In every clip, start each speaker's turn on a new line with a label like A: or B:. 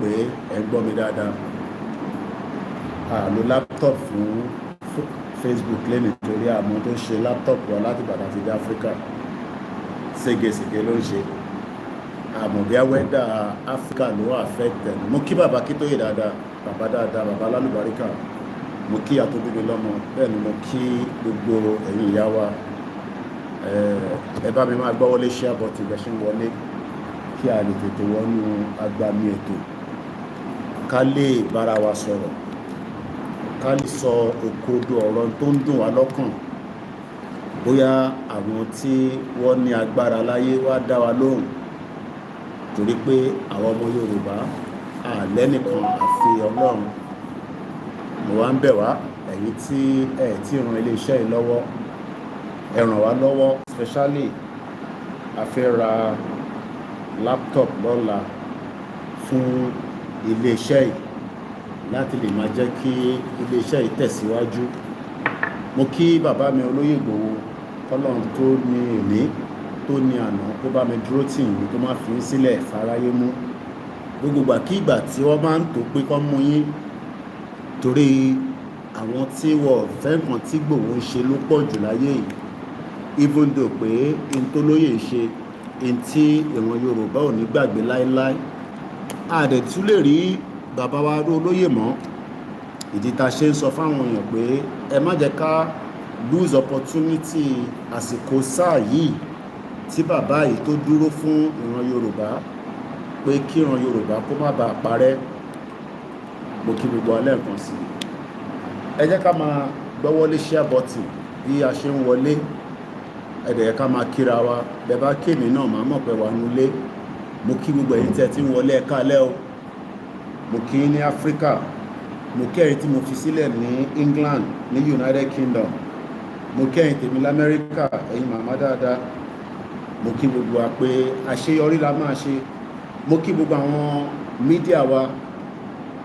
A: pé ẹ gbọ́ mi dáadáa. Lo laptop fún Facebook lẹ́nu torí àmọ́ tó ń ṣe laptop wa láti Ìbàdàn àti Áfíríkà ségesège ló ń ṣe àmọ́ bí awẹ́dà Áfíríkà ló affected. Mo kí bàbá Akíntóyè dáadáa, bàbá dáadáa, bàbá lálùbáríkà. Mo kí àtòbíbi lọ́mọ, bẹ́ẹ̀ ni mo kí gbogbo ẹ̀yin ìyá wa. Ẹ bá mi máa gbọ́wọ́lé share button bẹ́ẹ̀ ṣe ń wọlé kí a lè tètè wọnú agbami ètò, ká lè bára wa sọ̀rọ̀, ká lè sọ òkodo ọ̀rọ̀ tó ń dùn wá lọ́kàn. Bóyá àwọn tí wọ́n ní agbára láyé wá dá wa lóhùn, torí pé àwọn ọmọ Yorùbá lẹ́nìkan àfi Ọlọ́run. Mo wá ń bẹ̀ wá, ẹ̀yin tí tí ràn iléeṣẹ́ yìí lọ́wọ́, ẹ ràn wá lọ́wọ́, especially a fẹ́ ra laptop lọ́la fún iléeṣẹ́ yìí láti lè máa jẹ́ kí iléeṣẹ́ yìí tẹ̀síwájú. Mo kí bàbá mi Olóyè Ìgbòho, Ọlọ́run tó ní òní tó ní àná kó bá mi dúró tì yín, tó má fi yín sílẹ̀ fáráyé mú. Gbogbo ìgbà tí wọ́n máa ń tò pé kọ́ mú yín, torí àwọn tí wọ́n fẹ́ nǹkan tí Ìgbòho ń ṣe ló pọ̀ jù láyé yìí. Even though pé n tó lóyè ṣe, n tí ìran Yorùbá ò ní gbàgbé láéláé. Àdẹ̀tú lè rí bàbá wa Olóyè mọ́. Ìdí tá ṣe ń sọ fáwọn èèyàn pé ẹ má jẹ́ ká lose opportunity àsìkò sáà yìí tí bàbá yìí tó dúró fún ìran Yorùbá, pé kí ìran Yorùbá kó má bàa parẹ́. Mo kí gbogbo alẹ́ nǹkan sí. Ẹ jẹ́ ká máa gbọ́wọ́lé share button bí a ṣe ń wọlé. Ẹ dẹ̀ ká máa kíra wa. Bẹ́ẹ̀ bá kéèmí náà máa mọ̀ pé wà nulẹ̀. Mo kí gbogbo ẹ̀yin tí ẹ ti ń wọlé ẹ káalẹ́ o. Mo kí ní Áfíríkà. Mo kí ẹ̀yin tí mo fi sílẹ̀ ní England, ní United Kingdom. Mo kí ẹ̀yin tèmi l'Amẹ́ríkà, ẹ̀yin màmá dáadáa. Mo kí gbogbo wa pé àṣeyọrí la máa ṣe. Mo kí gbogbo àwọn mídíà wa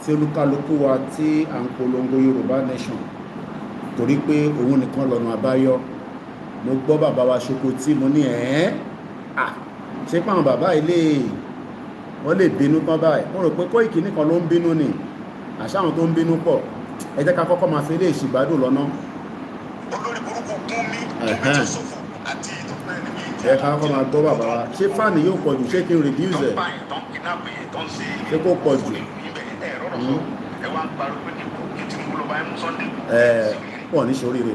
A: tí olúkálukú wa tí à ń polongo Yorùbá nation, torí pé òun nìkan lọ́nà àbáyọ. Mo gbọ́ bàbá wa Ṣokotí, mo ní ṣé pé àwọn bàbá ilé wọ́n lè bínú tán báyìí. Mo rò pé Kóìkì nìkan ló ń bínú ni, àṣà àwọn tó ń bínú pọ̀. Ẹ jẹ́ ká kọ́kọ́ máa fi ilé ìṣìgbádùn lọ́nà.
B: Olórí burúkú gún mi ìgbésẹ̀ ṣòfò àti ìtọ́pẹ́ ẹni.
A: Ẹ ká kọ́kọ́ máa gbọ́ bàbá wa. Ṣé fáànù yóò pọ̀ jù? Ṣé kí n reduce ẹ̀? Ṣé kò pọ̀ jù? Pọ̀ ní ṣoríire.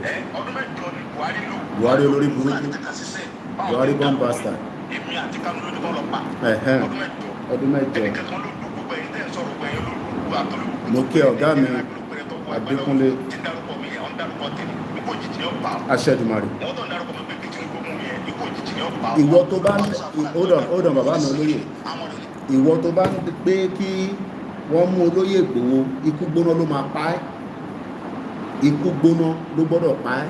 A: Buhari olórí burúkú, Buhari bomb bastard. Ọdún mẹ́jọ. Mo kí ọ̀gá mi Adékúnlé Aṣẹ́dùmarè. Ìwọ tó bá hold on bàbá mi Olóyè. Ìwọ tó bá ń pé kí wọ́n mú Olóyè Ìgbòho, ikú gbóná ló máa pa ẹ́. Ikú gbóná ló gbọ́dọ̀ pa ẹ́.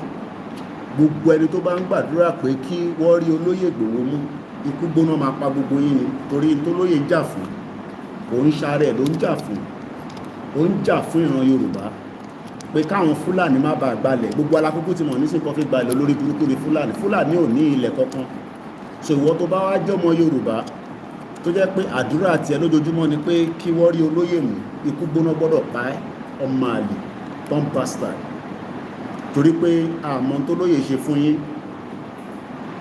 A: Gbogbo ẹni tó bá ń gbàdúrà pé kí wọ́n rí Olóyè Ìgbòho mú, ikú gbóná máa pa gbogbo yín ni, torí tó lóyè jà fún kò ń ṣàárẹ̀ ló ń jà fún. Ó ń jà fún ìran Yorùbá pé káwọn Fúlàní má bàa gbalẹ̀. Gbogbo alákòókò tí wọ́n ní sí kan fi gbalẹ̀ lórí burúkú ni Fúlàní. Fúlàní ò ní ilẹ̀ kankan. So ìwọ tó bá wá jọmọ Yorùbá tó jẹ́ pé àdúrà tiẹ̀ lójoojúmọ́ ni pé kí wọ́n rí Olóyè mú, ikú gbóná gbọ́dọ̀ pa ẹ́, ọmọ àlè bomb bastard. Torí pé àmọ́ tó lóyè ṣe fún yín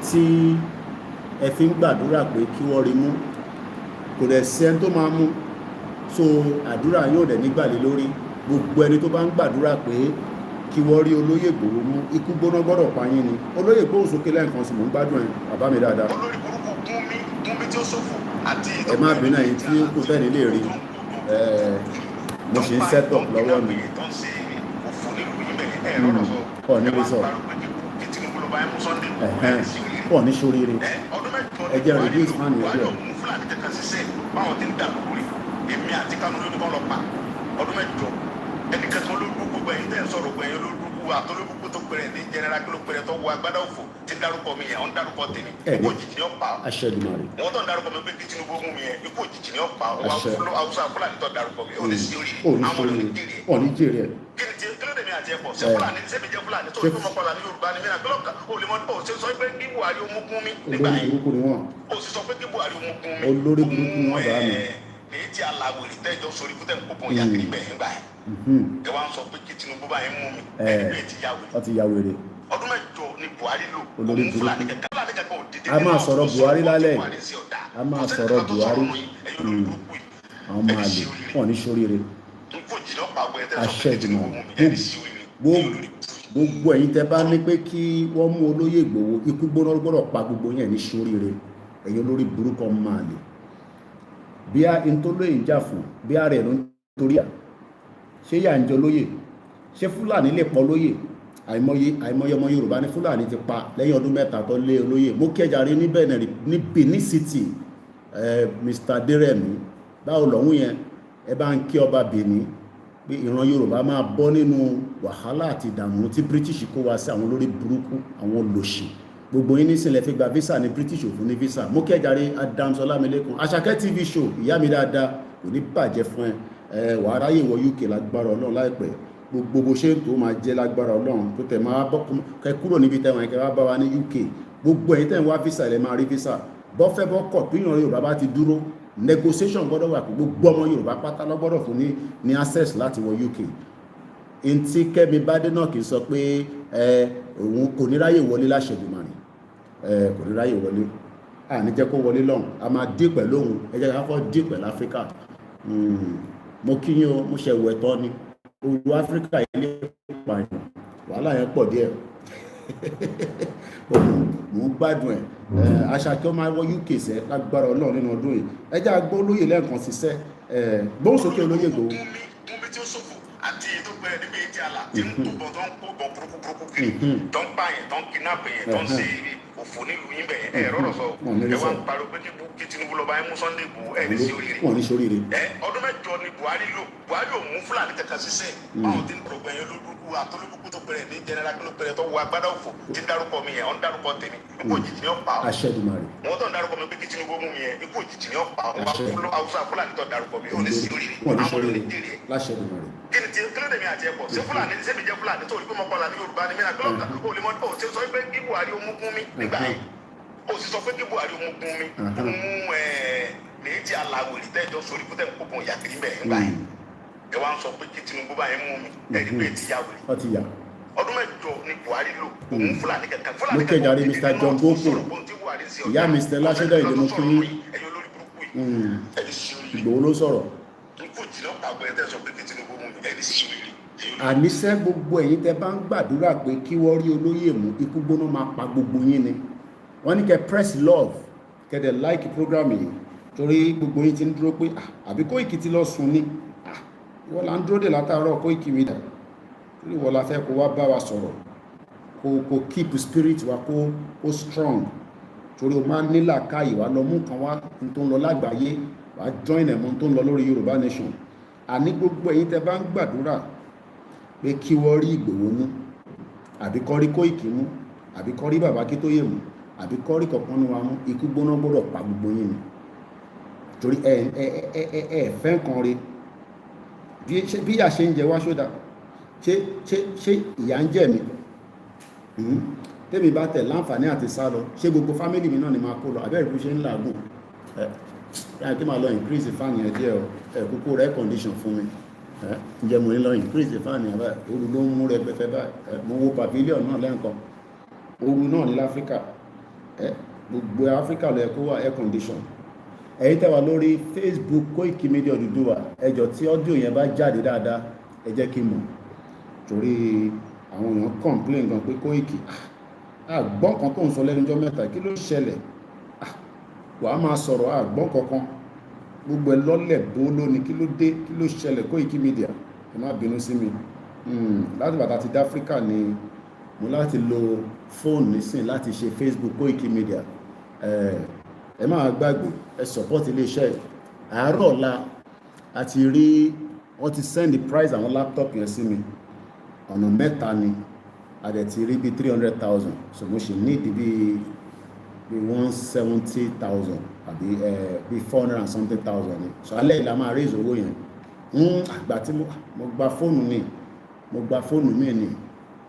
A: tí ẹ fi ń gbàdúrà pé kí wọ́n rí mú, kò dẹ̀ sí ẹni tó máa mú. So àdúrà yóò dẹ̀ nígbàlè lórí. Gbogbo ẹni tó bá ń gbàdúrà pé kí wọ́n rí Olóyè Ìgbòho mú, ikú gbóná gbọ́dọ̀ pa yín ni. Olóyè Ìgbòho sókè lẹ́ẹ̀kan sí mò ń gbádùn ẹ̀ bàbá mi dáadáa.
B: Olórí burúkú gún mi tí ó ṣòfò àti ìtọ́pẹ́.
A: Ẹ má bínú ẹ̀yin tí kò fẹ́ nílé rí. Mo ṣe ń set up lọ́wọ́ mi. Pọ̀ níbi sọ. Pọ̀ ní ṣoríire. Ẹ jẹ́ reduce man yẹn díẹ̀.
B: Èmi àti Kánú ló ní kọ́ lọ pa ọdún mẹ́jọ. Ẹnìkan kan ló dúkú gbẹ̀yìn tẹ́ ń sọ̀rọ̀ gbẹ̀yìn ló dúkú àtọ́lódúkú tó pẹ̀rẹ̀ ní jẹnẹra kí ló pẹ̀rẹ̀ tó wọ agbádá òfò tí ń dárúkọ mi yẹn, ó ń dárúkọ tèmi. Ikú òjijì ni ó pa.
A: Aṣẹ́dùmarè.
B: Wọ́n tó ń dárúkọ mi pé kí Tinubu mú mi yẹn, ikú òjijì ni ó pa. Haúsá Fúlàní tó dárúkọ mi, ó ní sí orí. Àwọn
A: ní jèrè ẹ̀.
B: Kí ni kí ló dé mi àti ẹ̀pọ̀? Ṣé Fúlàní ṣé mi jẹ́ Fúlàní tó tó mọ́kànlá ní Yorùbá ni mí náà? Kílọ̀kà ó lè mọ́ ó ṣe sọ pé kí Buhari ó mú gún mi nígbà yẹn.
A: Olórí burúkú ni wọ́n.
B: Ó sì sọ pé kí Buhari ó mú gún mi.
A: Olórí burúkú ni wọ́n bá mi.
B: èyí tí aláwòrì tẹ́jọ́ sórí fún tẹ̀ ń kópọ̀ ìyá kiri bẹ̀ ń gbà ẹ̀. ẹ wá ń sọ pé kí Tinubu bá yẹn mú mi ẹni ti yá wèrè.
A: ó ti yá wèrè.
B: ọdún mẹ́jọ ni Buhari lò òun Fúlàní kẹ̀kẹ́ òdìdí
A: a máa sọ̀rọ̀ Buhari lálẹ́ a máa sọ̀rọ̀ Buhari àwọn máa lè wọ́n ní sóríire àṣẹ ìdùnnú gbogbo ẹ̀yin tẹ́ bá ní pé kí wọ́n mú olóyè Ìgbòho ikú gbóná gbọ́dọ̀ pa gbogbo yẹn ní sóríire ẹ̀yin olórí burúkú máa lè bí a ń tó lóyè ń jà fún bí a rẹ̀ ló ń torí à ṣé yà ń jẹ olóyè ṣé Fúlàní lè pọ̀ lóyè àìmọye ọmọ Yorùbá ní Fúlàní ti pa lẹ́yìn ọdún mẹ́ta tó lé olóyè mo kẹjàre ní Benin City Mr. Deremi báwo lọ́hún yẹn ẹ bá ń kí ọba Benin pé ìran Yorùbá máa bọ́ nínú wàhálà àti ìdààmú tí British kó wá sí àwọn olórí burúkú àwọn olòṣì gbogbo yín nísìnyí fi gba visa ní British ò fún ní visa mo kẹjàre Adams Ọlámilékan Àṣàkẹ́ TV show ìyá mi dáadáa kò ní bàjẹ́ fún ẹ wàá ráyè wọ UK lágbára Ọlọ́run láìpẹ́ gbogbo bó ṣe ń tó máa jẹ́ lágbára Ọlọ́run tó tẹ̀ máa bọ́ kẹ kúrò níbi tẹ̀wọ̀n kẹ wá bá wa ní UK gbogbo ẹ̀yin tẹ̀ ń wá visa ilẹ̀ máa rí visa bọ́fẹ́ bọ́kọ̀ tó ìran Yorùbá bá ti dúró negotiation gbọ́dọ̀ wà pé gbogbo ọmọ Yorùbá pátá ló gbọ́dọ̀ fún ní access láti wọ UK ntí Kẹ́mi Bádé náà kì í sọ pé òun kò ní ráyè wọlé láṣẹ̀dùmarè kò ní ráyè wọlé à ní jẹ́ kó wọlé lọ́hùn a máa dí pẹ̀lú òun ẹ jẹ́ ká fọ́ dí pẹ̀lú Áfíríkà mo kí yín o mo ṣe wẹ̀ tọ́ ni olú Áfíríkà ilé pààyàn wàhálà yẹn pọ̀ díẹ̀ mo ń gbádùn ẹ̀ Àṣàkẹ́ máa wọ UK sẹ́ lágbára Ọlọ́run nínú ọdún yìí ẹ jẹ́ àgbọ̀ olóyè lẹ́ẹ̀kan sí sẹ́ gbóhùn sókè olóyè Ìgbòho.
B: múmi tí ó ṣòfò àti ètò gbẹrẹ níbi ètí àlà tí ń kó bọ̀ tó ń kó bọ̀ burúkú kiri tó ń pààyàn tó ń kidnap yẹn tó ń ṣe òfò nílùú yín bẹ̀ ẹ rọrọ̀ sọ ẹ wá ń pariwo pé kí Tinubu lọ́ba ẹ mú Sunday Igboho ẹ ní sí oríire ọdún mẹ́jọ ni Buhari lò Buhari ò mú Fúlàní kankan ṣiṣẹ́ báwọn ti ń dọ̀gbẹ̀ yẹn lójúkú àtọ́lójúkú tó pẹ̀rẹ̀ ní jẹnẹra kí ló pẹ̀rẹ̀ tó wọ agbádá òfò tí ń dárúkọ mi yẹn ọ̀ ń dárúkọ tèmi ikú òjijì ni ó pa ọ́ wọ́n tó ń dárúkọ mi pé kí Tinubu mú mi yẹn ikú òjijì ni ó pa ọ́ wọ́n Haúsá Fúlàní tó dárúkọ mi ò ní sí oríire àwọn olórí jèrè kí ni kílódé mi àti ẹ̀kọ́ ṣé Fúlàní ṣé mi jẹ́ Fúlàní tó rí pé mo kọ́ la ní Yorùbá ni mí náà kílódé ó lè mọ́ ó ṣe sọ pé kí Buhari ó mú gún mi nígbà yẹn ó sì sọ pé kí Buhari ó mú gún mi ó mú lèyí tí aláwòrì tẹ́jọ́ sórí fún tẹ̀ ń kókò ìyá kiri bẹ́ẹ̀ nígbà yẹn ẹ wá ń sọ pé kí Tinubu bá yẹn mú mi ẹ̀rí pé ti yá wèrè ọdún mẹ́jọ ni Buhari lò òun Fúlàní kẹ̀kẹ́ Fúlàní kẹ̀kẹ́
A: lókè jàre Mr. John Boko ìyá Mr. Lásẹ̀dá ìdènà kí Ìgbòho ló sọ̀rọ̀ àníṣe gbogbo ẹ̀yin tẹ́ bá ń gbàdúrà pé kí wọ́n rí olóyè mú ikú gbóná máa pa gbogbo yín ni wọ́n ní kẹ́ press love kẹ́ dẹ̀ like program yìí torí gbogbo yín ti ń dúró pé àbí Koiki ti lọ sùn ní wọ́n là ń dúró dè látàárọ̀ Koikimedia torí wọ́n la fẹ́ kó wá bá wa sọ̀rọ̀ kó keep spirit wa kó strong torí o máa ń nílà káyì wá lọ mú kan wá n tó ń lọ lágbàáyé wàá join ẹ̀mọ́ tó ń lọ lórí Yorùbá Nation àní gbogbo ẹ̀yin tẹ́ bá ń gbàdúrà pé kí wọ́n rí Ìgbòho mú àbí kọ́ rí Koiki mú àbí kọ́ rí bàbá Akíntóyè mú àbí kọ́ rí kọ̀ọ̀kan ní wa mú ikú gbóná gbọ́dọ̀ pa gbogbo yín ni torí ẹ fẹ́ nǹkan rí bí ìyà ṣe ń jẹ wá ṣódà ṣé ìyà ń jẹ mi tẹ́mi bá tẹ̀ láǹfààní àti sá lọ ṣé gbogbo fámìlì mi náà ni máa kó lọ àbẹ́rẹ́ ìlú ṣe ń làágùn yáà kí máa lọ increase fan yẹn díẹ̀ kúkú rẹ̀ condition fún mi ǹjẹ́ mo ní lọ increase fan yẹn báyìí ooru ló ń mú rẹ pẹpẹ báyìí mo wo pavilion náà lẹ́ǹkan ooru náà ní láfíríkà gbogbo áfíríkà lọ ẹ̀kọ́ wà air condition ẹ̀yin tẹ́ wà lórí Facebook Koikimedia Odùduwà ẹjọ́ tí ọ́díò yẹn bá jáde dáadáa ẹ jẹ́ kí n mọ̀ torí àwọn èèyàn complain gan pé Koiki àgbọ́n kan tó ń sọ lẹ́nujọ́ mẹ́ta kí ló ṣẹlẹ̀ wà á máa sọ̀rọ̀ àgbọ́n kankan gbogbo ẹ lọ́lẹ̀ bó lónìí kí ló dé kí ló ṣẹlẹ̀ Koikimedia ẹ má bínú sí mi láti bàtà ti dáfíríkà ni mo láti lo fóònù nísìn láti ṣe Facebook Koikimedia ẹ máa gbàgbé ẹ support iléeṣẹ́ àárọ̀ ọ̀la àti rí wọ́n ti send the price àwọn laptop yẹn sí mi ọ̀nà mẹ́ta ni àdẹ̀ ti rí bí 300,000 so mo ṣe need bí 170,000 àbí bí 400 and something thousand ni so alẹ́ ìlà máa raise owó yẹn àgbà tí mo gba fóònù mi ni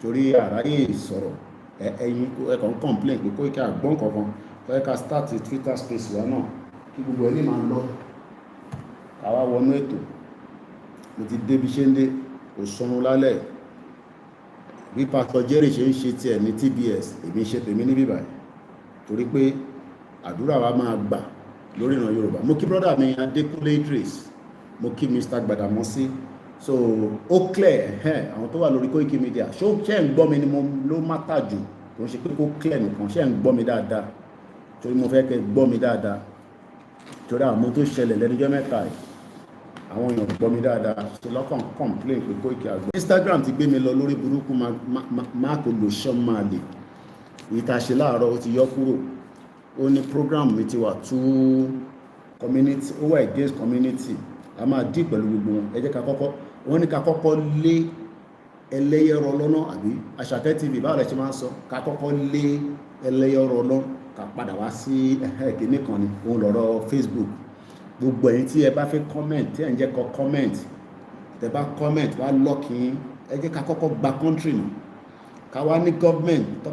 A: torí àráyè sọ̀rọ̀ ẹ̀yin ẹ̀kọ́ ń complain pé Koiki àgbọ̀n kankan fẹ́ ká start Twitter space wa náà kí gbogbo ẹni máa lọ àwa wọnú ètò. Mo ti débi ṣe ń dé, kò sọnù lálẹ́. Bí Pastor Jerry ṣe ń ṣe tiẹ̀ ní TBS, èmi ṣe tèmi níbí báyìí, torí pé àdúrà wa máa gbà lórí ìran Yorùbá. Mo kí brother mi Adékúnlé Idris, mo kí Mr. Gbàdàmọ́sí. So ó clear àwọn tó wà lórí Koikimedia, ṣé ń gbọ́ mi ni mo ló mátà jù, kò ń ṣe pé kó clear nìkan, ṣé ń gbọ́ mi dáadáa, torí mo fẹ́ kẹ́ gbọ́ mi dáadáa, torí àwọn tó ṣẹlẹ̀ lẹ́nujọ́ mẹ́ta yìí, àwọn èèyàn gbọ́ mi dáadáa, ṣe lọ́kàn complain pé Koiki àgbà. Instagram ti gbé mi lọ lórí burúkú máàkì olùṣọ́ máa lè, ìta ṣe láàárọ̀ ó ti yọ kúrò. Ó ní program mi ti wà too community, ó wà against community, a máa dì pẹ̀lú gbogbo wọn. Ẹ jẹ́ ká kọ́kọ́, wọ́n ní ká kọ́kọ́ lé ẹlẹ́yẹrọ lọ́nà, àbí Àṣàkẹ́ TV báwo lẹ ṣe máa ń sọ, ká kọ́kọ́ lé ẹlẹ́yẹrọ lọ́nà ká padà wá sí kìíní kan ni, òun lọ́rọ̀ Facebook. Gbogbo ẹ̀yin tí ẹ bá fẹ́ comment, tí ẹ ń jẹ́ kọ comment, tẹ bá comment wá lọ́kìn, ẹ jẹ́ ká kọ́kọ́ gba country nù, ká wá ní government tó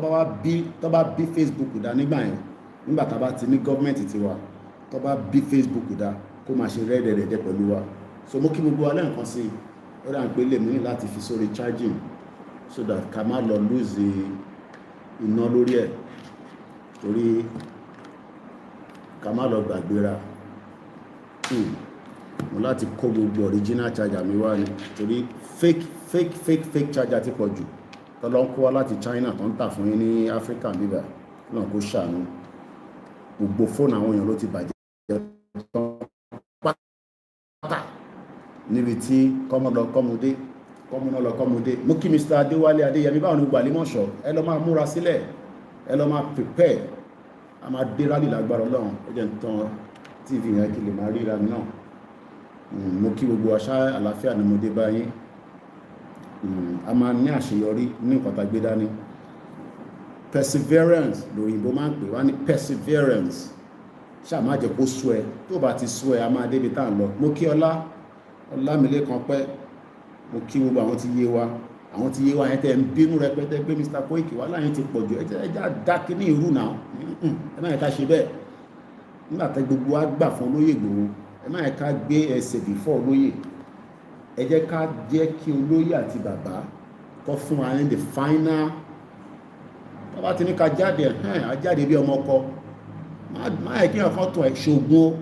A: bá bí Facebook dá nígbà yẹn, nígbà tá a bá ti ní government tiwa tó bá bí Facebook dá, kó máa ṣe rẹ́dẹ̀rẹ́dẹ́ pẹ̀lú wa. So mo kí gbogbo wa lẹ́ẹ̀kan sí, ó dà ń pé lè mú ní láti fi sórí charging so that ká má lọ lose iná lórí ẹ̀, torí ká má lọ gbàgbéra. Mo láti kó gbogbo original charger mi wá ni, torí fake charger ti pọ̀ jù tọ́lọ́ ń kó wá láti China tó ń tà fún yín ní Africa bíbá náà, kó ṣàánú. Gbogbo fóònù àwọn èèyàn ló ti bàjẹ́ pátá níbi tí kọ́mọdé. Mo kí Mr. Adéwálé Adéyẹmí, báwọn ní gbogbo Àlímọ̀ṣọ́, ẹ lọ máa múra sílẹ̀, ẹ lọ máa prepare, a máa dé rálì lágbára Ọlọ́run. Ó jẹ́ ń tan TV yẹn kí lè máa ríra mi náà. Mo kí gbogbo aṣá àlàáfíà ni mo dé báyìí. A máa ní àṣeyọrí ní nǹkan tá a gbé dání. Perseverance lóyìnbó máa ń pè wá ní perseverance. Ṣá má jẹ́ kó sú ẹ, tó bá ti sú ẹ a máa débi tá à ń lọ. Mo kí Ọlámilékan pẹ́, mo kí gbogbo àwọn tí yé wa yẹn tẹ́ ń bínú rẹpẹtẹ pé Mr. Koiki wà láyé ti pọ̀ jù, ẹ já dákí ní irú náà, ẹ má yẹ ká ṣe bẹ́ẹ̀. Nígbà tí gbogbo wa gbà fún olóyè Ìgbòho, ẹ má yẹ ká gbé ẹsẹ̀ before olóyè, ẹ jẹ́ ká jẹ́ kí olóyè àti bàbá kọ́ fún wa ní the final. Bàbá ti ní ká jáde, á jáde bí ọmọ ọkọ, má yẹ kí ọkàn tó ẹ̀ ṣògùn.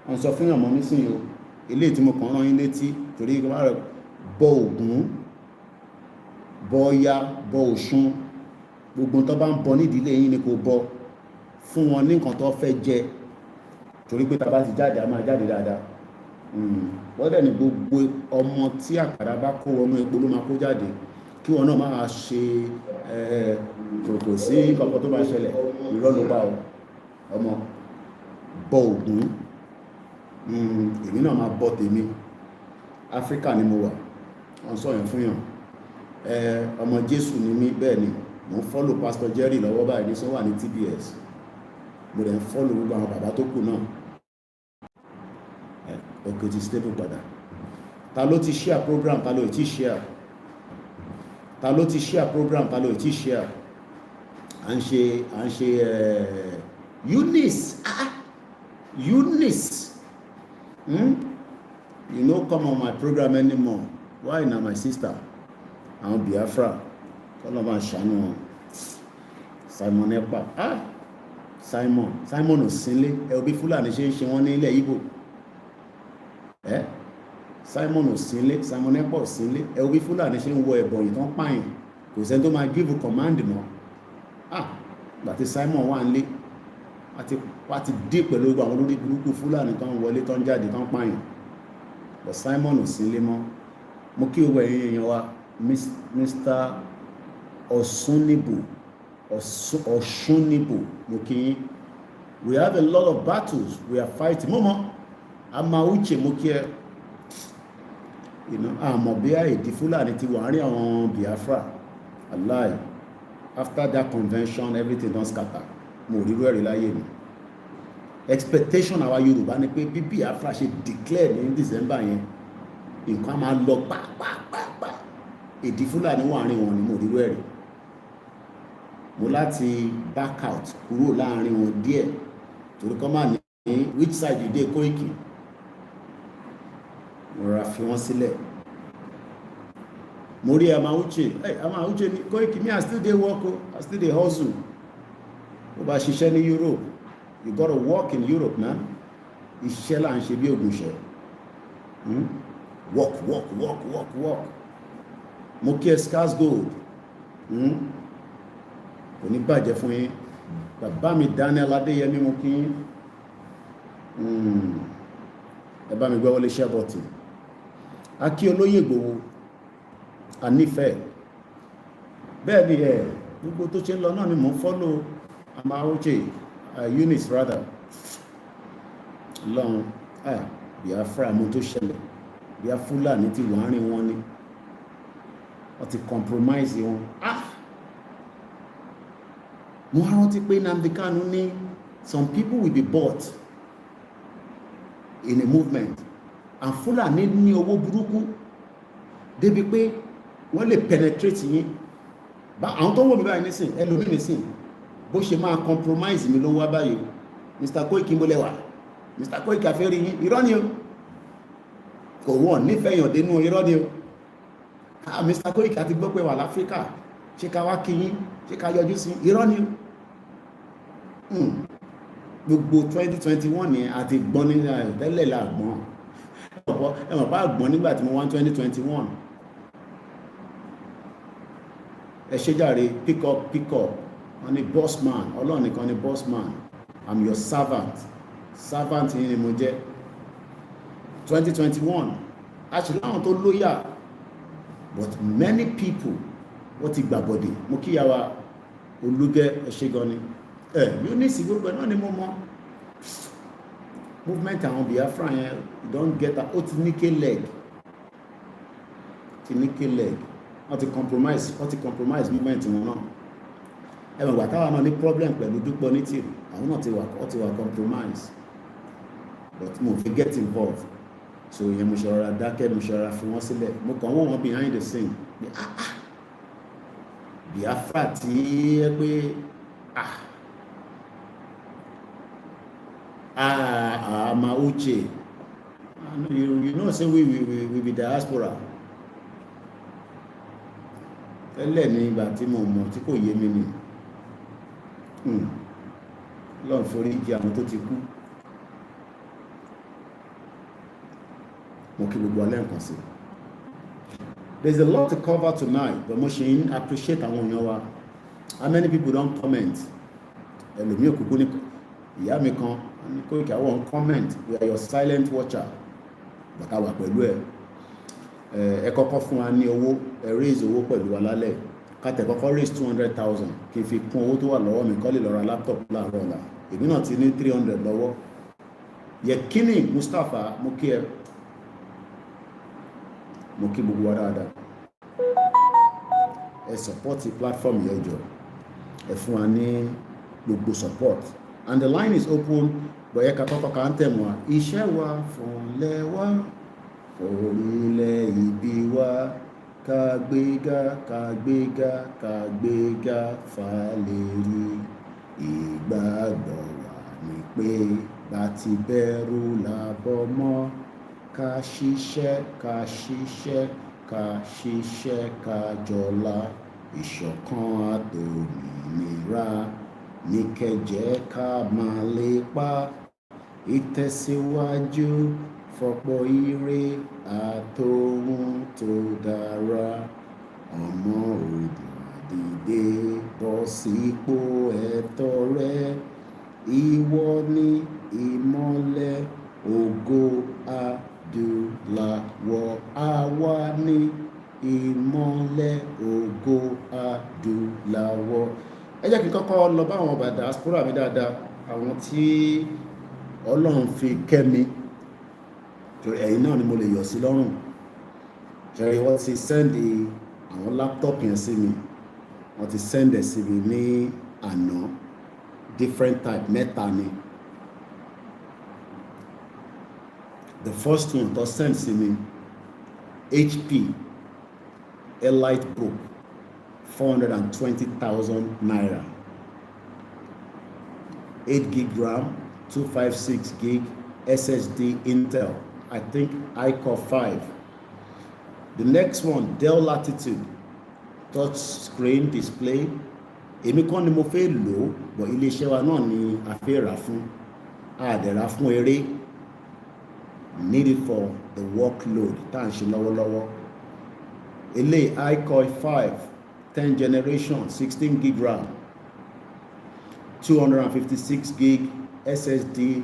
A: Wọ́n sọ fún ọmọ mi sìn o, eléyìí tí mo kàn rán yín létí, torí bọ Ògún, bọ Ọya, bọ Ọ̀ṣun, gbogbo tó bá ń bọ nídìílé yín ni kò bọ, fún wọn ní nǹkan tó fẹ́ jẹ, torí pé tá bá ti jáde a máa jáde dáadáa. Wọ́n dẹ̀ ní gbogbo ọmọ tí àkàrà bá kó wọnú epo ló máa kó jáde, kí wọn náà máa ṣe kò sí kankan tó bá ṣẹlẹ̀, irọ́ ló bá ọmọ bọ Ògún. Èmi náà máa bọ tèmi, Áfíríkà ni mo wà, wọ́n sọ yẹn fún yàn. Ọmọ Jésù ni mí, bẹ́ẹ̀ ni mo ń follow Pastor Jerry lọ́wọ́ báyìí ní sọ́wọ́ ní TBS, mo dẹ̀ ń follow gbogbo àwọn bàbá tó kù náà. Òkè ti stable padà. Ta ló ti share program, ta ló ti share? Ta ló ti share program, ta ló ti share? À ń ṣe Eunice, Eunice, you no come on my program anymore. Why na my sister? Àwọn Biafra, kọ́lọ́ máa ṣàánú wọn. Simon Ekpa, Simon Òsínlé, bí Fúlàní ṣe ń ṣe wọ́n ní ilẹ̀ Ìgbò. Simon Ekpa Òsínlé, bí Fúlàní ṣe ń wọ ẹ̀bọ̀n yìí tán pààyàn, kò sẹ́ni tó máa give command mọ́. Gbàtí Simon wà nílé, wá ti dé pẹ̀lú àwọn olórí burúkú Fúlàní tán wọlé tán jáde tán pààyàn. But Simon Òsínlé mọ́. Mo kí gbogbo ẹ̀yin èèyàn wa, Mr. Ọ̀ṣúnníbò, mo kí yín. We have a lot of battles we are fighting. Mọ́mọ́ Amauche, mo kí ẹ. Àmọ́ bí èdè Fúlàní ti wà ní àwọn Biafra. Allah, after that convention everything don scatter. Mo rí rẹ́rìí láyé mi. Expectation àwa Yorùbá ni pé bí Biafra ṣe declare ní December yẹn, nǹkan máa lọ pàápàá. Èdè Fúlàní wà ní wọn ni mo rí rẹ́rìí. Mo láti back out kúrò láàrin wọn díẹ̀, torí kọ́ máa ní which side you dey Koiki. rọra fi wọ́n sílẹ̀. Mo rí Amauche ní Koiki, me I still dey work o, I still dey hustle. Ó bá ṣiṣẹ́ ní Europe, you gotta work in Europe man. Iṣẹ́ là ń ṣe bí ògùnṣẹ́. Work. Mo kí ẹ Scars Gold. Kò ní bàjẹ́ fún yín. Bàbá mi Daniel Adéyẹmí mo kí yín. Ẹ bá mi gbọ́ wọlé iṣẹ́ bọ̀tì. Akí Olóyè Ìgbòho, a nífẹ̀ẹ́. Bẹ́ẹ̀ ni gbogbo tó ṣe ń lọ náà ni mò ń follow Amauche, Eunice rather. Lọ́run, Biafra mo tó ṣẹlẹ̀. Biafra Fúlàní ti wọ́n rìn wọn ni. Wọ́n ti compromise wọn. Mo rántí pé Nnamdi Kanu ní some people will be bought in a movement and Fúlàní ní owó burúkú débi pé wọ́n lè penetrate yín. Àwọn tó wò mí báyìí nísìn ẹlòmí nísìn bó ṣe máa compromise mi ló wá báyìí. Mr. Koiki mo lẹ́wà, Mr. Koiki àfẹ́rí yín, irọ́ ni o. Kò wọ́n nífẹ̀ẹ́ yàn dénú irọ́ ni o. Mr. Koiki àti gbọ́ pé wà láfíríkà, ṣé ká wá kí yín, ṣé ká yọjú sí, irọ́ ni o. Gbogbo 2021 ni àti gbọ́n ní tẹ́lẹ̀ là gbọ́n. Ẹ̀wọ̀n bá gbọ́n nígbà tí mo wá 2021. Ẹ ṣé jàre, pick up. Wọ́n ní boss man, Ọlọ́run nìkan ni boss man. I'm your servant. Servant yìí ni mo jẹ́. 2021, actually láwọn tó lóyà, but many people wọ́n ti gbàbọ̀dé. Mo kíyàwó Olúgẹ́, ẹ ṣé gan ni. Eunice gbogbo náà ni mo mọ̀. Movement àwọn Biafra yẹn, you don't get that. Ó ti ní leg. Wọ́n ti compromise movement wọn náà. Ẹ̀wọ̀n ìgbà táwa náà ní problem pẹ̀lú Dúpọ̀ ní tìrì, àwọn náà ti wà compromise. But mo fi get involved. So ìyẹn mo ṣe rọra dákẹ́, mo ṣe rọra fi wọ́n sílẹ̀. Mo kàn wọ́n wọn behind the scene. Biafra tí ẹ pé Amauche, you know say we be diaspora. Tẹ́lẹ̀ ní ìgbà tí mo mọ̀ tí kò yé mi ni. Lọ́n forí jì àwọn tó ti kú. Mo kí gbogbo alẹ́ nǹkan sí. There's a lot to cover tonight, but mo ṣe ń appreciate àwọn èèyàn wa. How many people don't comment? Ẹlòmí òkùnkùn ní ìyá mi kan ní Koiki àwọn comment, we are your silent watcher. Bàtà wà pẹ̀lú ẹ̀. Ẹ kọ́kọ́ fún wa ní owó, ẹ raise owó pẹ̀lú wa lálẹ́. Kátẹ̀ kọ́kọ́ raise 200,000 kí n fi kún owó tó wà lọ́wọ́ mi kọ́ lè lọ ra laptop láàárọ̀ ọ̀la. Èmi náà ti ní 300 lọ́wọ́. Yekini Mustapha, mo kí ẹ. Mo kí gbogbo wa dáadáa. Ẹ support the platform yẹn jọ. Ẹ fún wa ní gbogbo support. And the line is open. Bọ̀yẹ́ ká kọ́kọ́ ká ń tẹ̀ wá. Iṣẹ́ wa fúnlẹ̀ wá. Orílẹ̀ ibi wa. Kàgbéga fàlérí. Ìgbàgbọ́ wa ni pé bá ti bẹ̀rù làbọ̀ mọ́. Ká ṣiṣẹ́ ká jọlá. Ìṣọ̀kan àtòmìnira ní kẹjẹ́ ká máa lépa. Ìtẹ̀síwájú fọ̀pọ̀ ire àtòhun tó dára. Ọmọ Oòduà dìde bọ́ sípò ẹ̀tọ́ rẹ. Ìwọ ni ìmọ́lẹ̀ ògo adúláwọ̀. Àwa ni ìmọ́lẹ̀ ògo adúláwọ̀. Ẹ jẹ́ kí n kọ́kọ́ lọ bá àwọn ọba diaspora mi dáadáa, àwọn tí Ọlọ́run fi kẹ́ mi. Ẹ̀yin náà ni mo lè yọ̀ sí lọ́rùn. Ṣẹ̀rí wọ́n ti sẹ́ndì àwọn laptop yẹn sí mi. Wọ́n ti sẹ́ndẹ̀ sí mi ní àná. Different type mẹ́ta ni. The first one tó send sí mi, HP Elite Book, 420,000 naira. 8 gig RAM, 256 gig SSD Intel, I think iCore 5. The next one, Dell Latitude, touch screen display. Èmi kọ́ ni mo fẹ́ lò, but iléeṣẹ́ wa náà ni a fẹ́ rà fún. A dẹ̀ rà fún eré. Need it for the workload tá à ń ṣe lọ́wọ́lọ́wọ́. Eléyìí iCore 5, 10th generation, 16 gig RAM, 256 gig SSD,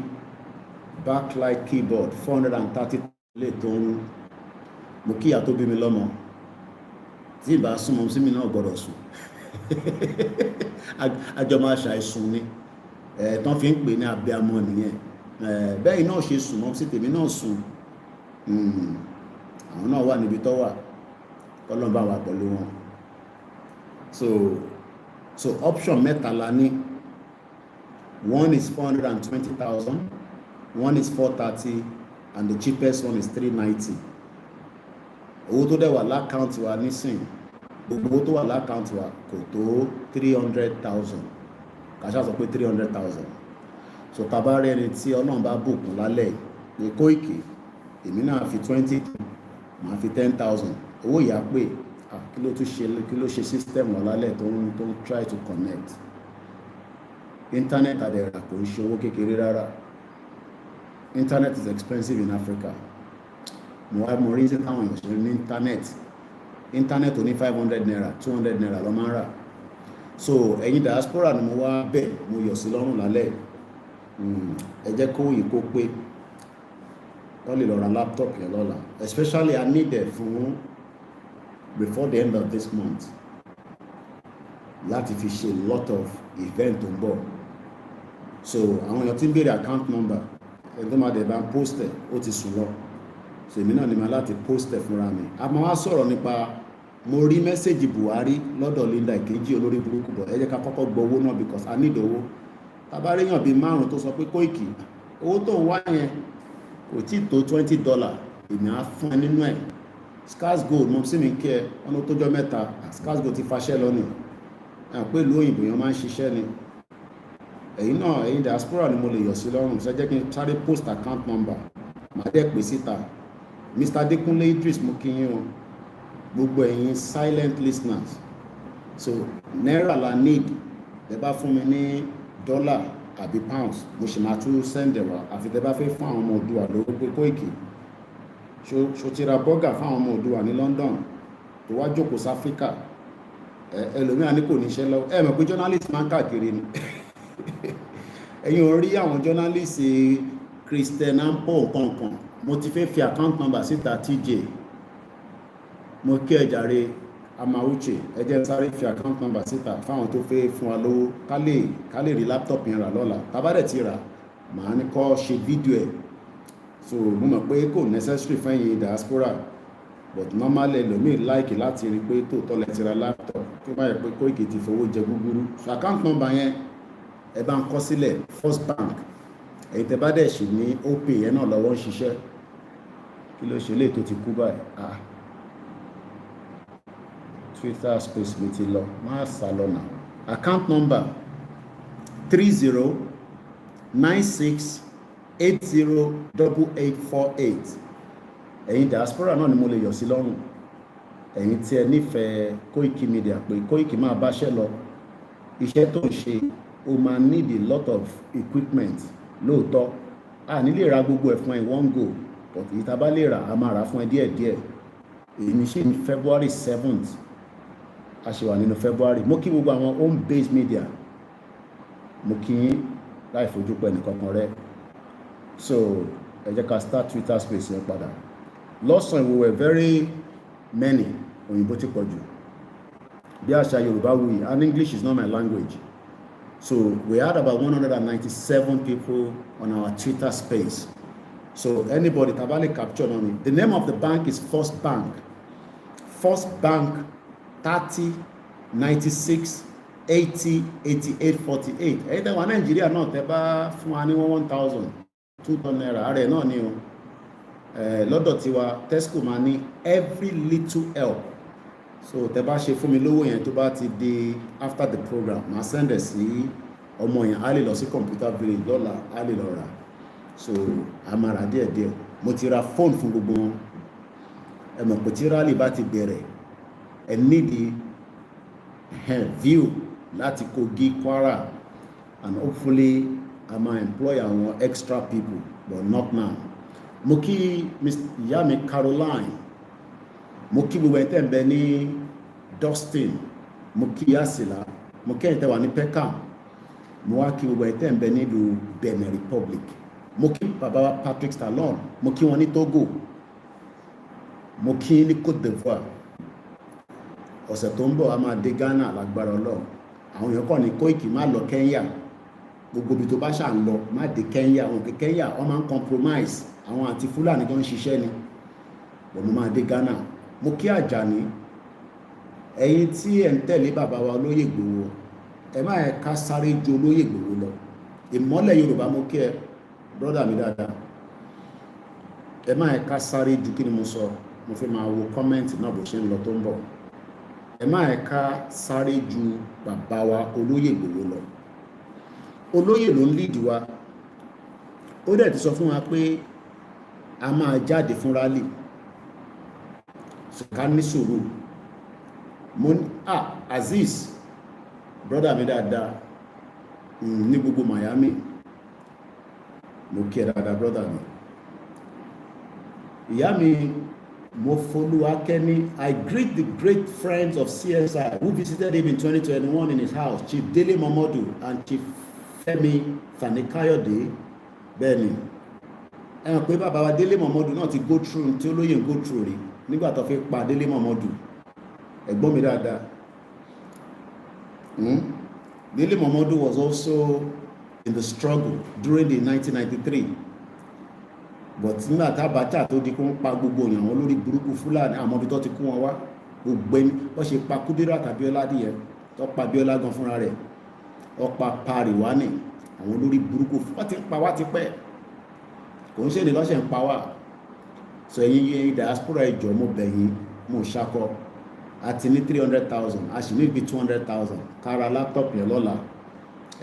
A: backlight keyboard, 430 lè tó ń mo kíyà tó bí mi lọ́mọ. Tí ìbá súnmọ́ sí mi náà gbọ́dọ̀ sùn. Àjọ máa ṣàìsùn ni. Tán fi ń pè ní abiyamọ nìyẹn. Bẹ́ẹ̀ náà ṣe sùn mọ́ sí tèmi náà sùn. Àwọn náà wà níbi tó wà. Ọlọ́run bá wà pẹ̀lú wọn. So option mẹ́ta la ní. One is 420,000, one is 430, and the cheapest one is 390. Owó tó dẹ̀ wà lákàntì wa nísìn, gbogbo owó tó wà lákàntì wa kò tó 300,000. Kàṣà sọ pé 300,000. So tàbá rẹ̀ ẹni tí Ọlọ́run bá bùkún lálẹ́ ní Koiki, èmi náà fi 20, màá fi 10,000. Owó ìyá pé kí ló ṣe system wà lálẹ́ tó ń try to connect. Internet àdẹ̀rà kò ń ṣe owó kékeré rárá. Internet is expensive in Africa. Mo rí sí táwọn èèyàn ṣe ní internet oní 500 naira 200 naira ló máa ń rà. So ẹ̀yin diaspora ni mo wá bẹ̀, mo yọ̀ sí lọ́rùn lálẹ́. Ẹ jẹ́ kó yìí kó pé wọ́n lè lọ ra laptop yẹn lọ́la, especially I need it fún before the end of this month láti fi ṣe lot of event tó ń bọ̀. So àwọn èèyàn tí ń béèrè account number ẹni tó máa dẹ̀ bá ń post ẹ̀ ó ti sùn lọ. So èmi náà ni màá láti post ẹ̀ fúnra mi. A máa wá sọ̀rọ̀ nípa mo rí mẹ́sẹ̀gì Buhari lọ́dọ̀ Linda Ìkejì olórí burúkú bọ̀. Ẹ jẹ́ ká kọ́kọ́ gbọ́ owó náà because I need owó. Tàbá ríyàn bíi 5 tó sọ pé Koiki owó tó ń wá yẹn kò tí tó $20, èmi á fún ẹ nínú ẹ̀. Scarsgold mo sì mi kí ẹ ọ̀nà tó jọ mẹ́ta. Scarsgold ti faṣẹ́ lọ ni. Pé ìlú òyìnbó yẹn máa ń ṣiṣẹ́ ni. Ẹ̀yin náà ẹ̀yin diaspora ni mo lè yọ̀ sí lọ́rùn. Ṣé jẹ́ kí n sáré post account number màá dẹ̀ pè síta. Mr. Adekunle Idris mo kí yín o. Gbogbo ẹ̀yin silent listeners. So náírà la need. Ẹ bá fún mi ní dollar àbí pounds mo ṣe máa tún send ẹ̀ wá. Àfi tẹ́ bá fẹ́ fún àwọn ọmọ Oòduà lówó pé Koiki ṣo ti ra bọ́gà fáwọn ọmọ Oòduà ní London tó wá jókòó sí Áfíríkà. Ẹlòmíà ní kò ní iṣẹ́ lọ́wọ́. Ẹ mọ̀ pé journalist máa ń káàkiri ni. Ẹ̀yin ò rí àwọn journalist Christian Ampo kankan. Mo ti fẹ́ fi account number síta TJ. Mo kí ẹ jàre Amauche. Ẹ jẹ́ sáré fi account number síta fáwọn tó fẹ́ fún wa lówó ká lè rí laptop yẹn rà lọ́la. Tàbá dẹ̀ ti rà màá ní kó ṣe fídíò ẹ̀. So mo mọ̀ pé kò necessary fún ẹ̀yin diaspora but normally ẹlòmíì like láti rí pé tòótọ́ lẹ ti ra laptop kí ó má yẹ pé Koiki ti fowó jẹ gúgúrú. So account number yẹn ẹ bá ń kọ sílẹ̀ First Bank. Ẹ̀yin tẹ́ bá dẹ̀ ṣì ní Opay yẹn náà lọ́wọ́ ń ṣiṣẹ́. Kí ló ṣe lè tó ti kú báyìí? Twitter space mi ti lọ máa sá lọ́nà. Account number 3096808848. Ẹ̀yin diaspora náà ni mo lè yọ̀ sí lọ́rùn. Ẹ̀yin tí ẹ nífẹ̀ẹ́ Koikimedia pé Koiki máa báṣẹ́ lọ. Iṣẹ́ tó ń ṣe o máa need a lot of equipment lóòótọ́. A ní lè ra gbogbo ẹ̀ fún ẹ one go but ìta bá lè rà a máa rà fún ẹ díẹ̀díẹ̀. Èmi ṣe ní February 7th. A ṣe wà nínú February. Mo kí gbogbo àwọn home based media. Mo kí yín láì fojú pẹ́ nìkankan rẹ̀. So ẹ jẹ́ ká start Twitter space yẹn padà. Lọ́sàn-án we were very many. Òyìnbó ti pọ̀ jù. Bí àṣà Yorùbá wuyì and English is not my language. So we had about 197 people on our Twitter space. So anybody tabale capture on it. The name of the bank is First Bank. First Bank 30 96 80 88 48. Ẹ̀yin tẹ́ wà Nàìjíríà náà tẹ́ bá fún wa ní 1,000 2,000 naira ààrẹ náà ni o. Lọ́dọ̀ tiwa Tesco máa ní every little help. So tẹ́ bá ṣe fún mi lówó yẹn tó bá ti di after the program màá send ẹ̀ sí ọmọ yẹn á lè lọ sí computer village lọ́la á lè lọ rà. So a máa rà díẹ̀díẹ̀. mo ti ra fóònù fún gbogbo wọn. Ẹ mọ̀ pé tí rally bá ti bẹ̀rẹ̀ ẹ nídi view láti Kogi, Kwara, and hopefully I might employ àwọn extra people, but not now. Mo kí ìyá mi Caroline, mo kí gbogbo ẹ̀ tẹ́ ń bẹ ní Dustin, mo kí Yasila, mo kí ẹ̀ tẹ́ wà ní Peckham, mo wá kí gbogbo ẹ̀ tẹ́ ń bẹ nílùú Benin Republic, mo kí bàbá wa Patrick Stallone, mo kí wọn ní Togo, mo kí ní Côte d'Ivoire. Ọ̀sẹ̀ tó ń bọ̀ a máa dé Ghana lágbára Ọlọ́run. Àwọn èèyàn kàn ní Koiki má lọ Kenya, gbogbo ibi tó bá ṣà ń lọ má dé Kenya. Àwọn òkè Kenya wọ́n máa ń compromise, àwọn àti Fúlàní tó ń ṣiṣẹ́ ni. Bọ̀ mo máa dé Ghana. Mo kí Àjàní, ẹ̀yin tí ẹ̀ ń tẹ̀lé bàbá wa Olóyè Ìgbòho, ẹ má ẹ̀ ká sáré ju Olóyè Ìgbòho lọ. Ìmọ́lẹ̀ Yorùbá mo kí ẹ brọ́dà mi dáadáa, ẹ má ẹ̀ ká sáré ju, kí ni mo sọ, mo fi máa wo kọ́mẹ́ǹtì náà bó ṣe ń lọ tó ń bọ̀. Ẹ má ẹ̀ ká sáré ju bàbá wa Olóyè Ìgbòho lọ. Olóyè ló ń lead wa, ó dẹ̀ ti sọ fún wa pé a máa jáde fún rally, ká ní sùúrù. Mo ní Azeez brọ́dà mi dáadáa ní gbogbo Miami, mo kí ẹ dáadáa brọ́dà mi. Ìyá mi Mofolúwakẹ́ni, I greet the great friends of CSI who visited him in 2021 in his house, Chief Dele Momodu and Chief Femi Fani-Kayode. Bẹ́ẹ̀ni, ẹ hàn pé bàbá wa Dele Momodu náà ti go through tí Olóyè ń go through rí nígbà tó fi pa Dele Momodu. Ẹ̀gbọ́n mi dáadáa. Dele Momodu was also in the struggle during the 1993. But nígbà tá bàtà tó di kó ń pa gbogbo èèyàn àwọn olórí burúkú Fúlàní, àmọ́ ibi tó ti kó wọn wá, gbogbo ẹni wọ́n ṣe pa Kúdírát Abíọ́lá díẹ̀, tó pa Abíọ́lá gan fúnra rẹ̀, wọ́n pa Pariwani, àwọn olórí burúkú wọ́n ti ń pa wá ti pẹ́, kò ń ṣe ní lọ́sẹ̀ ń pa wá. So ẹ̀yin diaspora ìjọ mo bẹ̀yìn, mo ṣakọ, a ti ní 300,000, a sì ní ibi 200,000 kára laptop yẹn lọ́la.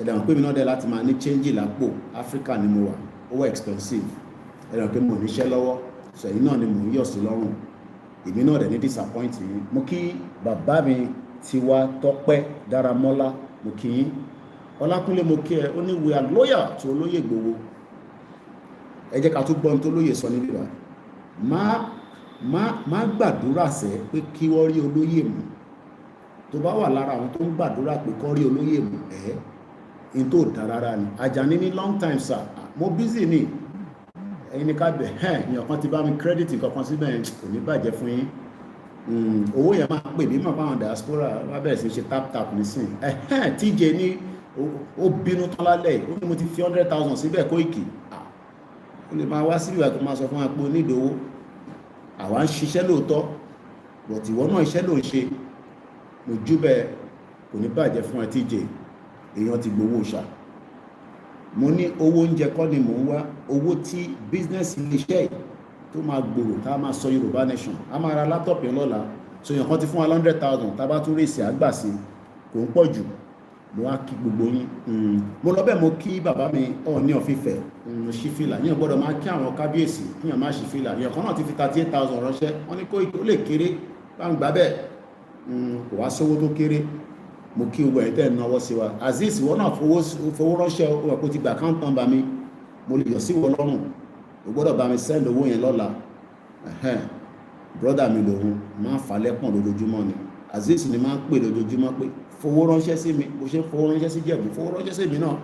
A: Ẹ̀dà wọn pé mi náà dẹ̀ láti máa ní change lápò, Africa ni mo wà, ó wà expensive. Ẹ̀rọ pé mo níṣẹ́ lọ́wọ́, so ẹ̀yin náà ni mo ń yọ̀ sí lọ́rùn, èmi náà dẹ̀ ní disappoint yín. Mo kí bàbá mi Tiwa Tọ́pẹ́ Dáramọ́lá, mo kí yín. Ọlákúnlé mo kí ẹ, ó ní we are loyal to Olóyè Ìgbòho. Ẹ jẹ́ ká tún gbọ́n tó lóye sọ níbí wa. Má gbàdúrà sẹ́ pé kí wọ́n rí Olóyè mú. Tó bá wà lára àwọn tó ń gbàdúrà pé kọ́ rí Olóyè mú, in tó dá rárá ni. Àjàní ní long time sir, mo busy ni. Ẹ̀yin ni ká bẹ̀ èèyàn kan ti bá mi credit kankan síbẹ̀, kò ní bàjẹ́ fún yín. Owó yẹn máa pè mí mọ̀ fáwọn diaspora wá bẹ̀rẹ̀ sí ṣe tap nísìn. TJ ní ó bínú tán lálẹ́, ó ní mo ti fi 100,000 síbẹ̀ Koiki. Ó lè máa wá síbi ìwà tó máa sọ fún wa pé onídòwó àwa ń ṣiṣẹ́ lóòótọ́, but ìwọ náà iṣẹ́ ló ń ṣe, mo júbẹ̀, kò ní bàjẹ́ fún ẹ TJ, èèyàn ti gbowó ṣá. Mo ní owó oúnjẹ kọ́ ni mò ń wá, owó tí business iléeṣẹ́ tó máa gbòòrò, tá a máa sọ Yorùbá nation, a máa ra laptop yẹn lọ́la, so èèyàn kan ti fún wa 100,000, tá a bá tún rèsì àgbà sí, kò ń pọ̀ jù. Mo wá kí gbogbo yín. Mo lọ bẹ́ẹ̀ mo kí bàbá mi Ọọ̀ni of Ifẹ̀, ṣí fìlà, yíyan gbọ́dọ̀ máa kí àwọn kábíyèsí, yíyan máa ṣí fìlà. Èèyàn kan náà ti fi 38,000 ránṣẹ́, wọ́n ní Koiki ó lè kéré, bá ń gbà bẹ́ẹ̀, kò wá sówó tó kéré. Mo kí gbogbo ẹ̀ tẹ́ ẹ̀ náwó sí wa. Azeez ìwọ náà fowó ránṣẹ́, ó wà kó ti gba account number mi, mo lè yọ sí wọ lọ́rùn, o gbọ́dọ̀ bá mi send owó yẹn lọ́la. Brother mi lòun máa ń fà lẹ́pọ̀n lójoojúmọ́ ni. Azeez ni máa ń pè lójoojúmọ́ pé fowó ránṣẹ́ sí mi, bó ṣe fowó ránṣẹ́ sí Jẹ̀bú, fowó ránṣẹ́ sí mi náà.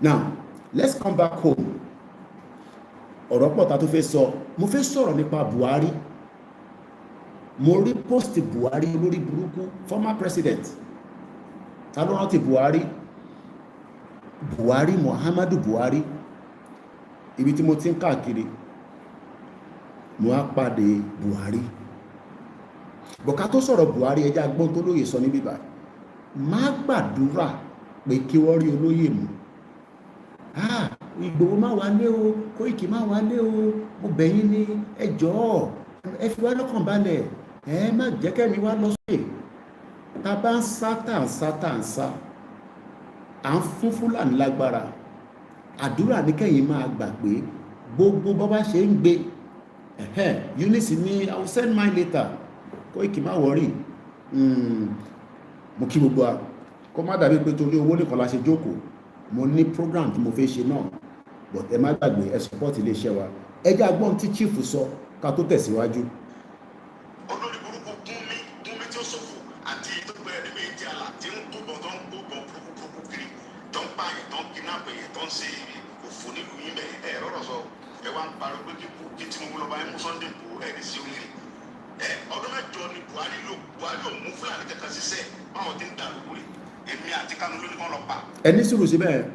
A: Now let's come back home. Ọ̀rọ̀ pọ̀ ta tó fẹ́ sọ, mo fẹ́ sọ̀rọ̀ nípa Buhari. Mo rí post Buhari lórí burúkú, former president. Ta ló rántí Buhari? Buhari, Muhammadu Buhari. Ibi tí mo ti ń káàkiri, mo á pàdé Buhari. Bọ̀ká tó sọ̀rọ̀ Buhari, ẹjá gbọ́n tó lóye sọ níbí báyìí. Má gbàdúrà pé kí wọ́n rí Olóyè mú. Ìgbòho má wálé o, Koiki má wálé o, mo bẹ̀ yín ní ẹ jọ̀ọ́, ẹ fi wá lọ́kàn balẹ̀, ẹ má jẹ́ kẹ́mi wá lọ sókè. Ta bá ń sá tà ń sá, à ń fún Fúlàní lágbára. Àdúrà ní kẹ́yìn máa gbà pé gbogbo bọ́ bá ṣe ń gbé Eunice ni I will send mine later. Koiki má worry. Mo kí gbogbo wa. Kó má dàbí pé torí owó nìkan la ṣe jókòó. Mo ní program tí mo fẹ́ ṣe náà. But ẹ má gbàgbé ẹ support ilé iṣẹ́ wa. Ẹ jẹ́ agbọ́n tí chief sọ ká tó tẹ̀síwájú.
B: Olórí burúkú Gúnmi tí ó sọ̀fò àti tó bẹ̀rẹ̀ ní méjì àlà tí ń kó bọ̀ tó ń kó bọ̀ burúkú kiri tó ń pààyàn tó ń kidnap èèyàn tó ń ṣe òfò nílùú yín bẹ́ẹ̀ ẹ̀ rọ̀rọ̀ sọ ẹ wá ń parọ́ pé kí Tinubu lọ́ba ẹ̀ mú Sunday kó ẹ̀ ní sí oríire ọdún mẹ́jọ ni Buhari ò mú Fúlàní kankan ṣiṣẹ́ báwọn ti ń dà lóko rẹ̀ èmi àti Kanu ló ní kán lọ pa. ẹni sùúrù síbẹ̀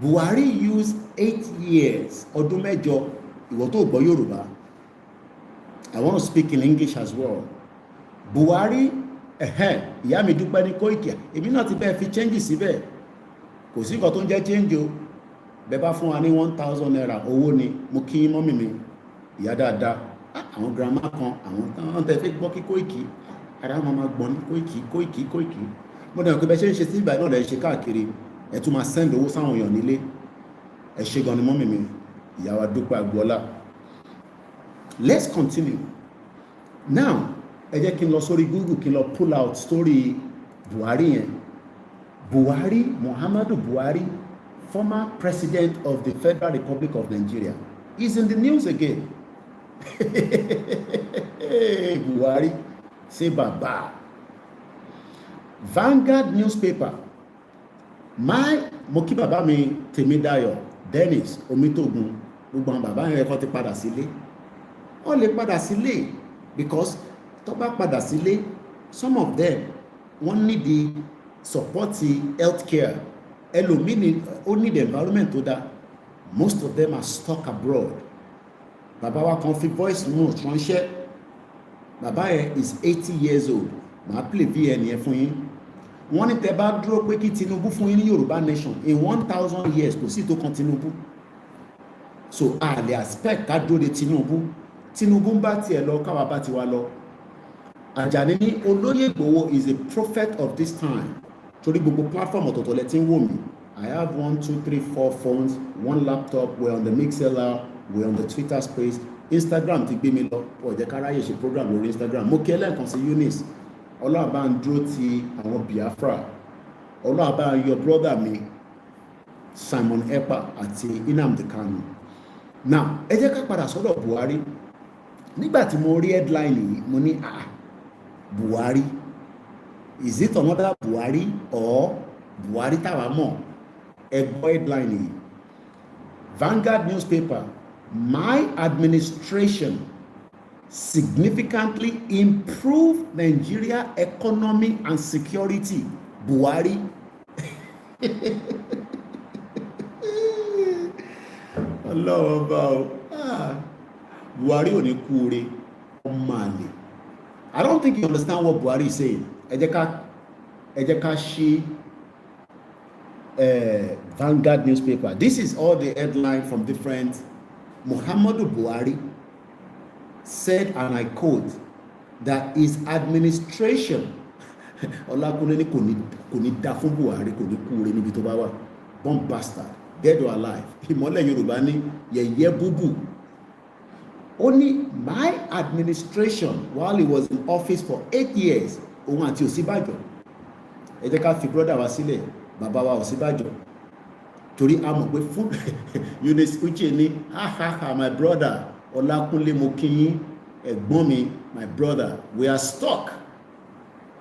B: Buhari used 8 years ọdún mẹ́jọ ìwọ tó gbọ́ Yorùbá. I want to speak in English as well. Buhari ìyá mi dúpẹ́ ní Koiki èmi náà ti bẹ́ẹ̀ fi change síbẹ̀ kò sí nǹkan tó ń jẹ́ change o bẹ́ẹ̀ bá fún wa ní 1,000 naira owó ni mo kí mọ́mì mi ìyá dáadáa àwọn grandma kan àwọn tẹ́ fẹ́ gbọ́ kí Koiki ara wọn máa gbọ́n ní Koiki mo dẹ̀ pé bẹ́ẹ̀ ṣe ń ṣe sí ìgbà náà lẹ́ ṣe káàkiri ẹ̀ tún máa send owó sáwọn èèyàn nílé ẹ̀ ṣe gan ni mọ́mì mi ìyá wa dúpẹ́ agboola. Let's continue. Now, ẹ jẹ́ kí n lọ sórí Google kí n lọ pull out story Buhari yẹn. Buhari, Muhammadu Buhari, former president of the Federal Republic of Nigeria, is in the news again. Buhari, say baba. Vanguard newspaper. Mo kí bàbá mi Tèmídayọ̀ Dennis Omitogun gbogbo àwọn bàbá yẹn kọ́ ti padà sílé. Wọ́n lè padà sílé because tó bá padà sílé some of them wọ́n need the support healthcare ẹlòmíì ó need environment tó dáa most of them are stuck abroad. Bàbá wa kan fi voice note ránṣẹ́ bàbá yẹn is 80 years old màá play vn yẹn fún yín wọ́n ní tẹ́ bá dúró pé kí Tinubu fún yín ní Yorùbá nation in 1,000 years kò sí tó kan Tinubu so a lè expect ká dúró de Tinubu ń bá tiẹ̀ lọ káwa bá tiwa lọ. Àjàní ní Olóyè Ìgbòho is a prophet of this time torí gbogbo platform ọ̀tọ̀ọ̀tọ̀ lẹ ti ń wò mí. I have 1, 2, 3, 4 phones, 1 laptop, we're on the Mixlr, we're on the Twitter space, Instagram ti gbé mi lọ ọ̀jẹ̀ káráyè ṣe program lórí Instagram. Mo kí ẹlẹ́ǹkan sí Eunice Ọlọ́run bá ń dúró ti àwọn Biafra Ọlọ́run bá ń yọ brother mi Simon Ekpa àti Nnamdi Kanu. Now ẹ jẹ́ ká padà sọ́dọ̀ Buhari nígbà tí mo rí headline yìí mo ní Buhari is it another Buhari or Buhari táwa mọ̀ ẹ gbọ́ headline yìí Vanguard newspaper my administration significantly improved Nigeria economy and security Buhari ọlọ́wọ́ bá o Buhari ò ní kú ore ọmọ àlè. I don't think you understand what Buhari is saying. Ẹ jẹ́ ká ṣí Vanguard newspaper. This is all the headline from different. Muhammadu Buhari said, and I quote, that his administration Olakunle ní kò ní dá fún Buhari kò ní kú ore níbi tó bá wà bomb bastard dead or alive ìmọ́lẹ̀ Yorùbá ní yẹ̀yẹ́ búbù. Only my administration while he was in office for 8 years òun àti Ọ̀ṣínbàjò ẹ jẹ́ ká fi brother wa sílẹ̀ bàbá wa Ọ̀ṣínbàjò torí a mọ̀ pé fún Eunice Uche ní my brother Ọlákúnlé mo kí yín ẹ̀gbọ́n mi my brother we are stuck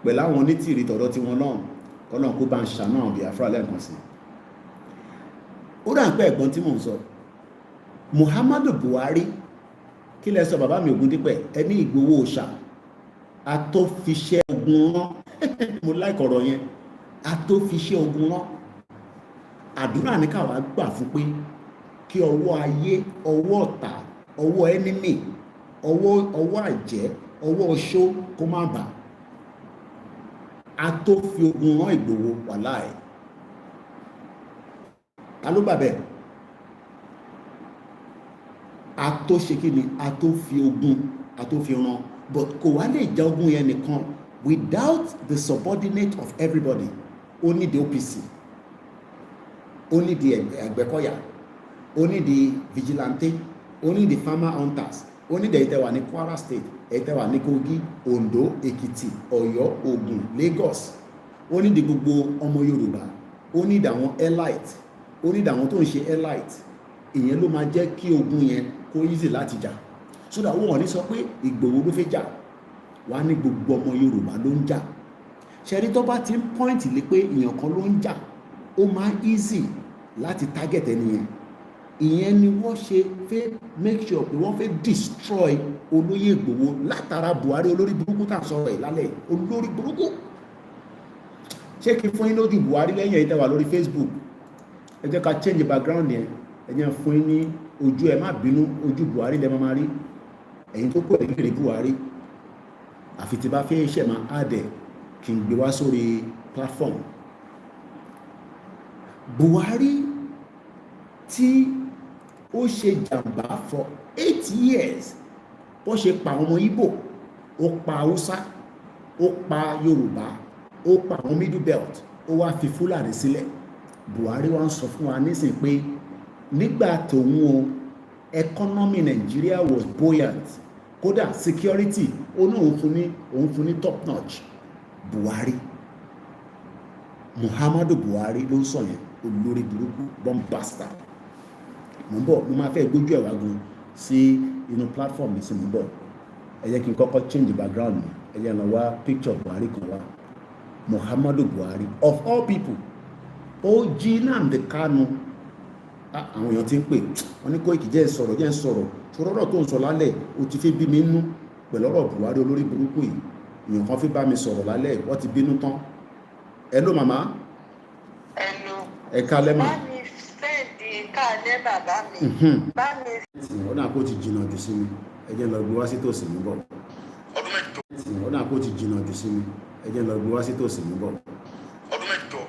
B: pẹ̀lú àwọn onítìrí tọ̀dọ̀ tí wọn náà kọ́nà kó bá ń ṣàánú àwọn Biafra lẹ́ẹ̀kan sí ó dà ń pẹ́ ẹ̀gbọ́n tí mò ń sọ Muhammadu Buhari kí lẹ sọ bàbá mi Ògúndípẹ̀ ẹni Ìgbòho òòṣà atófiṣẹ́ ogun rán mo láìkọ̀rọ̀ yẹn atófiṣẹ́ ogun rán àdúrà ní káwa gbà fún pé kí ọwọ́ ayé ọwọ́ ọ̀tá ọwọ́ ẹnímì ọwọ́ àjẹ́ ọwọ́ oṣó kó má bà atófi ogun rán Ìgbòho wàláì ta ló bà bẹ́ẹ̀ àtòṣe kí ni àtòfi ogun àtòfi ran but kò wá lè ja ogun yẹn nìkan without the subordinate of everybody only the OPC only the Ẹgbẹ́kọ̀yà only the vigilante only the farmer hunters
A: ó ní ẹ̀yin tẹ́ wà ní Kwara State, ẹ̀yin tẹ́ wà ní Kogi, Ondo, Èkìtì, Ọ̀yọ́, Ògùn, Lagos, ó ní gbogbo ọmọ Yorùbá, ó ní àwọn elite, ó ní àwọn tó ń ṣe elite, ìyẹn ló máa jẹ́ kí ogun yẹn kó easy láti jà. So that wọ́n ní sọ pé Ìgbòho ló fẹ́ jà, wá ní gbogbo ọmọ Yorùbá ló ń jà. Ṣẹ́rí tó bá ti ń point lé pé èèyàn kan ló ń jà, ó máa easy láti target ẹni yẹn. Ìyẹn ni wọ́n ṣe fẹ́ make sure pé wọ́n fẹ́ destroy olóyè Ìgbòho látara Buhari olórí burúkú tá à ń sọ̀rọ̀ ẹ̀ lálẹ́, olórí burúkú. Ṣé kí fún yín lójú Buhari lẹ́yìn ẹ̀yin tẹ́ wà lórí Facebook? Ẹ jẹ́ ká change background yẹn, ẹ jẹ́ fún yín ní ojú, ẹ má bínú, ojú Buhari lẹ́ máa rí. Ẹ̀yin tó kọ̀ lè Buhari, àfi tí bá fẹ́ ṣẹ̀ máa add kí n gbé wá sórí platform. Buhari tí ó ṣe jàǹbá for 8 years, bó ṣe pa ọmọ Ìgbò, ó pa Haúsá, ó pa Yorùbá, ó pa àwọn middle belt, ó wá fi Fúlàní sílẹ̀. Buhari wá ń sọ fún wa nísìn pé nígbà tóun o economy Nigeria was buoyant, kódà security ó ní òun fún ní top notch. Buhari, Muhammadu Buhari ló ń sọ yẹn, olórí burúkú bombasta. Mo ń bọ̀, mo máa fẹ́ gbójú ẹ̀ wá gan sí inú platform mi sí mo ń bọ̀. Ẹ jẹ́ kí n kọ́kọ́ change background mi, ẹ jẹ́ lọ wá picture Buhari kan wá. Muhammadu Buhari of all people, ó jí Nnamdi Kanu. Àwọn èèyàn ti ń pè wọ́n ní Koiki jẹ́ sọ̀rọ̀ ṣòrọ̀rọ̀ tó ń sọ lálẹ́ ó ti fi bí mi nú pẹ̀lú ọ̀rọ̀ Buhari olórí burúkú yìí. Èèyàn kan fi bá mi sọ̀rọ̀ lálẹ́ wọ́n ti bínú tán. Hello màmá.
C: Hello.
A: Ẹ kálẹ́ mà.
C: Bá mi sẹ́ẹ̀dì kálẹ́ bàbá mi. Bá mi.
A: Ó náà kó ti jìnnà jù sí mi, ẹ jẹ́ lọ gbé wá sí tòsí mi bọ̀.
B: ọdún mẹ́jọ.
A: Ó náà kó ti jìnnà jù sí mi, ẹ jẹ́ lọ gbé wá sí tòsí mi bọ̀.
B: ọdún mẹ́jọ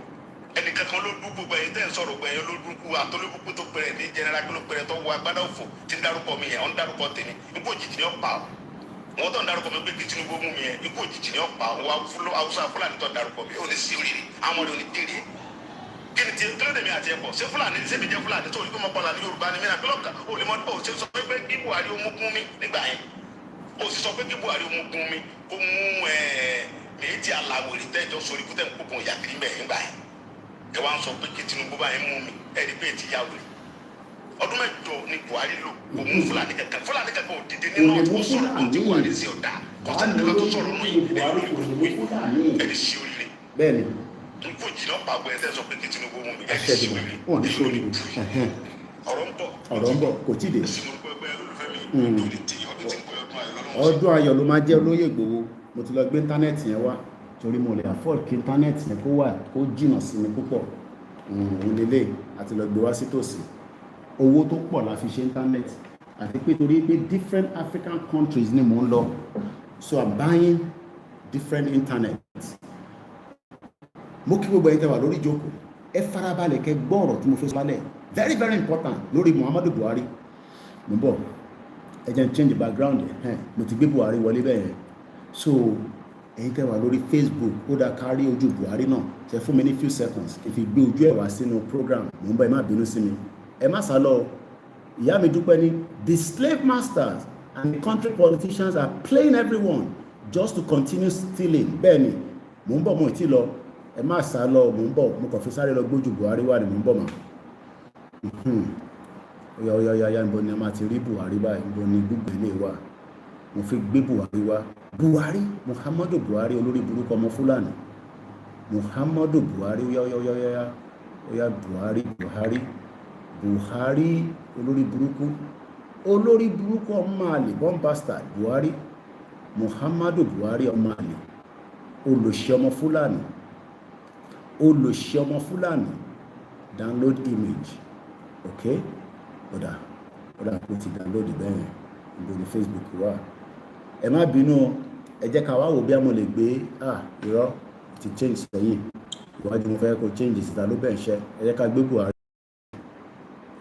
B: ẹnìkankan ló dúkú gbẹ̀yìn tẹ́ ń sọ̀rọ̀ gbẹ̀yìn ló dúkú àtọ́lẹ́kùkù tó pẹ̀rẹ̀ ní jẹnẹra kí ló pẹ̀rẹ̀ tó wọ agbádá òfò tí ń dárúkọ mi yẹn ọ̀ ń dárúkọ tèmi ikú òjijì ni ó pa ọ́. wọ́n tó ń dárúkọ mi pé kí Tinubu mú mi yẹn ikú òjijì ni ó pa ọ́. Haúsá Fúlàní tó ń dárúkọ mi ò ní sí oríire àwọn ọmọdé ò ní dèrè. kí ni tí kílódé mi àti ẹ̀kọ́ ṣé Fúlàní ṣé mi jẹ́ Fúlàní tó olùkọ́ mọ́kànlá ní Yorùbá ni mí náà kílọ̀kà ó lè mọ́ ó ṣe sọ pé kí Buhari ó mú kún mi nígbà yẹn ó sì sọ pé kí Buhari ó mú kún mi kó mú méjì aláwòrán tẹ́jọ́ sórí kútẹ́ ń kókun ìyá kiri bẹ́ẹ̀ nígbà yẹn ẹ wá ń sọ pé kí Tinubu báyìí mú mi ẹ rí pé ti yá wòlé ọdún mẹ́jọ ni Buhari lò kò mú Fúlàní kankan ò dìde nínú ọ̀tún sọ̀rọ̀ kò tí Buhari sí ọ̀dà kọ́sẹ́ nígbà tó sọ̀rọ̀ nù yìí ẹ ní sí oríire
A: Bẹ́ẹ̀ni.
B: n kò jìnnà pàgọ́ ẹ tẹ́ sọ pé kí Tinubu mú mi ẹ ní sí oríire ọ̀rọ̀ ń bọ̀
A: kò tí dé. Ọdún ayọ̀ ló máa jẹ́ olóyè Ìgbòho. Mo ti lọ gbé íńtánẹ́ẹ̀tì yẹn wá torí mo lè afford kí íńtánẹ́ẹ̀tì yẹn kó wà kó jìnnà sí mi púpọ̀. Òun lélẹ̀ àti lọ gbé wá sí tòsí. Owó tó pọ̀ la fi ṣe íńtánẹ́ẹ̀tì àti pé torí pé different African countries ni mò ń lọ, so I'm buying different internet. Mo kí gbogbo ẹ̀yin tẹ́ wà lórí ìjókòó, ẹ farabalẹ̀ kẹ́ gbọ́ ọ̀rọ̀ tí mo fẹ́ sọ lálẹ́, very very important lórí Muhammadu Buhari. Mo bọ̀, ẹ jẹ́ n change background yẹn, mo ti gbé Buhari wọlé bẹ́ẹ̀ yẹn. So ẹ̀yin tẹ́ wà lórí Facebook, ó dá kárí ojú Buhari náà, ṣe fún mi ní few seconds kí n fi gbé ojú ẹ̀ wá sínú program. Mo ń bọ̀, ẹ má bínú sí mi, ẹ má sá lọ. Ìyá mi dúpẹ́ ní the slave masters and the country politicians are playing everyone just to continue stealing. Bẹ́ẹ̀ ni, mo ń bọ̀, mo ti lọ, ẹ má sá lọ, mo ń bọ̀, mo kàn fi sáré lọ gbójú Buhari wà ní mo ń bọ̀ mà. Oya níbo ni a máa ti rí Buhari báyìí, níbo ni gbogbo ilé wa. Mo fi gbé Buhari wá. Buhari, Muhammadu Buhari olórí burúkú ọmọ Fúlàní. Muhammadu Buhari oya Buhari olórí burúkú ọmọ àlè bombasta Buhari. Muhammadu Buhari ọmọ àlè, olòṣì ọmọ Fúlàní. Download image, okay? Ọ̀dà kò ti download bẹ́ẹ̀ lórí Facebook wà. Ẹ má bínú, ẹ jẹ́ ká wá wò bí a mo lè gbé irọ́ ti change sẹ́yìn. Ìwájú mo fẹ́ kó change síta ló bẹ́ẹ̀ ṣẹ́. Ẹ jẹ́ ká gbé Buhari.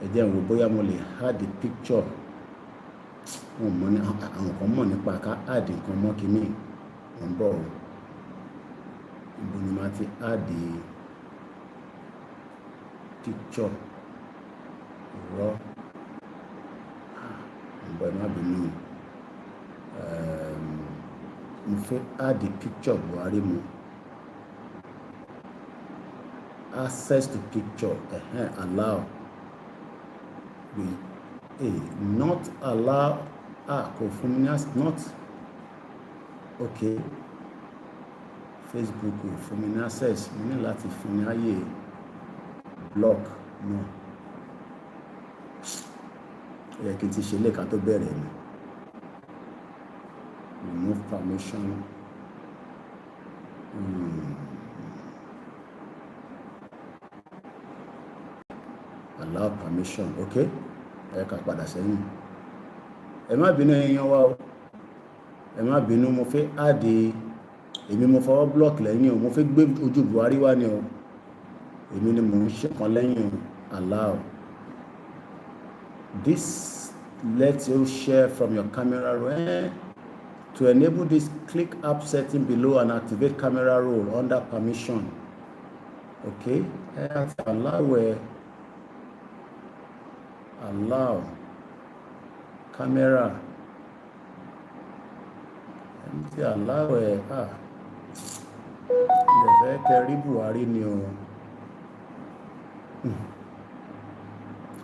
A: Ẹ jẹ́ n wò bóyá mo lè add the picture. Àwọn kan mọ̀ nípa ká add nǹkan mọ́ kínní. Wọ́n bọ̀ ọ́. Ibo ni màá ti add the picture. Irọ́. Wọ́n bọ̀, ẹ má bínú. mo fẹ́ add the picture Buhari mu access to picture allow not allow kò fún mi not okay Facebook kò fún mi ní access mo ní láti fún mi ààyè block no ó yẹ kí n ti ṣe lẹ́ka tó bẹ̀rẹ̀ ni remove permission allow permission okay ẹ ká padà sẹ́yìn ẹ má bínú èèyàn wa o ẹ má bínú mo fẹ́ àdé èmi mo fọwọ́ block lẹ́yìn o mo fẹ́ gbé ojú Buhari wá ni o èmi ni mo ń ṣèkan lẹ́yìn o allow this let you share from your camera roll to enable this click app setting below and activate camera roll under permission okay allow camera ti allow fẹ́ kẹrí Buhari ni o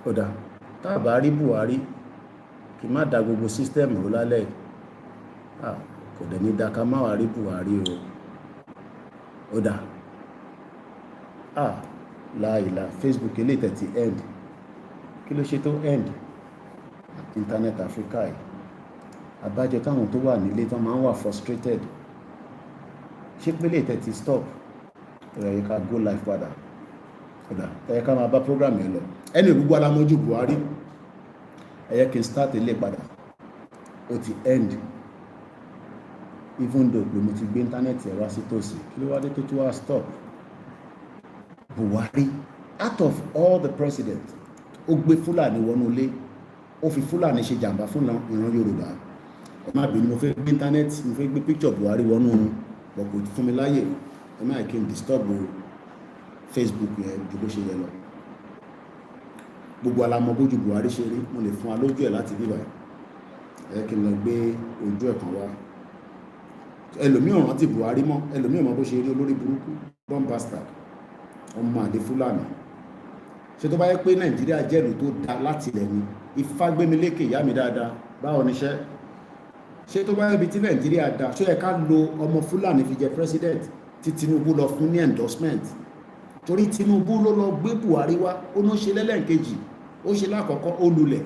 A: kódà tábà rí Buhari kì má da gbogbo system rú lálẹ́ kò dẹ̀ ní dáká má wà rí Buhari o ó dà láìlà Facebook ilé tẹ̀tì end kí ló ṣe tó end internet Africa yìí àbájọ táwọn tó wà nílé tán máa ń wà frustrated ṣé pé lè tẹ̀tì stop ẹ̀yẹ ká go live padà ọ̀dà ẹ̀yẹ ká máa bá program yẹn lọ ẹni gbogbo alámọ́jú Buhari ẹ̀yẹ kí n start ilé padà ó ti end even though pé mo ti gbé internet ẹ̀ wá sí tòsí kí ló wá dé tó wá stop Buhari out of all the presidents ó gbé Fúlàní wọnú ilé ó fi Fúlàní ṣe jàǹbá fún ìran Yorùbá ẹ má bínú mo fẹ́ gbé internet mo fẹ́ gbé picture Buhari wọnú bọ̀ kò fún mi láyè ẹ má kí n disturb Facebook yẹn ju bó ṣe yẹ lọ gbogbo alamọ bójú Buhari ṣe rí mo lè fún wa lójú ẹ̀ láti bíbá ẹ kí n lọ gbé ojú ẹ̀ kan wá ẹlòmíràn rántí Buhari mọ́ ẹlòmíràn mọ́ bó ṣe rí olórí burúkú bomb bastard ọmọ àdé Fúlàní ṣé tó bá yẹ pé Nàìjíríà jẹ́ ìlú tó da láti ilẹ̀ ni Ifá gbé mi lékè ìyá mi dáadáa báwo níṣẹ́ ṣé tó bá yẹ bí tí Nàìjíríà da ṣó yẹ ká lo ọmọ Fúlàní fi jẹ president tí Tinubu lọ fún ní endorsement torí Tinubu ló lọ gbé Buhari wá ó ní ó ṣe lẹ́lẹ́kejì ó ṣe lákọ̀ọ́kọ́ ó lulẹ̀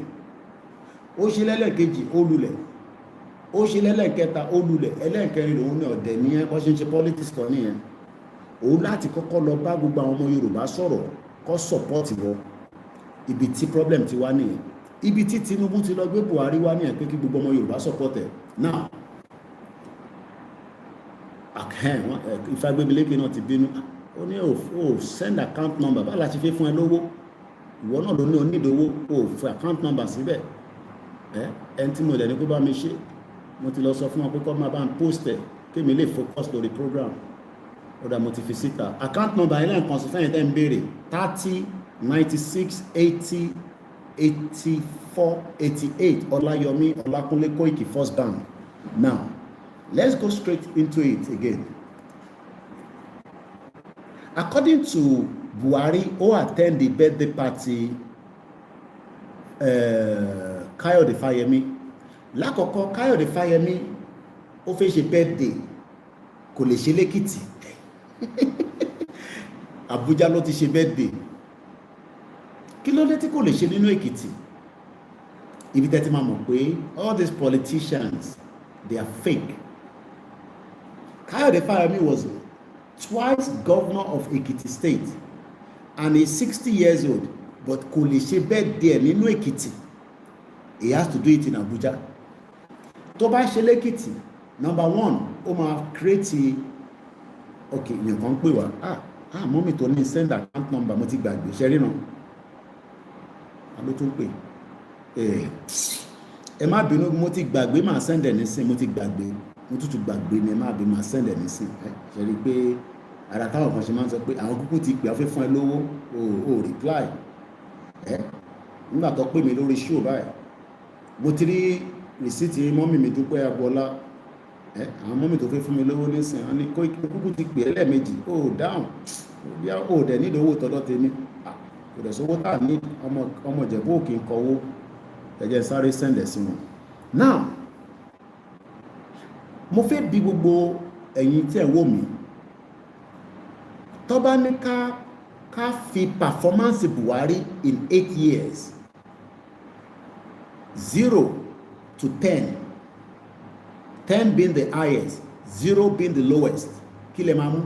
A: ó ṣe lẹ́lẹ́kejì ó lulẹ̀ ó ṣe lẹ́lẹ́kẹta ó lulẹ̀ ẹlẹ́kẹrin lòun ní ọ̀dẹ̀ ní ẹ bọ́ ṣe ń ṣe politics kan nìyẹn òun láti kọ́kọ́ lọ bá gbogbo àwọn ọmọ Yorùbá sọ̀rọ̀ kọ́ support wọ ibi tí problem ti wá nìyẹn ibi tí Tinubu ti lọ gbé Buhari wá nìyẹn pé kí gbogbo ọmọ Yorùbá support ẹ̀ now Ifágbémilékè náà ti bínú ó ní o send account number bá láti fi fún ẹ lówó ìwọ náà ló ní onídòwó o fi account number síbẹ̀ ẹni tí mo dẹ̀ ní kó bá mi ṣe mo ti lọ sọ fún wọn pé kọ́ máa bá ń post ẹ̀ kémi lè focus lórí program ọ̀dà mo ti fi síta account number ilé nǹkan sí fẹ́yìn tẹ́ ń béèrè 30-96-80-84-88 Ọláyọmí Ọlákúnlé Kóìkì First Bank. Now let's go straight into it again. According to Buhari, who attend the birthday party, Káyọ̀dé Fáyẹmí, lákọ̀ọ́kọ́ Káyọ̀dé Fáyẹmí ó fẹ́ ṣe birthday kò lè ṣe lẹ́kìtì Àbújá ló ti ṣe birthday kí ló dé tí kò lè ṣe nínú Èkìtì ibi tẹ́tí máa mọ̀ pé all these politicians they are fake. Káyọ̀dé Fáyẹmí was twice governor of Ekiti State and he's 60 years old but kò lè ṣe birthday nínú Èkìtì he has to do it in Abuja. Tó bá ṣe lẹ́kìtì number one ó máa create okay èèyàn kan pè wá mọ́mì tó ní send account number mo ti gbàgbé ṣẹ́rí náà ló tún pè ẹ má bínú mo ti gbàgbé máa send ẹ̀ nísìn mo ti gbàgbé mo tútù gbàgbé ni ẹ má bí máa send ẹ̀ nísìn ṣẹ́rí pé ara táwọn kan ṣe máa ń sọ pé àwọn kúkú ti pè á fẹ́ fún ẹ lówó o reply nígbà tó pè mí lórí show báyìí mo ti rí rìsíìtì mọ́mì mi Dúpẹ́ Agbọ́lá àwọn mọ́mì tó fẹ́ fún mi lówó nísìn wọn ní Koiki kúkú ti pè é lẹ́ẹ̀mejì ó dáhùn bí ó dẹ̀ nídìí owó tọ́dọ̀ tèmi kò dẹ̀ sówó tá à ní ọmọ Ìjẹ̀bú Òkè ń kọwó ẹ̀jẹ̀ sáré sẹ́ndẹ̀ sí wọn. Now mo fẹ́ bi gbogbo ẹ̀yin tí ẹ̀ wò mí tó bá ní ká fi performance Buhari in 8 years 0 to 10, 10 being the highest, 0 being the lowest, kí lẹ máa mú?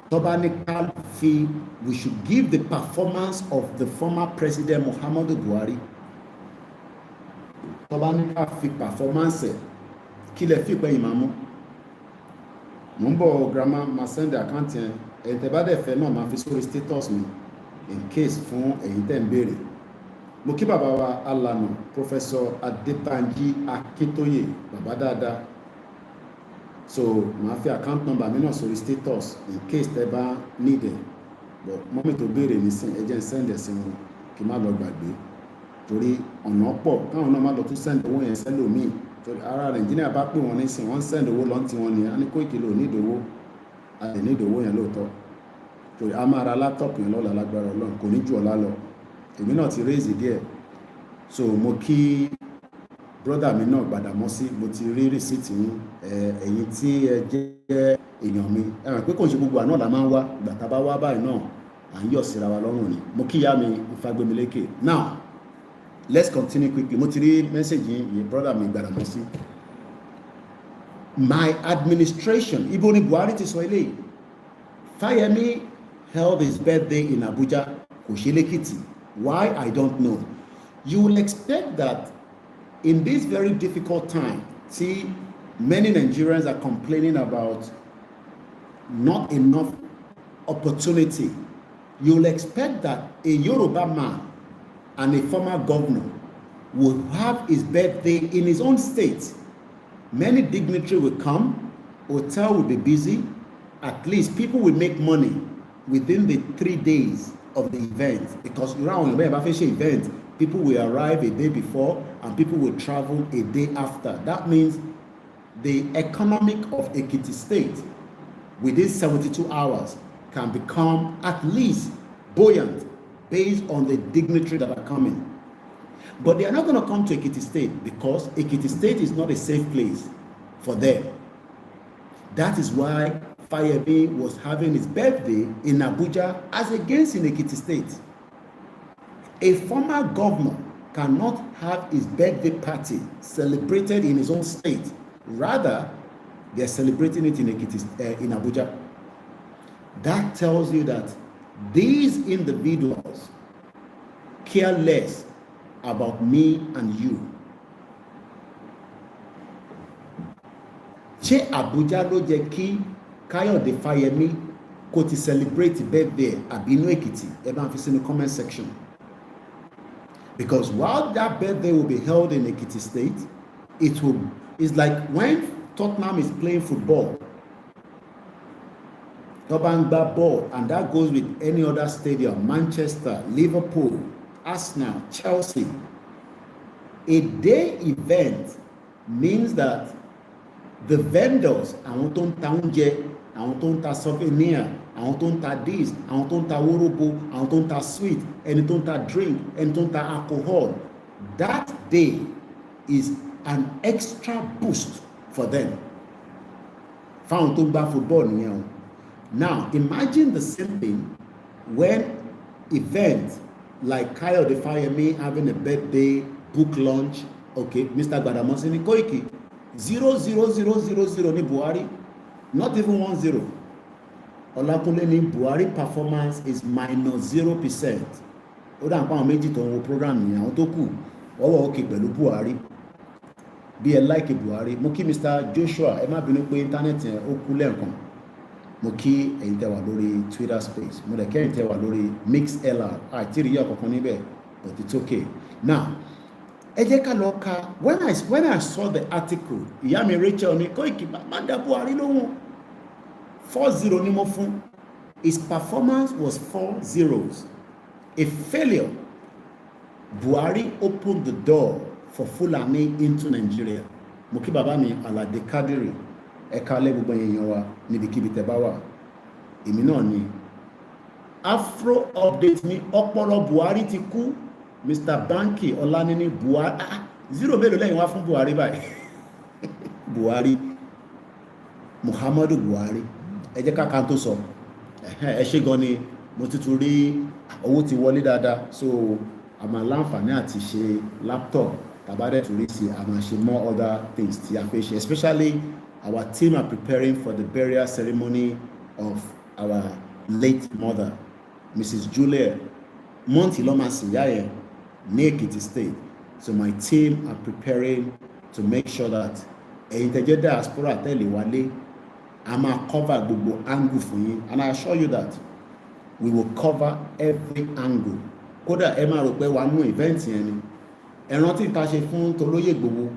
A: Tó bá ní ká fi, we should give the performance of the former president Muhammadu Buhari. Tó bá ní ká fi performance kí lẹ fi pẹ́yìn máa mú? Mo ń bọ̀ grandma ma send account yẹn ẹ̀yin tẹ́ bá dẹ̀ fẹ́ náà máa fi sórí status mi in case fún ẹ̀yin tẹ́ ń béèrè. Mo kí bàbá wa alànà Professor Adébánjí Akíntóyè bàbá dáadáa, so màá fi account number mi náà sórí status in case tẹ́ bá need it, but mọ́mí tó béèrè nísìn ẹ jẹ́ ń send ẹ̀ sí wọn kí n má lọ gbàgbé torí ọ̀nà pọ̀ káwọn náà má lọ tún send owó yẹn sẹ́lòmíì torí ara Nàìjíríà bá pè wọ́n nísìn wọ́n send owó lọ́n tí wọ́n ní a ní Koiki lò ní ìdòwó a lè ní ìdòwó yẹn lóòótọ́ torí a máa ra laptop yẹn lọ́la lágbára Ọlọ́run kò ní jù ọ̀la lọ èmi náà ti raise díẹ̀, so mo kí brother mi náà Gbàdàmọ́sí mo ti rí rìsíìtì yín ẹ̀yin tí ẹ jẹ́ èèyàn mi ẹ mọ̀ pé kò ń ṣe gbogbo àná la máa ń wá ìgbà tá a bá wá báyìí náà à ń yọ̀ síra wa lọ́rùn ni. Mo kí ìyá mi Ifágbémilékè. Now let's continue quickly. Mo ti rí message yín brother mi Gbàdàmọ́sí. My administration, ibo ni Buhari ti sọ eléyìí? Fáyẹmí held his birthday in Abuja, kò ṣe lẹ́kìtì. Why? I don't know. You will expect that in this very difficult time, see, many Nigerians are complaining about not enough opportunity. You will expect that a Yoruba man and a former governor will have his birthday in his own state. Many dignitaries will come, hotel will be busy, at least people will make money within the 3 days of the event, because around the event, people will arrive a day before and people will travel a day after. That means the economic of Ekiti State within 72 hours can become at least buoyant based on the dignitaries that are coming. But they are not going to come to Ekiti State because Ekiti State is not a safe place for them. That is why Fayemi was having his birthday in Abuja as against in Ekiti State. A former governor cannot have his birthday party celebrated in his own state. Rather, they're celebrating it in in Abuja. That tells you that these individuals care less about me and you. Ṣé Abuja ló jẹ́ kí Káyọ̀dé Fáyẹmí kó ti celebrate birthday àbí inú Èkìtì? Ẹ bá ń fi sínú comment section. Because while that birthday will be held in Ekiti State, it's like when Tottenham is playing football, ball, and that goes with any other stadium, Manchester, Liverpool, Arsenal, Chelsea. A day event means that the vendors, àwọn tó ń ta oúnjẹ, àwọn tó ń ta souvenir, àwọn tó ń ta this, àwọn tó ń ta wóróbo, àwọn tó ń ta sweet, ẹni tó ń ta drink, ẹni tó ń ta alcohol, that day is an extra boost for them. Fáwọn tó ń gbá football nìyẹn o. Now imagine the same thing when events like Káyọ̀dé Fáyẹmí having a birthday, book launch, okay, Mr. Gbàdàmọ́sí ní Koiki 00000 ní Buhari, not even 10. Olakunle ní Buhari performance is -0%. Ó dà ń pa àwọn méjì tó ń wo program yìí, àwọn tó kù ọwọ́ òkè pẹ̀lú Buhari bí ẹ láìkè Buhari. Mo kí Mr. Joshua, ẹ má bínú pé íńtánẹ́ẹ̀tì yẹn ó kú lẹ́ẹ̀kan. Mo kí ẹ̀yin tẹ́ wà lórí Twitter space, mo dẹ̀ kẹ́yìn tẹ́ wà lórí MixLR àti ìrìyà kankan níbẹ̀, but it's okay. Now ẹ jẹ́ ká lọ ka when I saw the article, ìyá mi Rachel ní Koiki má dá Buhari lóhùn 4-0 ní mo fún. His performance was 4 zeros, a failure. Buhari opened the door for Fulani into Nigeria. Mo kí bàbá mi Alade Kadiri, ẹ káalẹ́ gbogbo èèyàn wa níbikíbi tẹ́ bá wà. Èmi náà ni Afro update ní ọpọlọ Buhari ti kú. Mr. Banky Ọlánìní Buhari zero mélòó lẹ́yìn wá fún Buhari báyìí. Buhari Muhammadu Buhari, ẹ jẹ́ ká kan tó sọ. Ẹ ṣé gan ni mo tuntun rí owó ti wọlé dáadáa, so a máa láǹfààní àti ṣe laptop tàbádẹ́ torí sí a máa ṣe more other things tí a fẹ́ ṣe, especially our team are preparing for the burial ceremony of our late mother Mrs. Julia Monty Lomasi Yaye ní Ekiti State. So my team are preparing to make sure that ẹ̀yin tẹ́ jẹ́ diaspora tẹ̀lé wálé a máa cover gbogbo angle fún yín, and I assure you that we will cover every angle. Kódà ẹ máa rò pé wàá mú event yẹn ni ẹ rántí ta ṣe fún Tolóyè Ìgbòho,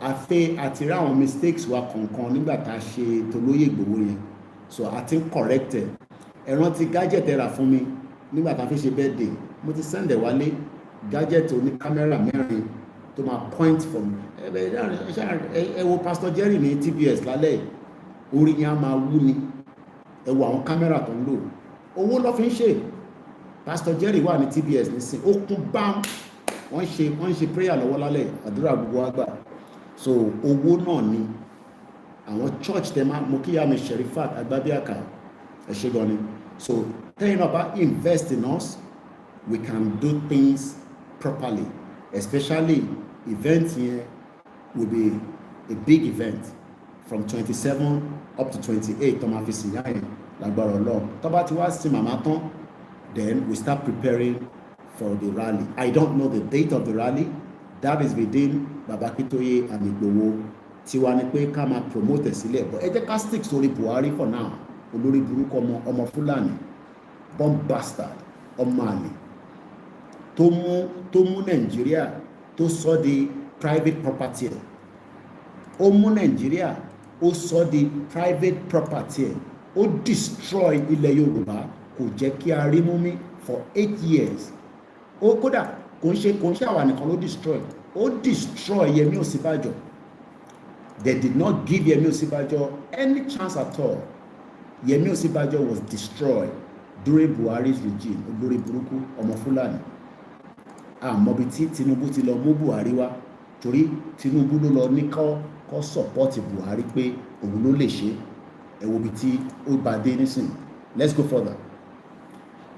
A: àfẹ́ àti rí àwọn mistakes wa kọ̀ọ̀kan nígbà tá a ṣe Tolóyè Ìgbòho yẹn, so I think corrected. Ẹ rántí gadget ẹ rà fún mi nígbà tá a fi ṣe birthday, mo ti send ẹ wálé gadget oní kámẹ́rà mẹ́rin tó máa point for me. Ẹ wo Pastor Jerry ní TBS lálẹ́ orí yẹn á máa wú ni, ẹ wo àwọn kámẹ́rà tó ń lò, owó ló fi ń ṣe. Pastor Jerry wà ní TBS nísìn, ó kún bám, wọ́n ṣe prayer lọ́wọ́ lálẹ́, àdúrà gbogbo wa gbà. So owó náà ni àwọn church tẹ́ máa mú kí àmì Sherifat Agbábíàká ẹ ṣé gan ni. So tẹ́yìn náà bá invest in us, we can do things properly, especially event here will be a big event from 27 up to 28 tó máa fi sìn yáyẹn lágbára Ọlọ́run. Tó bá ti wá sí màmá tán, then we start preparing for the rally. I don't know the date of the rally. That is within Baba Akintoye and Igboho. Tiwa ni pé ká máa promote sílẹ̀, but ẹ jẹ́ ká stick sórí Buhari for now. Olórí burúkú ọmọ Fúlàní, bomb bastard, ọmọ àlè tó mú Nàìjíríà tó sọ di private property. Ó mú Nàìjíríà ó sọ di private property. Ó destroy ilẹ̀ Yorùbá, kò jẹ́ kí a rí mú mi for 8 years. Ó kódà kò ń ṣe àwa nìkan ló destroy. Ó destroy Yẹmí Ọ̀ṣínbàjò. They did not give Yẹmí Ọ̀ṣínbàjò any chance at all. Yẹmí Ọ̀ṣínbàjò was destroyed during Buhari's regime. Olórí burúkú ọmọ Fúlàní. Àmọ́bi tí Tinubu ti lọ mú Buhari wá, torí Tinubu ló lọ ní kọ́ support Buhari pé òun ló lè ṣe. Ẹ wo bí tí ó bá dé nísìn. Let's go further.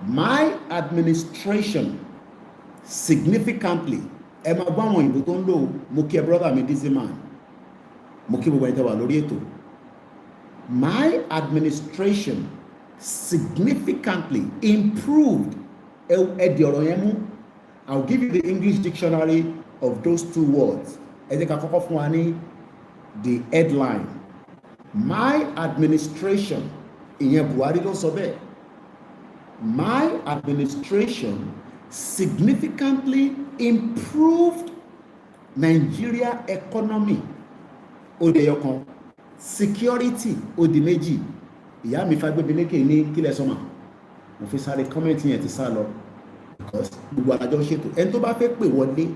A: My administration significantly, ẹ máa gbọ́ àwọn òyìnbó tó ń lò, mo kí ẹ brother mi Dizzy Man, mo kí gbogbo ẹni tẹ́ wà lórí ètò. My administration significantly improved, ẹ di ọ̀rọ̀ yẹn mú. I'll give you the English dictionary of those two words. Ẹ jẹ́ ká kọ́kọ́ fún wa ní the headline. My administration, ìyẹn Buhari ló sọ bẹ́ẹ̀. My administration significantly improved Nigeria economy. Ode yọkan, security odi méjì. Ìyá mi Fagbemilékè ní kílẹ̀ sọ́mà. Mo fi sáré comment yẹn ti sá lọ. Because gbogbo alájọ ṣètò. Ẹni tó bá fẹ́ pè wọlé,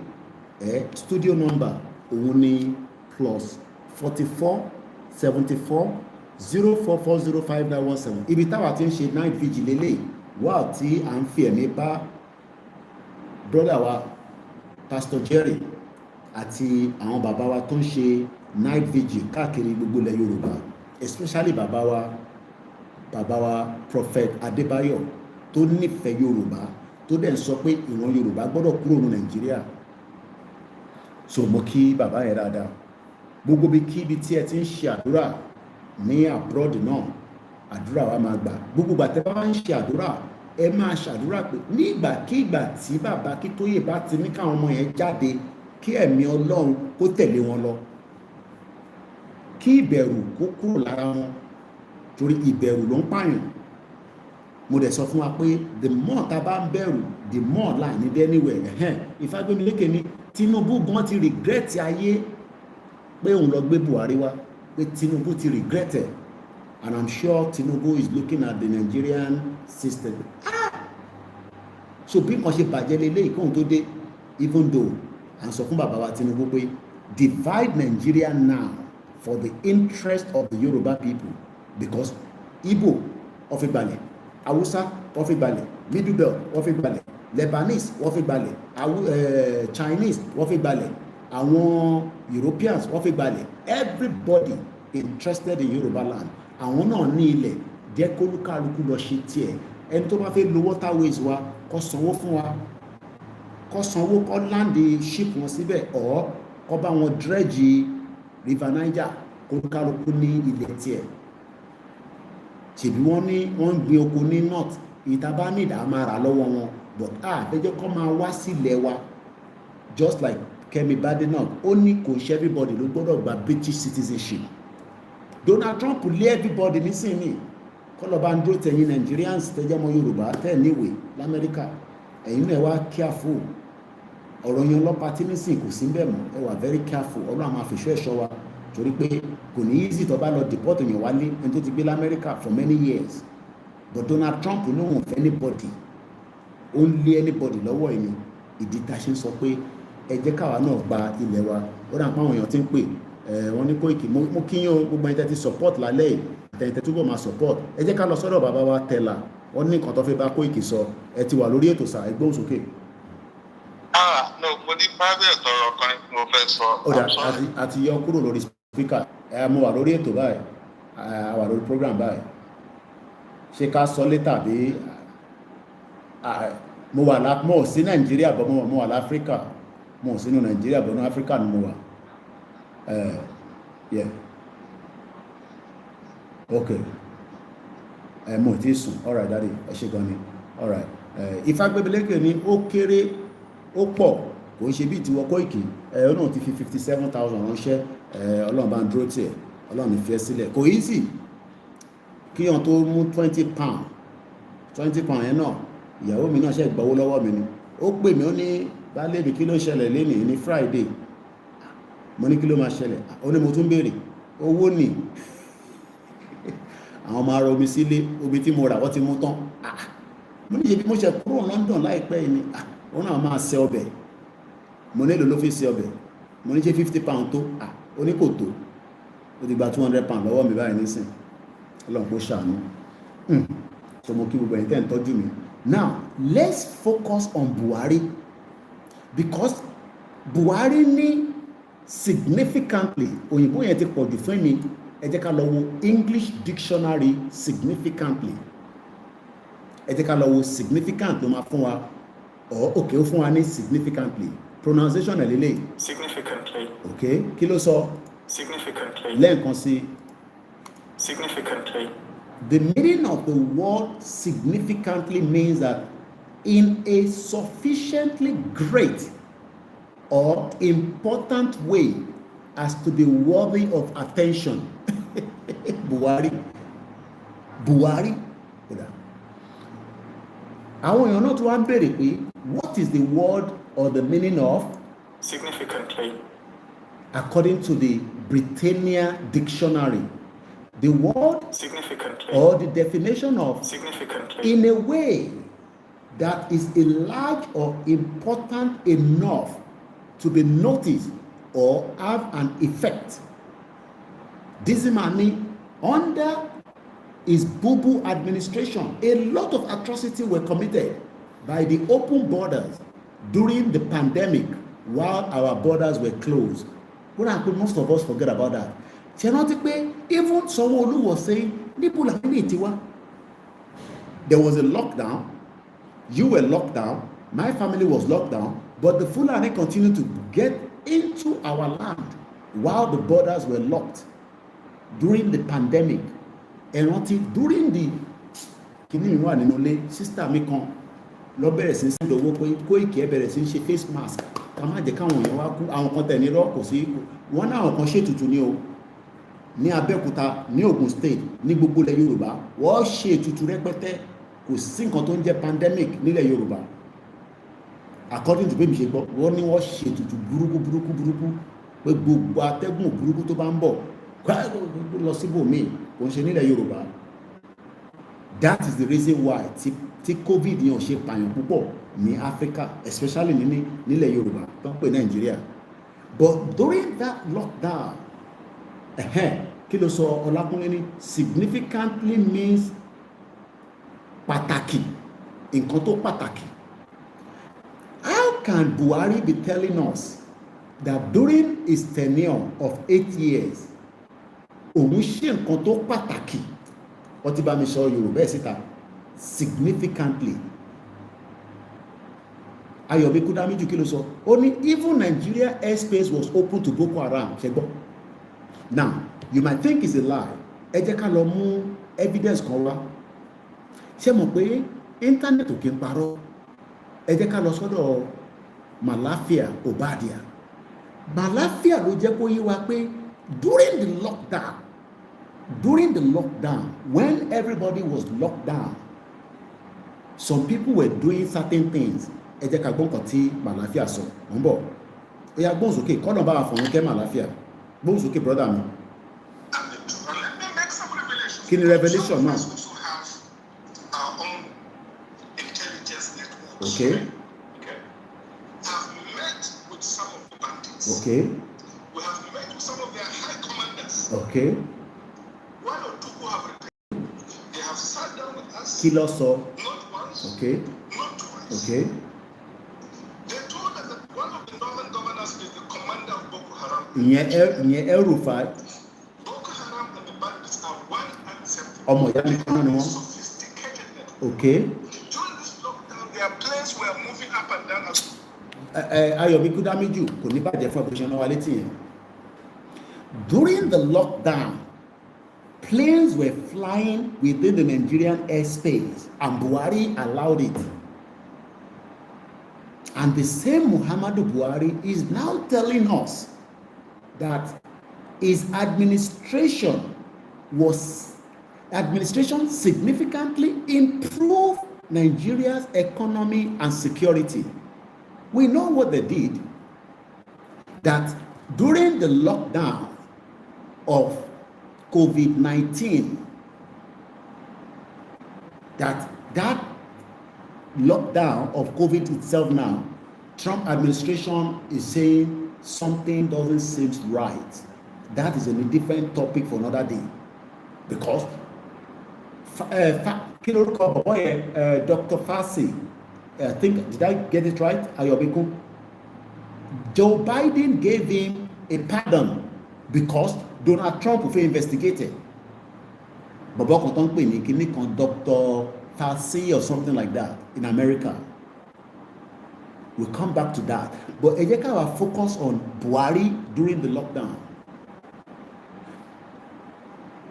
A: studio number òun ni +44 74 0440 5917. Ibi táwa ti ń ṣe night vigil lélẹ̀ wà tí à ń fi ẹ̀mí bá brother wa Pastor Jerry àti àwọn bàbá wa tó ń ṣe night vigil káàkiri gbogbo ilẹ̀ Yorùbá, especially bàbá wa Prophet Adébáyọ̀ tó nífẹ̀ẹ́ Yorùbá, tó dẹ̀ ń sọ pé ìran Yorùbá gbọ́dọ̀ kúrò ní Nàìjíríà. So mo kí bàbá yẹn dáadáa. Gbogbo bí kíbi tí ẹ ti ń ṣe àdúrà ní abroad náà, àdúrà wa máa gbà. Gbogbo ìgbà tẹ́ bá ń ṣe àdúrà, ẹ máa ṣàdúrà pé ní ìgbàkígbà tí Bàbá Akíntóyè bá ti ní káwọn ọmọ yẹn jáde, kí ẹ̀mí Ọlọ́run kó tẹ̀lé wọn lọ, kí ìbẹ̀rù kó kúrò lára wọn, torí ìbẹ̀rù ló ń pààyàn. Mo dẹ̀ sọ fún wa pé the more tá bá ń bẹ̀rù, the more láì ní dé anywhere. Ìfagbémilékè ni Tinubu gan ti regret ayé pé òun lọ gbé Buhari wá, pé Tinubu ti regret it, and I'm sure Tinubu is looking at the Nigerian system. So bí nǹkan ṣe bàjẹ́ lélẹ́yìí kóhun tó dé, even though à ń sọ fún bàbá wa Tinubu pé divide Nigeria now for the interest of the Yoruba people, because Igbo wọ́n fi gbalẹ̀, Hausa wọ́n fi gbalẹ̀, Middle Belt wọ́n fi gbalẹ̀, Lebanese wọ́n fi gbalẹ̀, Chinese wọ́n fi gbalẹ̀, àwọn Europeans wọ́n fi gbalẹ̀, everybody interested in Yoruba land. Àwọn náà ní ilẹ̀, jẹ́ kólúkálukú lọ ṣe tiẹ̀. Ẹni tó bá fẹ́ lo waterways wa kó sanwó fún wa, kó sanwó kó láǹdì ship wọn síbẹ̀, ọ̀ kó bá wọn dredge river Niger, kólúkálukú ní ilẹ̀ tiẹ̀. Ṣèbí wọ́n ń gbin oko ní north, ìtaba ní ìdá máa rà lọ́wọ́ wọn, but àbẹ́jẹ́ kó máa wá sílẹ̀ wa, just like Kemi Badenoch ó ní kò ṣe everybody ló gbọ́dọ̀ gba British citizenship. Donald Trump lé everybody nísìnyí, kọ́lọ̀ bá ń dúró tẹ̀yìn Nigerians tẹ́jẹ́ ọmọ Yorùbá tẹ̀ níwèé l'Amẹ́ríkà, ẹ̀yin náà wá careful. Ọ̀rọ̀ yẹn ọlọ́pàá tí nísìnyí kò sí bẹ́ẹ̀ mọ́, ẹ wà very careful. Ọlọ́run àwọn àfẹ́sọ́ ẹ̀ṣọ́ wa, torí pé kò ní easy tó bá lọ deport èèyàn wálé ẹni tó ti gbé l'Amẹ́ríkà for many years. But Donald Trump ló wọ̀n fẹ́ anybody, ó ń lé anybody lọ́wọ́ ẹ̀yìn. Ìdí tá a ṣe ń sọ pé ẹ jẹ́ káwa náà gba ilẹ̀ wa. Ó dà pé àwọn èèyàn ti ń pè wọ́n ní Koiki, mo kí yín o, gbogbo ẹni tẹ́ ti support lálẹ́ yìí, àtẹ̀yìn tẹ́ túbọ̀ máa support. Ẹ jẹ́ ká lọ sọ́dọ̀ bàbá wa Tẹ́lá, wọ́n ní nǹkan tó fẹ́ bá Koiki sọ. Ẹ ti wà lórí ètò sà, ẹ gbóhùn sókè.
B: No, mo ní private ọ̀rọ̀ kan mo fẹ́ sọ.
A: Ó dà, àti yọ kúrò lórí speaker. Mo wà lórí ètò báyìí, a wà lórí program báyìí. Ṣé ká sọ létà bí mo ò sí Nàìjíríà bọ́ mo wà l'Áfíríkà, mo ò sínú Nàìjíríà bọ́ ní Áfíríkà ni mo wà. Yeah. Okay. Mo ti sùn. All right, daddy. Ẹ ṣé gan ni. All right. Ìfagbébélékè ni ó kéré, ó pọ̀, kò ń ṣe bí tiwọ́ Koiki. Ó náà ti fi 57,000 ránṣẹ́. Ọlọ́run bá ń dúró tiẹ̀. Ọlọ́run fi ẹ́ sílẹ̀. Kò easy kí yàn tó mú 20 pound. 20 pound yẹn náà, ìyàwó mi náà ṣe gbọ́wọ́ lọ́wọ́ mi ni. Ó pè mí, ó ní baálé mi kí ló ṣẹlẹ̀ lénìí ní Friday. Mo ní kí ló máa ṣẹlẹ̀, ó ní mo tún béèrè owó nì. Àwọn ọmọ ara omi sílé, omi tí mo rà wọ́n ti mú tán. Mo ní ṣe bí mo ṣe kúrò London láìpẹ́ yìí ni, ó náà máa ṣe ọbẹ̀. Mo ní èlò ló fi ṣe ọbẹ̀, mo ní ṣe 50 pound tó, ó ní kò tó, ó ti gba 200 pound lọ́wọ́ mi báyìí nísìn. Ọlọ́run kó ṣàánú. So mo kí gbogbo ẹ̀yin tẹ́ ń tọ́jú mi. Now let's focus on Buhari, because Buhari ní significantly, òyìnbó yẹn ti pọ̀ jù fún mi. Ẹ jẹ́ ká lọ wo English dictionary significantly. Ẹ jẹ́ ká lọ wo significant ló máa fún wa, okay, ó fún wa ní significantly. Pronunciation ẹ̀ lélẹ̀.
B: Significantly.
A: Okay, kí ló sọ?
B: Significantly.
A: Lẹ́ẹ̀kan sí.
B: Significantly.
A: The meaning of the word significantly means that in a sufficiently great or important way as to be worthy of attention. Buhari. Àwọn èèyàn náà tún wá ń béèrè pé what is the word or the meaning of
B: significantly?
A: According to the Britannia dictionary, the word
B: significantly,
A: or the definition of
B: significantly,
A: in a way that is a large or important enough to be noticed or have an effect. This man, under his Bubu administration, a lot of atrocities were committed by the open borders during the pandemic while our borders were closed. Most of us forget about that. Even Sanwo-Olu was saying, there was a lockdown, you were locked down, my family was locked down, but the Fulani continued to get into our land while the borders were locked during the pandemic. And during the sister mi kan lọ bẹ̀rẹ̀ sí send owó pé Koiki bẹ̀rẹ̀ sí ṣe face mask ká má jẹ́ káwọn èèyàn wá kú. Àwọn kan tẹ̀ ní rọ́ kò sí, wọ́n náà àwọn kan ṣètùtù ní o ní Abẹ́òkúta, ní Ògùn state, ní gbogbo ilẹ̀ Yorùbá wọ́n ṣe ètùtù rẹpẹtẹ. Kò sí nǹkan tó ń jẹ́ pandemic nílẹ̀ Yorùbá according to bí mi ṣe gbọ́. Wọ́n ní wọ́n ṣe ètùtù burúkú pé gbogbo atẹ́gùn burúkú tó bá ń bọ̀ lọ síbòmíì kò ń ṣe nílẹ̀ Yorùbá. That is the reason why tí tí COVID yẹn ò ṣe pààyàn púpọ̀ ní Africa, especially nílẹ̀ Yorùbá tó ń pè Nàìjíríà. But during that lockdown, kí ló sọ Ọlákúnlé ní significantly means pàtàkì, nǹkan tó pàtàkì. How can Buhari be telling us that during his tenure of 8 years, òun ṣe nǹkan tó pàtàkì? Wọ́n ti bá mi sọ Yorùbá ẹ̀ síta significantly. Ayomi Kudamiju kí ló sọ? Ó ní even Nigeria airspace was open to Boko Haram. Ṣé gbọ́? Now, you might think it's a lie. Ẹ jẹ́ ká lọ mú evidence kan wá. Ṣé mọ̀ pé internet ò kí ń parọ́? Ẹ jẹ́ ká lọ sọ́dọ̀ Malafia Obadia. Malafia ló jẹ́ kó yé wa pé during the lockdown, when everybody was locked down, some people were doing certain things. Ẹ jẹ́ ká gbọ́ nǹkan tí Malafia sọ. Mo ń bọ̀. Ó yá gbóhùn sókè, kọ́nà bá wa fọ̀rọ̀ kẹ́ Malafia. Gbóhùn sókè brother mi. Kí ni revelation náà? Okay.
B: Have met with some of the bandits.
A: Okay.
B: We have met with some of their high commanders.
A: Okay.
B: One or two who have repented. They have sat down with us.
A: Kí ló sọ?
B: Not once.
A: Okay.
B: Not twice.
A: Okay.
B: They told us that one of the northern governors is the commander of Boko Haram.
A: Ìyẹn El-Rufai.
B: Boko Haram and the bandits are one and separate.
A: Ọmọ ìyá mi kan náà ni wọ́n.
B: Sophisticated network.
A: Okay.
B: During this lockdown, their planes were moving up and down.
A: Ayomi Kudamiju kò ní bàjẹ́ fún ọ̀pọ̀ṣẹ́ wa létí yẹn. During the lockdown, planes were flying within the Nigerian airspace and Buhari allowed it. And the same Muhammadu Buhari is now telling us that his administration significantly improved Nigeria's economy and security. We know what they did, that during the lockdown of COVID-19, that lockdown of COVID itself now, Trump administration is saying something doesn't seem right. That is a different topic for another day. Because Dr. Fauci, I think, did I get it right? Ayobiku? Joe Biden gave him a pardon because Donald Trump was investigated. Dr. Fauci or something like that in America. We'll come back to that. But Ejeka will focus on Buhari during the lockdown.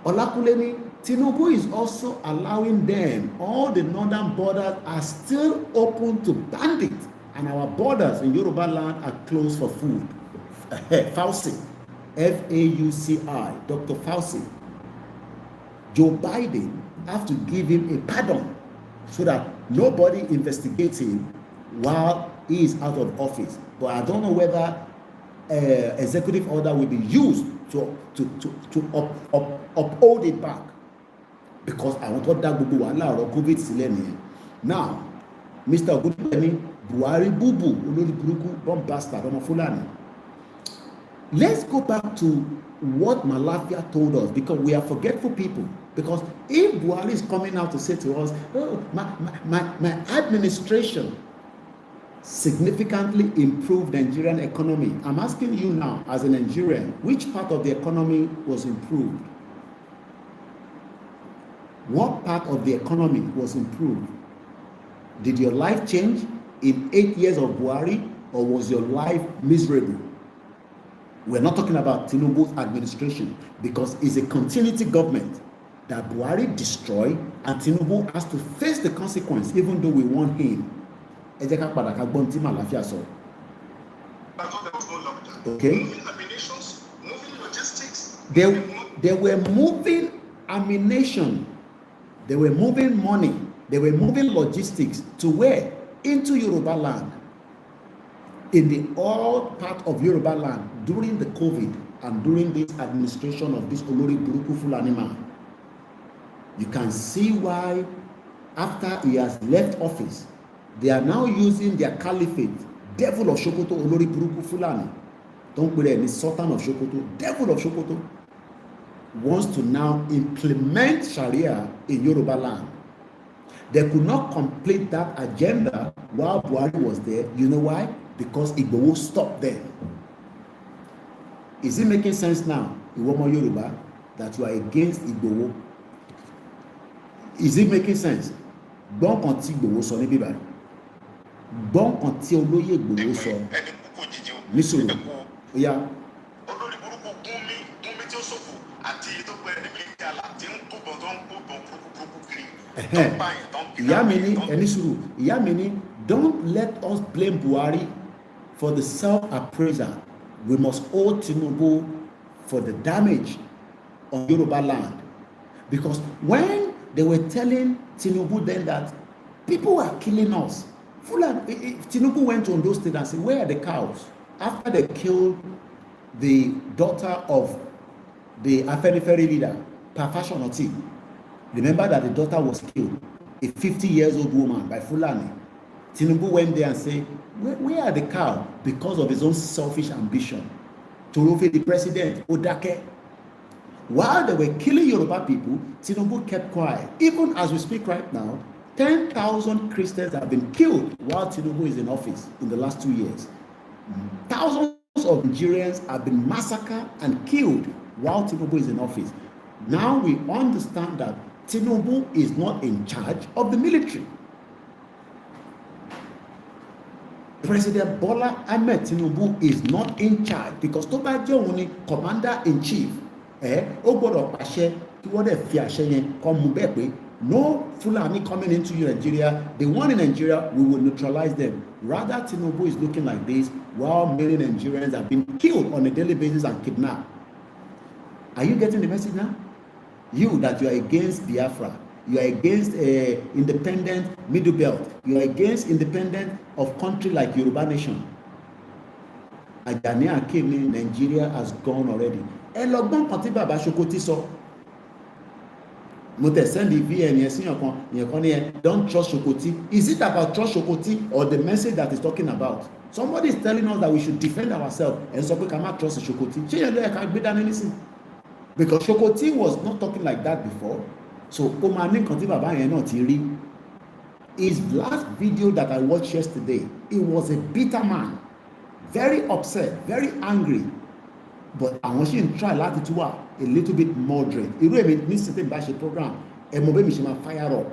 A: Olakunle, Tinubu is also allowing them, all the northern borders are still open to bandits, and our borders in Yoruba land are closed for food. Fauci, F-A-U-C-I, Dr. Fauci. Joe Biden have to give him a pardon so that nobody investigates him while he is out of office. But I don't know whether executive order will be used to uphold it back, because I want to that COVID sílẹ̀. Now, Mr. Ogudeni, Buhari bubu, olórí burúkú, bomb bastard, ọmọ Fulani. Let's go back to what Malafia told us, because we are forgetful people. Because if Buhari is coming out to say to us, oh, my administration significantly improved Nigerian economy, I'm asking you now as a Nigerian, which part of the economy was improved? What part of the economy was improved? Did your life change in 8 years of Buhari, or was your life miserable? We're not talking about Tinubu's administration, because it's a continuity government that Buhari destroyed, and Tinubu has to face the consequence, even though we want him. Okay?
B: Moving ammunitions, moving logistics.
A: They were moving ammunition. They were moving money. They were moving logistics to where? Into Yoruba land. In the all part of Yoruba land during the COVID and during this administration of this Olori Buruku Fulani Man. You can see why after he has left office, they are now using their caliphate, devil of Sokoto, Olori Buruku Fulani, don't put any Sultan of Sokoto, devil of Sokoto, wants to now implement Sharia in Yoruba land. They could not complete that agenda while Buhari was there. You know why? Because Igboho stopped them. Is it making sense now, Iwomo Yoruba, that you are against Igboho? Is it making sense? Gbọ́n kan tí Igboho sọ ní bíbá. Gbọ́n kan tí olóyè Igboho sọ. Nísòro. Oya.
B: Olórí burúkú gúnmi tí ó ṣòfò àti tó pẹ́ níbi ìjàlá tí ń kóbọ̀ tó ń kóbọ̀ burúkú kiri.
A: Ìyá mi ní ẹni sùúrù. Ìyá mi ní, don't let us blame Buhari for the self-appraisal. We must hold Tinubu for the damage on Yoruba land. Because when they were telling Tinubu then that people were killing us, Tinubu went to Ondo State and said, where are the cows? After they killed the daughter of the Afenifere leader, Fashion Oti, remember that the daughter was killed, a 50-year-old woman by Fulani. Tinubu went there and said, where are the cows? Because of his own selfish ambition to overthrow the president, Odake. While they were killing Yoruba people, Tinubu kept quiet. Even as we speak right now, 10,000 Christians have been killed while Tinubu is in office in the last 2 years. Thousands of Nigerians have been massacred and killed while Tinubu is in office. Now we understand that Tinubu is not in charge of the military. President Bola Ahmed Tinubu is not in charge because tó bá jẹ́ òun ni commander-in-chief, ó gbọ́dọ̀ pàṣẹ kí wọ́n dẹ̀ fi àṣẹ yẹn kọ́ mú bẹ́ẹ̀ pé no Fulani coming into Nigeria, the one in Nigeria, we will neutralize them. Rather, Tinubu is looking like this while many Nigerians have been killed on a daily basis and kidnapped. Are you getting the message now? You that you are against Biafra, you are against independent Middle Belt, you are against independent of country like Yoruba Nation. Ajani Akim, Nigeria has gone already. Ẹlọgbọ́n kan tí bàbá Sokoti sọ. Mo tẹ̀ send the VN yẹn sí yẹn kan ní don't trust Sokoti. Is it about trust Sokoti or the message that he's talking about? Somebody is telling us that we should defend ourselves and sọ pé ká má trust Sokoti. Ṣé yẹn ló yẹ ká gbé dání nísìn? Because Sokoti was not talking like that before. So ó máa ní nǹkan tí bàbá yẹn náà ti rí. His last video that I watched yesterday, he was a bitter man, very upset, very angry. But àwọn ṣì ń try láti tún wà a little bit moderate. Irú èmi ní certain bá ṣe program, mo bẹ́ẹ̀ mi ṣe máa fire up.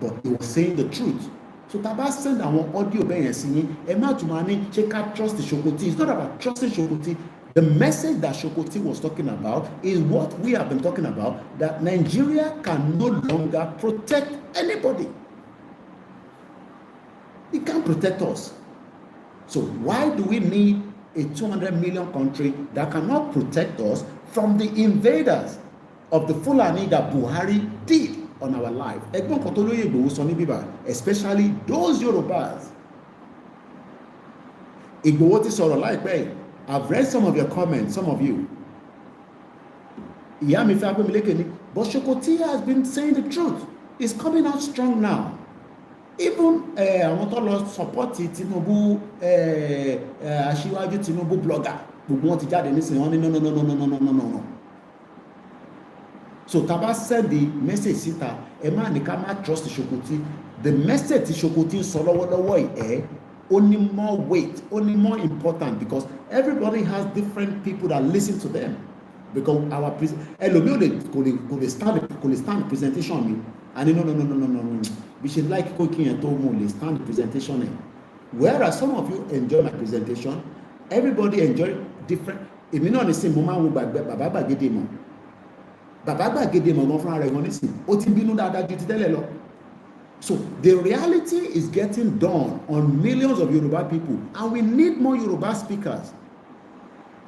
A: But he was saying the truth. So tá a bá send àwọn audio bẹ́ẹ̀ yẹn sí yín, ẹ má tún máa ní ṣé ká trust Sokoti. It's not about trusting Sokoti. The message that Sokoti was talking about is what we have been talking about, that Nigeria can no longer protect anybody. It can't protect us. So why do we need a 200 million country that cannot protect us from the invaders of the Fulani that Buhari did on our life? Ẹgbọ́n kan tó lóye Ìgbòho sọ ní bíbá, especially those Yorubas. Ìgbòho ti sọ̀rọ̀ láìpẹ́ yìí. I've read some of your comments, some of you. Ìyá mi fẹ́ agbẹ́milẹ́kẹ̀ ni, but Sokoti has been saying the truth. He's coming out strong now. Even àwọn tó lọ support Tinubu, aṣíwájú Tinubu blogger, gbogbo wọn ti jáde nísìnyí wọn ní no. So tá bá send the message síta, ẹ má ní ká má trust Sokoti. The message tí Sokoti ń sọ lọ́wọ́lọ́wọ́ yìí only more weight, only more important, because everybody has different people that listen to them. Because our ẹlòmíì kò lè stand the presentation mi, and no. We should like Koiki and Tomo lè stand the presentation. Whereas some of you enjoy my presentation, everybody enjoy different. Èmi náà ní sìn mo máa ń wo bàbá gbàgede mọ̀. Bàbá gbàgede mọ̀ gan fúnra rẹ̀ gan nísìn, ó ti bínú dáadáa ju ti tẹ́lẹ̀ lọ. So the reality is getting done on millions of Yoruba people, and we need more Yoruba speakers.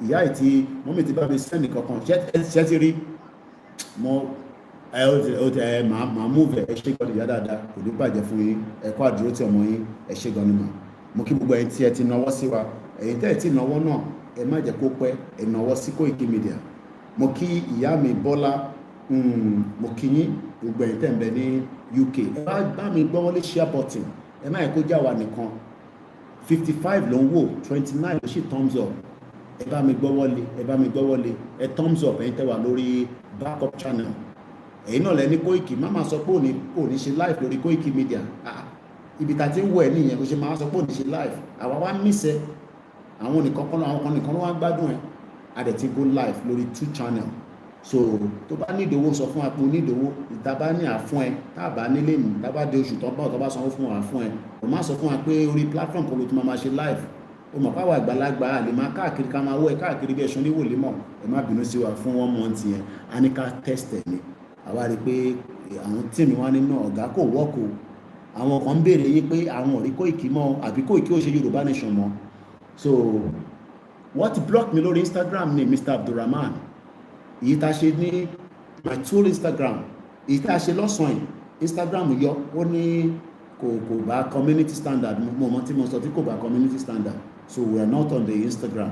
A: Ìyá ìtì mọ́mí ti bá mi sẹ́ni kankan ṣẹ́ ti rí mọ́ màá move ẹ ṣe gbọ́dọ̀ ìyá dáadáa, kò ní bàjẹ́ fún yín, ẹ̀kọ́ àdúró tí ọmọ yín ẹ ṣe gan ni mọ̀. Mo kí gbogbo ẹ̀yin tí ẹ ti náwó sí wa, ẹ̀yin tẹ́ ẹ ti náwó náà ẹ má jẹ́ kó pẹ́, ẹ náwó sí Koikimedia. Mo kí ìyá mi Bọ́lá mo kí yín gbogbo ẹ̀yin tẹ́ ń bẹ ní UK ẹ bá mi gbọ́ wọlé share button ẹ má yẹ kó já wa nìkan 55 ló ń wò 29 ló sì thumbs up ẹ bá mi gbọ́ wọlé ẹ thumbs up ẹ̀yin tẹ́ wà lórí backup channel ẹ̀yin náà lẹ́ni Koiki má máa sọ pé òní ṣe live lórí Koikimedia ibi tá ti ń wọ ẹ̀ nìyẹn kò ṣe máa sọ pé òní ṣe live àwa wá mísẹ́ àwọn kan nìkan ló wá gbádùn ẹ̀ adẹ̀ ti go live lórí 2 channel so tó bá ní ìdòwò sọ fún apò ní ìdòwò ìtàbá ní àfún ẹ tábà nílé ní tábà dé oṣù tó bá sanwó fún àfún ẹ o má sọ fún wa pé orí platform kan ló ti máa ṣe live o mọ̀ pàwọ̀ àgbàlagbà lè máa káàkiri ká máa wọ́ ẹ káàkiri bí ẹṣin níwò lè mọ̀ ẹ má bínú sí wa fún 1 month yẹn a ní ká test ẹ̀ ni àwa rí pé àwọn tíìmù wa nínú ọ̀gá kò wọ́kù àwọn kan ń béèrè yín pé àwọn ò rí Koiki mọ́ àbí Koiki ó ṣe Yorùbá nation mọ́ so what block mi lórí Instagram ni Mr. Abdulrahman èyí tá a ṣe ní my tool Instagram èyí tá a ṣe lọ́sàn-án Instagram yọ ó ní kò bá community standard mo mọ tí mo sọ tí kò bá community standard so we are not on the Instagram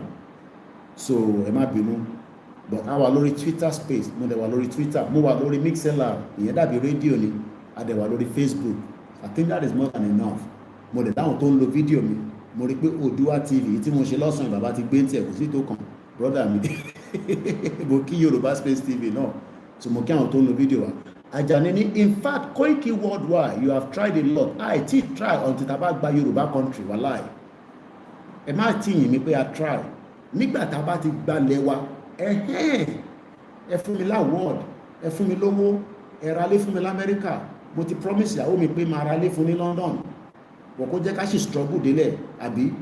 A: so ẹ má bínú but a wà lórí Twitter space mo dẹ̀ wà lórí Twitter mo wà lórí Mixlr ìyẹn dàbí rédíò ni a dẹ̀ wà lórí Facebook I think that is more than enough mo dẹ̀ dáhùn tó ń lo fídíò mi mo rí pé Oòduà TV tí mo ṣe lọ́sàn-án bàbá ti gbé ń tiẹ̀ kò sí tó kàn brother mi mo kí Yorùbá Space TV náà so mo kí àwọn tó ń lo fídíò wa Àjàní ní in fact Koiki worldwide you have tried a lot I ti try until tá a bá gba Yorùbá country wàláì ẹ má tí yìn mí pé a try nígbà tá a bá ti gbalẹ̀ wa ẹ fún mi láwọ́d ẹ fún mi lówó ẹ ra lé fún mi l'Amẹ́ríkà mo ti promise ìyàwó mi pé máa ra lé fún ní London wọ́n kó jẹ́ ká sì struggle délẹ̀ àbí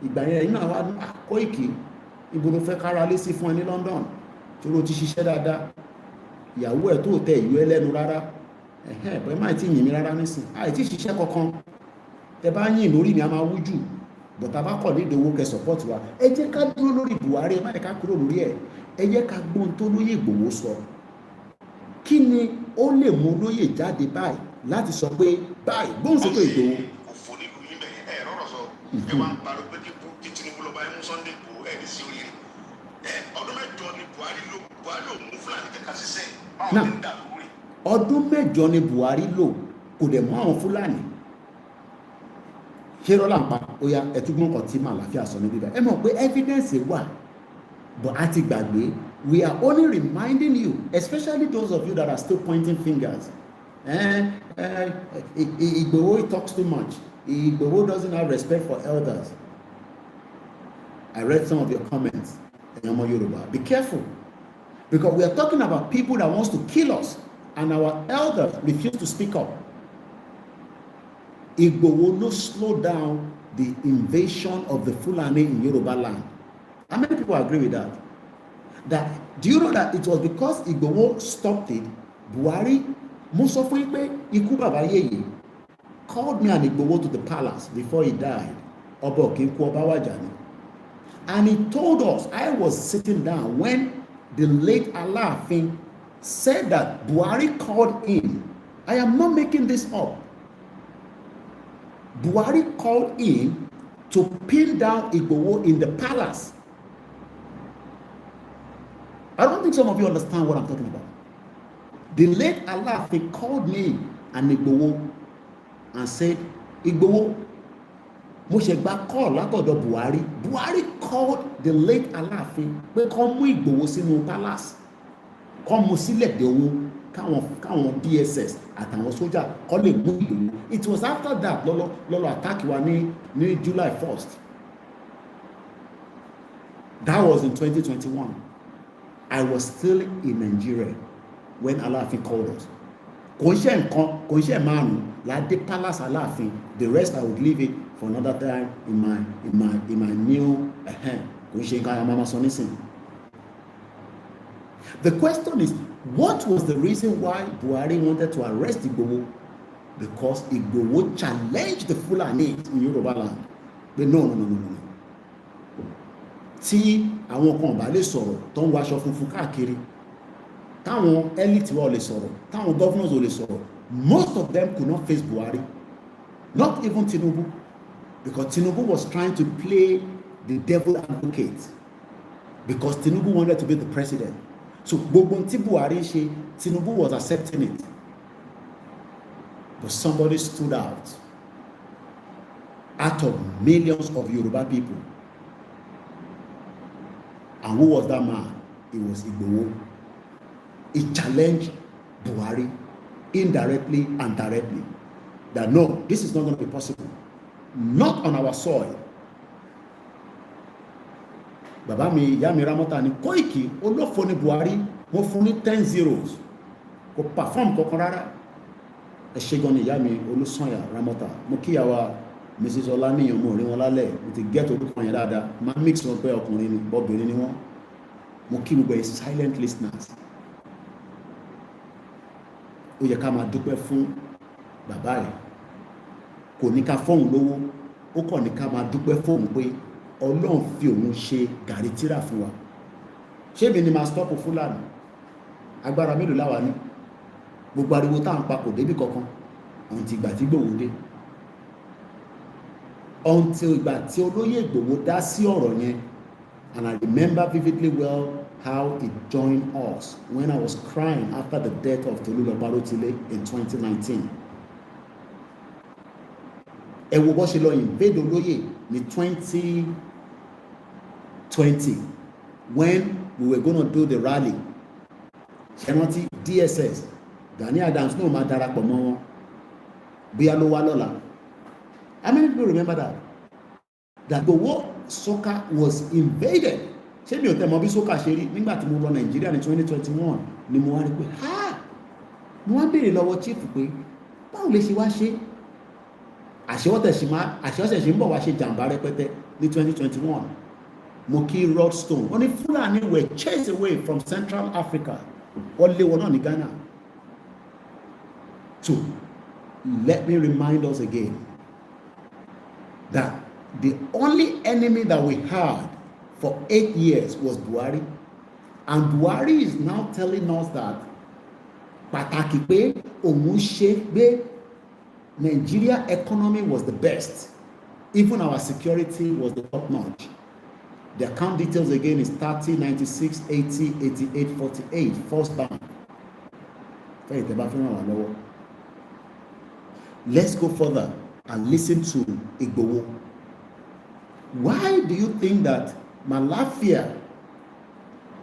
A: ìgbà yẹn iná wa Koiki ibo ló fẹ́ kára lé sí fún ẹ ní London tí ó ti ṣiṣẹ́ dáadáa ìyàwó ẹ̀ tó tẹ ìlú ẹlẹ́nu rárá ẹ̀hẹ́ máa ti yìn mí rárá nísìn àìtí ṣiṣẹ́ kankan tẹ bá yìn lórí mi a máa wújù bọ̀tà bá kọ̀ ní ìdòwò kẹ support wa ẹ jẹ́ ká dúró lórí Buhari ẹ má yẹ ká kúrò lórí ẹ̀ ẹ jẹ́ ká gbóhun tó lóyè Ìgbòho sọ kí ni ó lè mú lóyè jáde báyìí láti sọ pé báyìí gbóhùn sókè Ìgbòho.
B: òfò nílùú yín bẹ̀yẹn ẹ rọrọ sọ ẹ wá ń parọ́ pé kí Tinubu lọ bá ẹ mú Sunday Igboho ẹ ní sí oríire ọdún mẹ́jọ ni Buhari ò mú Fúlàní kẹkà ṣiṣẹ́ báwọn ti ń dà lórí.
A: ọdún mẹ́jọ ni Buhari lò kò dẹ̀ mú àwọn Fúlàní ṣé rọ́lá ń pa oya ẹtúgbọ́n kan tí màá láfíà sọ níbí báyìí ẹ mọ̀ pé evidence wà but a ti gbàgbé we are only reminding you especially those of you that are still pointing fingers Igboho talks too much Igboho doesn't have respect for elders. I read some of your comments in Yoruba. Be careful because we are talking about people that wants to kill us and our elders refuse to speak up. Igboho no slow down the invasion of the Fulani in Yoruba land. How many people agree with that? Do you know that it was because Igboho stopped it, Buhari, most of Iku Baba Yeye, called me and Igboho to the palace before he died, Oba Okinku Obawajani. And he told us, I was sitting down when the late Alaafin said that Buhari called in. I am not making this up. Buhari called in to pin down Igboho in the palace. I don't think some of you understand what I'm talking about. The late Alaafin called me and Igboho and said, Igboho, mo ṣe gba call látọ̀dọ̀ Buhari. Buhari called the late Alaafin pé kó mú Igboho sínú palace. Kó mú sílẹ̀ de owó káwọn DSS àtàwọn sójà kó lè mú Igboho. It was after that lọ́lọ́ attack wa ní July 1st. That was in 2021. I was still in Nigeria when Alaafin called us. Kò ń ṣe márùn-ún la dé palace Alaafin. The rest I would leave it for another time in my new kò ń ṣe nǹkan àmàmà sọ nísìn. The question is, what was the reason why Buhari wanted to arrest Igboho? Because Igboho challenged the Fulani in Yoruba land. But no. Tí àwọn kan bá lè sọ̀rọ̀ tó ń waṣọ funfun káàkiri, táwọn elite wa ò lè sọ̀rọ̀, táwọn governors ò lè sọ̀rọ̀, most of them could not face Buhari, not even Tinubu, because Tinubu was trying to play the devil advocate, because Tinubu wanted to be the president. So gbogbo tí Buhari ṣe, Tinubu was accepting it. But somebody stood out of millions of Yoruba people. And who was that man? It was Igboho. He challenged Buhari indirectly and directly that no, this is not going to be possible. Not on our soil. Bàbá mi, ìyá mi Ramota ni Koiki, olófò ni Buhari, mo fún ní 10 zeros. Kò perform kankan rárá. Ẹ ṣé gan ni ìyá mi Olúsànyà Ramota. Mo kíyàwó Mrs. Ọláníyàn mo rí wọn lálẹ́, mo ti get orúkọ yẹn dáadáa. Máa mix wọn pé ọkùnrin ni, obìnrin ni wọ́n. Mo kí gbogbo ẹ̀ silent listeners. Ó yẹ ká máa dúpẹ́ fún bàbá ẹ̀. Kò ní ká fóun lówó, ó kàn ní ká máa dúpẹ́ fóun pé Ọlọ́run fi òun ṣe gàrí tírà fún wa. Ṣé mi ni máa stop Fúlàní? Agbára mélòó láwa ní? Gbogbo ariwo tá à ń pa kò débi kankan. Until ìgbà tí Ìgbòho dé. Until ìgbà tí olóyè Ìgbòho dá sí ọ̀rọ̀ yẹn. And I remember vividly well how it joined us when I was crying after the death of Tolulope Arotile in 2019. Ẹ wo bó ṣe lọ invade olóyè ní 2020 when we were going to do the rally. Ṣé rántí DSS Gani Adams náà máa darapọ̀ mọ́ wọn bóyá ló wá lọ́la. How many people remember that? That the war soccer was invaded. Ṣé mi ò tẹ́ mọ̀ bí soccer ṣe rí nígbà tí mo lọ Nàìjíríà ní 2021 ni mo wá rí pé mo wá béèrè lọ́wọ́ chief pé báwo lè ṣe wá ṣe àṣewọ́tẹ̀ ṣe ń bọ̀ wá ṣe jàǹbá rẹpẹtẹ ní 2021. Mo kí Rodstone wọ́n ní Fúlàní were chased away from Central Africa wọ́n lé wọn náà ní Ghana. So let me remind us again that the only enemy that we had for 8 years was Buhari, and Buhari is now telling us that pàtàkì pé òun ṣe pé Nigeria economy was the best, even our security was the top notch. The account details again is 30, 96, 80, 88, 48, First Bank. Let's go further and listen to Igboho. Why do you think that Malafia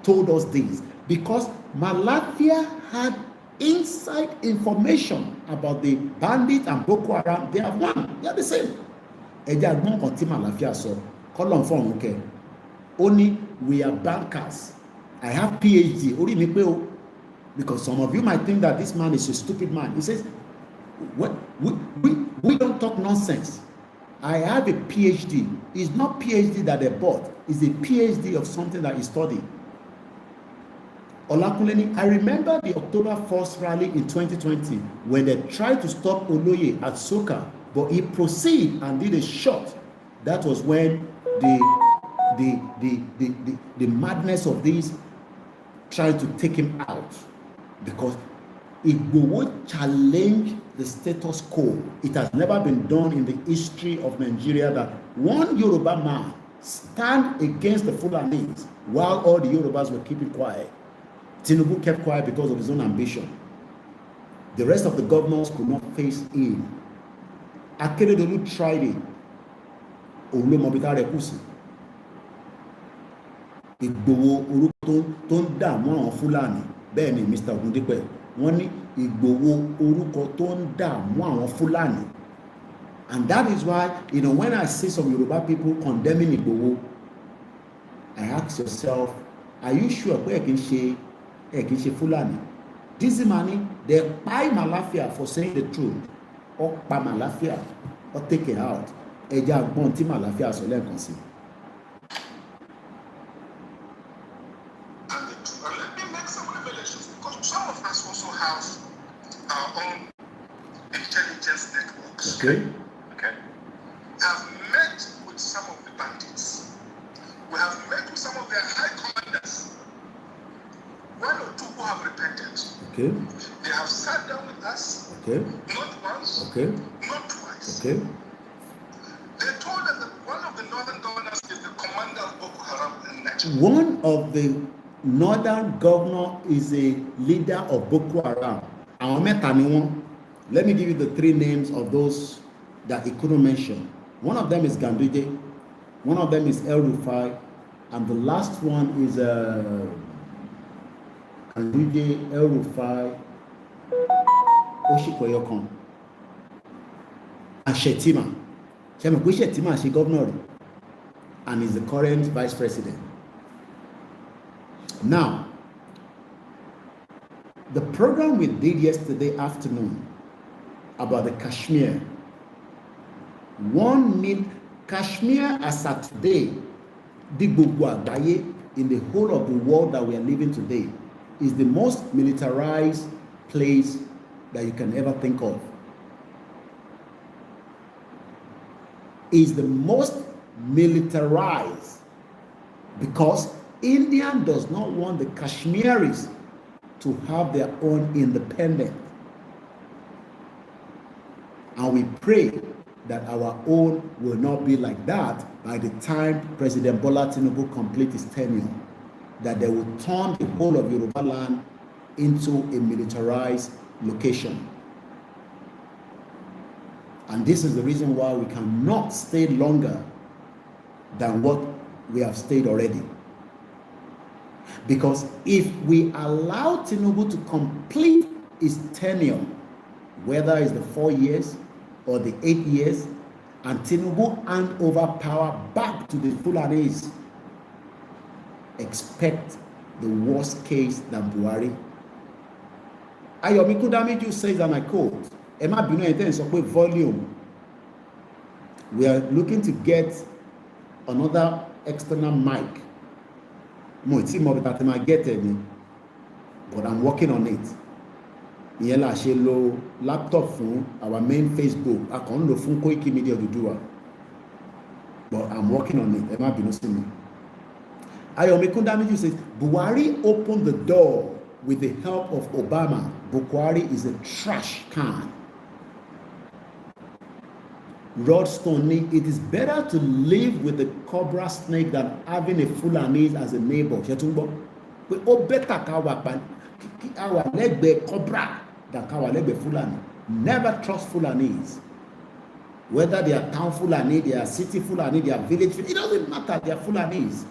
A: told us this? Because Malafia had inside information about the bandit and Boko Haram. They are one. They are the same. Ẹja gbọ́n kan tí Malafia sọ, kọ́lọ̀ fún ọ̀run kẹ. Only we are bankers. I have PhD. Orí mi pé o. Because some of you might think that this man is a stupid man. He says, we don't talk nonsense. I have a PhD. It's not PhD that they bought. It's a PhD of something that he studied. OLAKUNLE, I remember the October 1st rally in 2020 when they tried to stop Oloye at Soka, but he proceeded and did a shot. That was when the madness of this tried to take him out, because Igboho challenged the status quo. It has never been done in the history of Nigeria that one Yoruba man stand against the Fulanis while all the Yorubas were keeping quiet. Tinubu kept quiet because of his own ambition. The rest of the governors could not face him. Akeredolu tried it. Igboho orúkọ tó ń dààmú àwọn Fúlàní. Bẹ́ẹ̀ ni Mr. Ogundipe, wọ́n ní Igboho orúkọ tó ń dààmú àwọn Fúlàní. And that is why, when I see some Yoruba people condemning Igboho, I ask yourself, are you sure pé ẹ kì í ṣe Fúlàní? This man, they kpai Malafia for saying the truth. Or pa Malafia, or take it out. Ẹja gbọ́n tí Malafia sọ lẹ́ẹ̀kan sí.
B: Intelligence networks.
A: Okay.
B: I've met with some of the bandits. We have met with some of their high commanders. One or two who have repented.
A: Okay.
B: They have sat down with us.
A: Okay.
B: Not once.
A: Okay.
B: Not twice.
A: Okay.
B: They told us that one of the northern governors is the commander of Boko Haram in Nigeria.
A: One of the northern governor is a leader of Boko Haram. Àwọn mẹ́ta ni wọ́n. Let me give you the three names of those that he couldn't mention. One of them is Ganduje, one of them is El Rufai, and the last one is Ganduje, El Rufai, Oshikoyokon, and Shetima. Shetima is the governor and is the current vice president. Now, the program we did yesterday afternoon about the Kashmir, Kashmir as at today, the gbogbo àgbáyé, in the whole of the world that we are living today, is the most militarized place that you can ever think of. Is the most militarized because India does not want the Kashmiris to have their own independence. And we pray that our own will not be like that by the time President Bola Tinubu completes his tenure, that they will turn the whole of Yoruba land into a militarized location. And this is the reason why we cannot stay longer than what we have stayed already. Because if we allow Tinubu to complete his tenure, whether it's the 4 years or the 8 years, and Tinubu hand over power back to the Fulanis, expect the worst case than Buhari. Ayomi Kudamiju says, and I quote, Emma Bino intends to put volume. We are looking to get another external mic. But I'm working on it. Ìyẹn la ṣe lo laptop fún our main Facebook. A kàn ń lò fún Koikimedia Odùduwà. But I'm working on it. Ẹ má bínú sí mi. Ayomi Kudamiju says, Buhari opened the door with the help of Obama. Buhari is a trash can. Rod Stone, it is better to live with a cobra snake than having a Fulani as a neighbor. We all better our leg be cobra than our leg be Fulani. Never trust Fulanis. Whether they are town Fulani, they are city Fulani, they are village Fulani, it doesn't matter, they are Fulanis.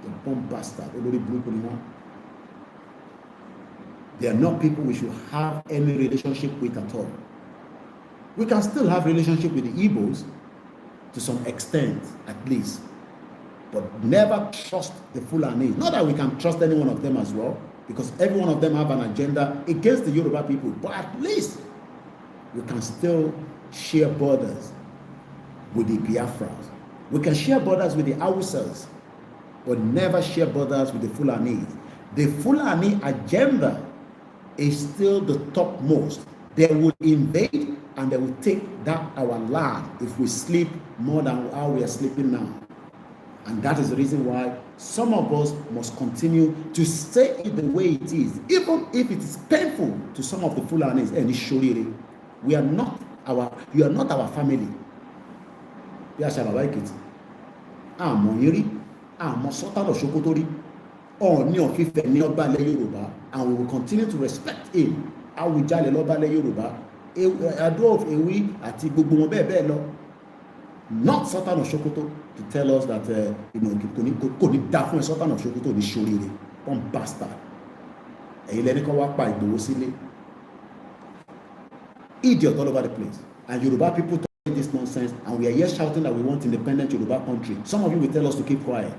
A: The bomb bastard. They are not people we should have any relationship with at all. We can still have relationship with the Igbos to some extent, at least, but never trust the Fulani. Not that we can trust any one of them as well, because every one of them have an agenda against the Yoruba people, but at least we can still share borders with the Biafras. We can share borders with the Hausas, but never share borders with the Fulani. The Fulani agenda is still the topmost. They will invade and they will take that our land if we sleep more than how we are sleeping now. And that is the reason why some of us must continue to say it the way it is, even if it is painful to some of the Fulanis. And you are not our family. And we will continue to respect him. Not Sultan of Sokoto to tell us that Sultan of Sokoto is Shorire, one bastard. Idiot all over the place. And Yoruba people talking this nonsense, and we are here shouting that we want independent Yoruba country. Some of you will tell us to keep quiet.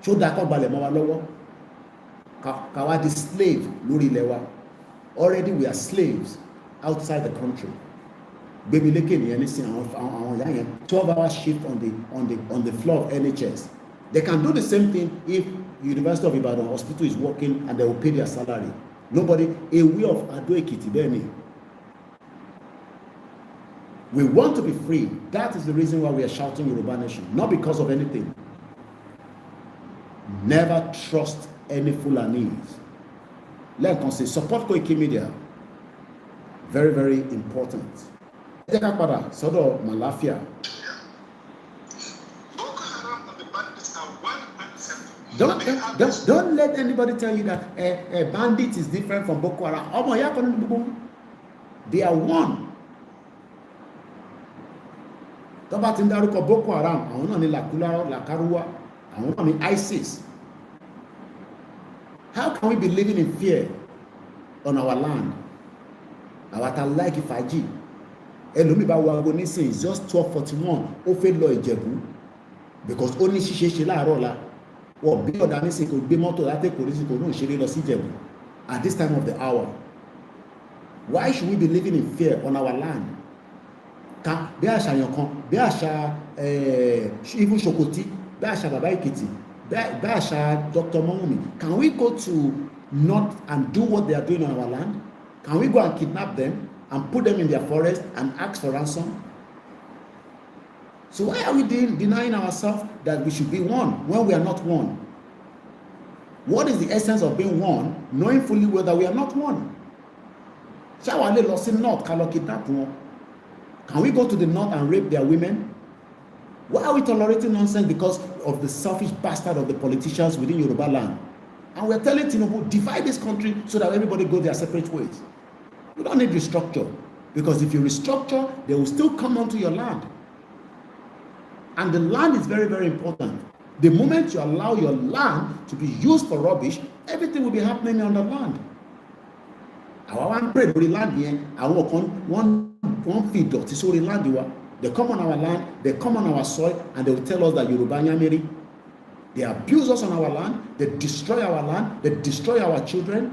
A: Show that Kawadi slave lórí ilẹ̀ wa. Already we are slaves outside the country. Baby leke ni anything on 12-hour shift on the floor of NHS. They can do the same thing if University of Ibadan hospital is working and they will pay their salary. Nobody, a way of Ado Ekiti Beni. We want to be free. That is the reason why we are shouting Yoruba Nation, not because of anything. Never trust any Fulanis. Let us say, support Koikimedia. Very, very important.
B: Boko Haram and the bandits are 1 and 7.
A: Don't let anybody tell you that a bandit is different from Boko Haram. They are one. Tó bá ti ń dárúkọ Boko Haram, àwọn náà ni Lakaruwa, àwọn náà ni ISIS. How can we be living in fear on our land? Our ta like Ifaji. Ẹlòmíì bá wo aago nísìnyí just 12:41 ó fẹ́ lọ Ìjẹ̀bú because ó ní ṣíṣe ṣe láàárọ̀ la. Wọ́n bí ọ̀dà nísìnyí kò gbé mọ́tò láti kò ní sí kò ní òṣèré lọ sí Ìjẹ̀bú at this time of the hour. Why should we be living in fear on our land? Bí àṣà Yankan, bí àṣà even Sokoti, bí àṣà Baba Ekiti, bí àṣà Dr. Mawumi, can we go to North and do what they are doing on our land? Can we go and kidnap them and put them in their forest and ask for ransom? So why are we denying ourselves that we should be one when we are not one? What is the essence of being one, knowing fully well that we are not one? Shall we lost in North, kidnap one? Can we go to the North and rape their women? Why are we tolerating nonsense because of the selfish bastard of the politicians within Yoruba land? And we're telling Tinubu, divide this country so that everybody go their separate ways. You don't need restructure, because if you restructure, they will still come onto your land. And the land is very, very important. The moment you allow your land to be used for rubbish, everything will be happening on the land. Our one pray for the land here, our one feed dot is already land. They come on our land, they come on our soil, and they will tell us that Yoruba Nyamiri. They abuse us on our land, they destroy our land, they destroy our children.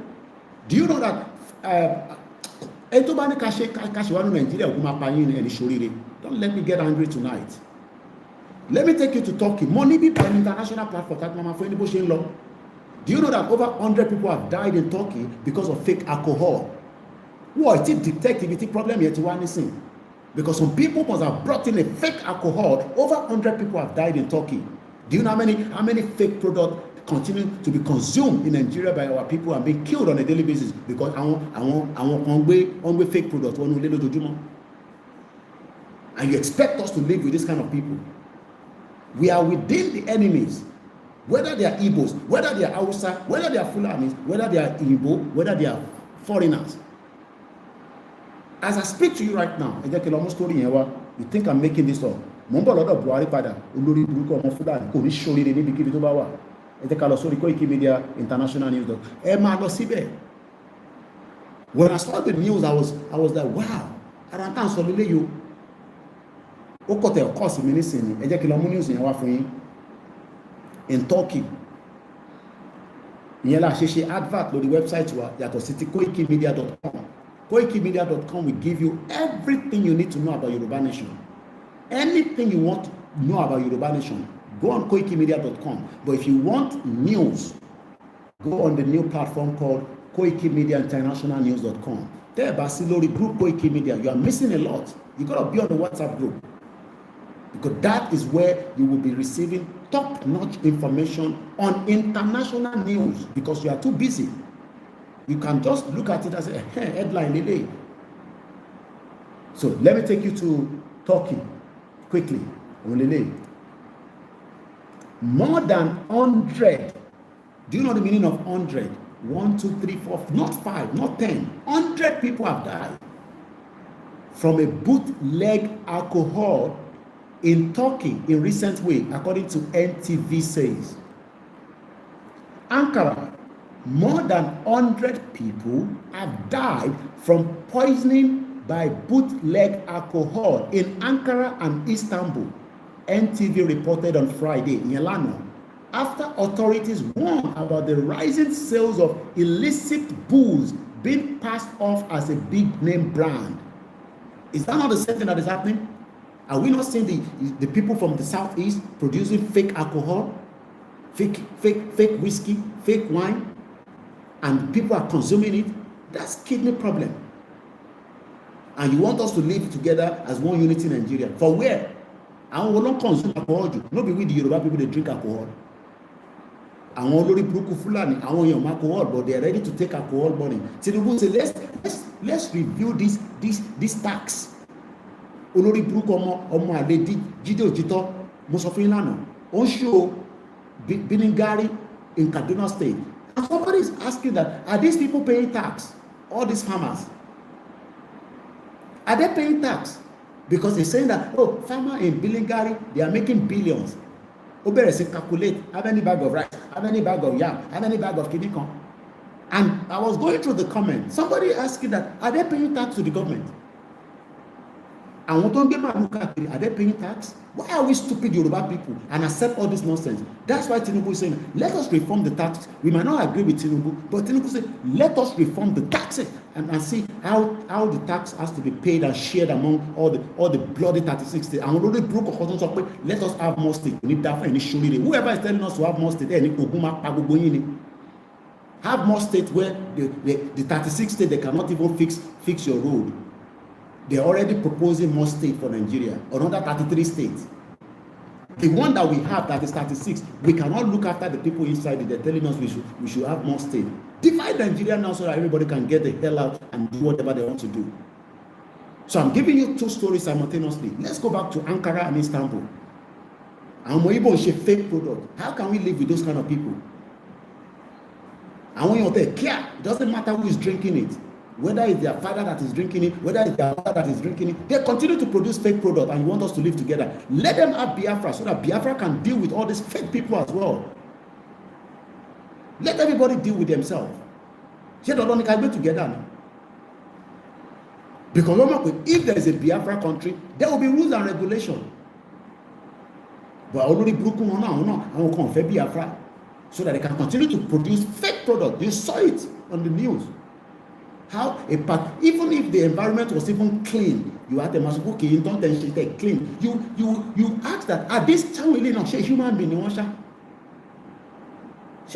A: Do you know that don't let me get angry tonight. Let me take you to Turkey. Money be an international platform. Do you know that over 100 people have died in Turkey because of fake alcohol? What is it detective problem here to one thing? Because some people must have brought in a fake alcohol. Over 100 people have died in Turkey. Do you know how many fake products continue to be consumed in Nigeria by our people and being killed on a daily basis because our fake products? And you expect us to live with this kind of people? We are within the enemies, whether they are Igbos, whether they are Hausa, whether they are Fulanis, whether they are Igbo, whether they are foreigners. As I speak to you right now, you think I'm making this up? Buhari pada olórí burúkú ọmọ Fúlàní kò ní ṣoríire níbikíbi tó bá wà. Ẹ jẹ́ ká lọ sórí Koikimedia International News. Ẹ máa lọ síbẹ̀. When I saw the news, I was like, wow, ara tá à ń sọ lélẹ́ yìí o. Ó kọ̀tẹ̀ ọ̀kọ́ sí mi nísìnyí. Ẹ jẹ́ kí lọ mú news yẹn wá fún yín. In Turkey, ìyẹn la ṣe advert lórí website wa yàtọ̀ sí ti Koikimedia.com. Koikimedia.com will give you everything you need to know about Yoruba Nation. Anything you want to know about Yoruba Nation, go on Koikimedia.com. But if you want news, go on the new platform called Koikimedia International News.com. There, Basilori group Koikimedia, you are missing a lot. You got to be on the WhatsApp group, because that is where you will be receiving top-notch information on international news, because you are too busy. You can just look at it as a headline today. So let me take you to Turkey quickly. More than 100. Do you know the meaning of 100? 1, 2, 3, 4, not 5, not 10. 100 people have died from a bootleg alcohol in Turkey in recent weeks, according to NTV says. Ankara, more than 100 people have died from poisoning by bootleg alcohol in Ankara and Istanbul, NTV reported on Friday in Milano, after authorities warned about the rising sales of illicit booze being passed off as a big name brand. Is that not the same thing that is happening? Are we not seeing the people from the southeast producing fake alcohol, fake whiskey, fake wine, and people are consuming it? That's kidney problem. And you want us to live together as one unity in Nigeria. For where? And we don't consume alcohol. No be with the Yoruba people, they drink alcohol. And olórí burúkú Fulani, àwọn èèyàn alcohol, but they are ready to take alcohol money. Tinubu say let's review this tax. Olórí burúkú ọmọ àlè Jídé Òjítọ́, mo sọ fún yín lánàá. Ó ń show Binigari in Kaduna State. And somebody is asking that, are these people paying tax? All these farmers. Are they paying tax? Because they're saying that, oh, farmer in Bilingari, they are making billions. Obere say calculate how many bag of rice, how many bag of yam, how many bag of kidney. And I was going through the comments. Somebody asking that, are they paying tax to the government? And are they paying tax? Why are we stupid Yoruba people and accept all this nonsense? That's why Tinubu is saying, let us reform the tax. We might not agree with Tinubu, but Tinubu said, let us reform the taxes and see how the tax has to be paid and shared among all the bloody 36 states. And already broke a let us have more states. We need that for any surely. Whoever is telling us to have more states, have more states where the 36 states, they cannot even fix your road. They're already proposing more states for Nigeria, another 33 states. The one that we have, that is 36, we cannot look after the people inside it. They're telling us we should have more states. Divide Nigeria now so that everybody can get the hell out and do whatever they want to do. So I'm giving you two stories simultaneously. Let's go back to Ankara and Istanbul. And Moibo is a fake product. How can we live with those kind of people? And when you're there, care, it doesn't matter who is drinking it. Whether it's their father that is drinking it, whether it's their mother that is drinking it, they continue to produce fake product and you want us to live together. Let them have Biafra so that Biafra can deal with all these fake people as well. Let everybody deal with themselves. Can go together now. Because if there is a Biafra country, there will be rules and regulations. But already broken on now, I will confess Biafra so that they can continue to produce fake product. You saw it on the news. How even if the environment was even clean, you had a massive you don't take clean. You ask that, are these human beings?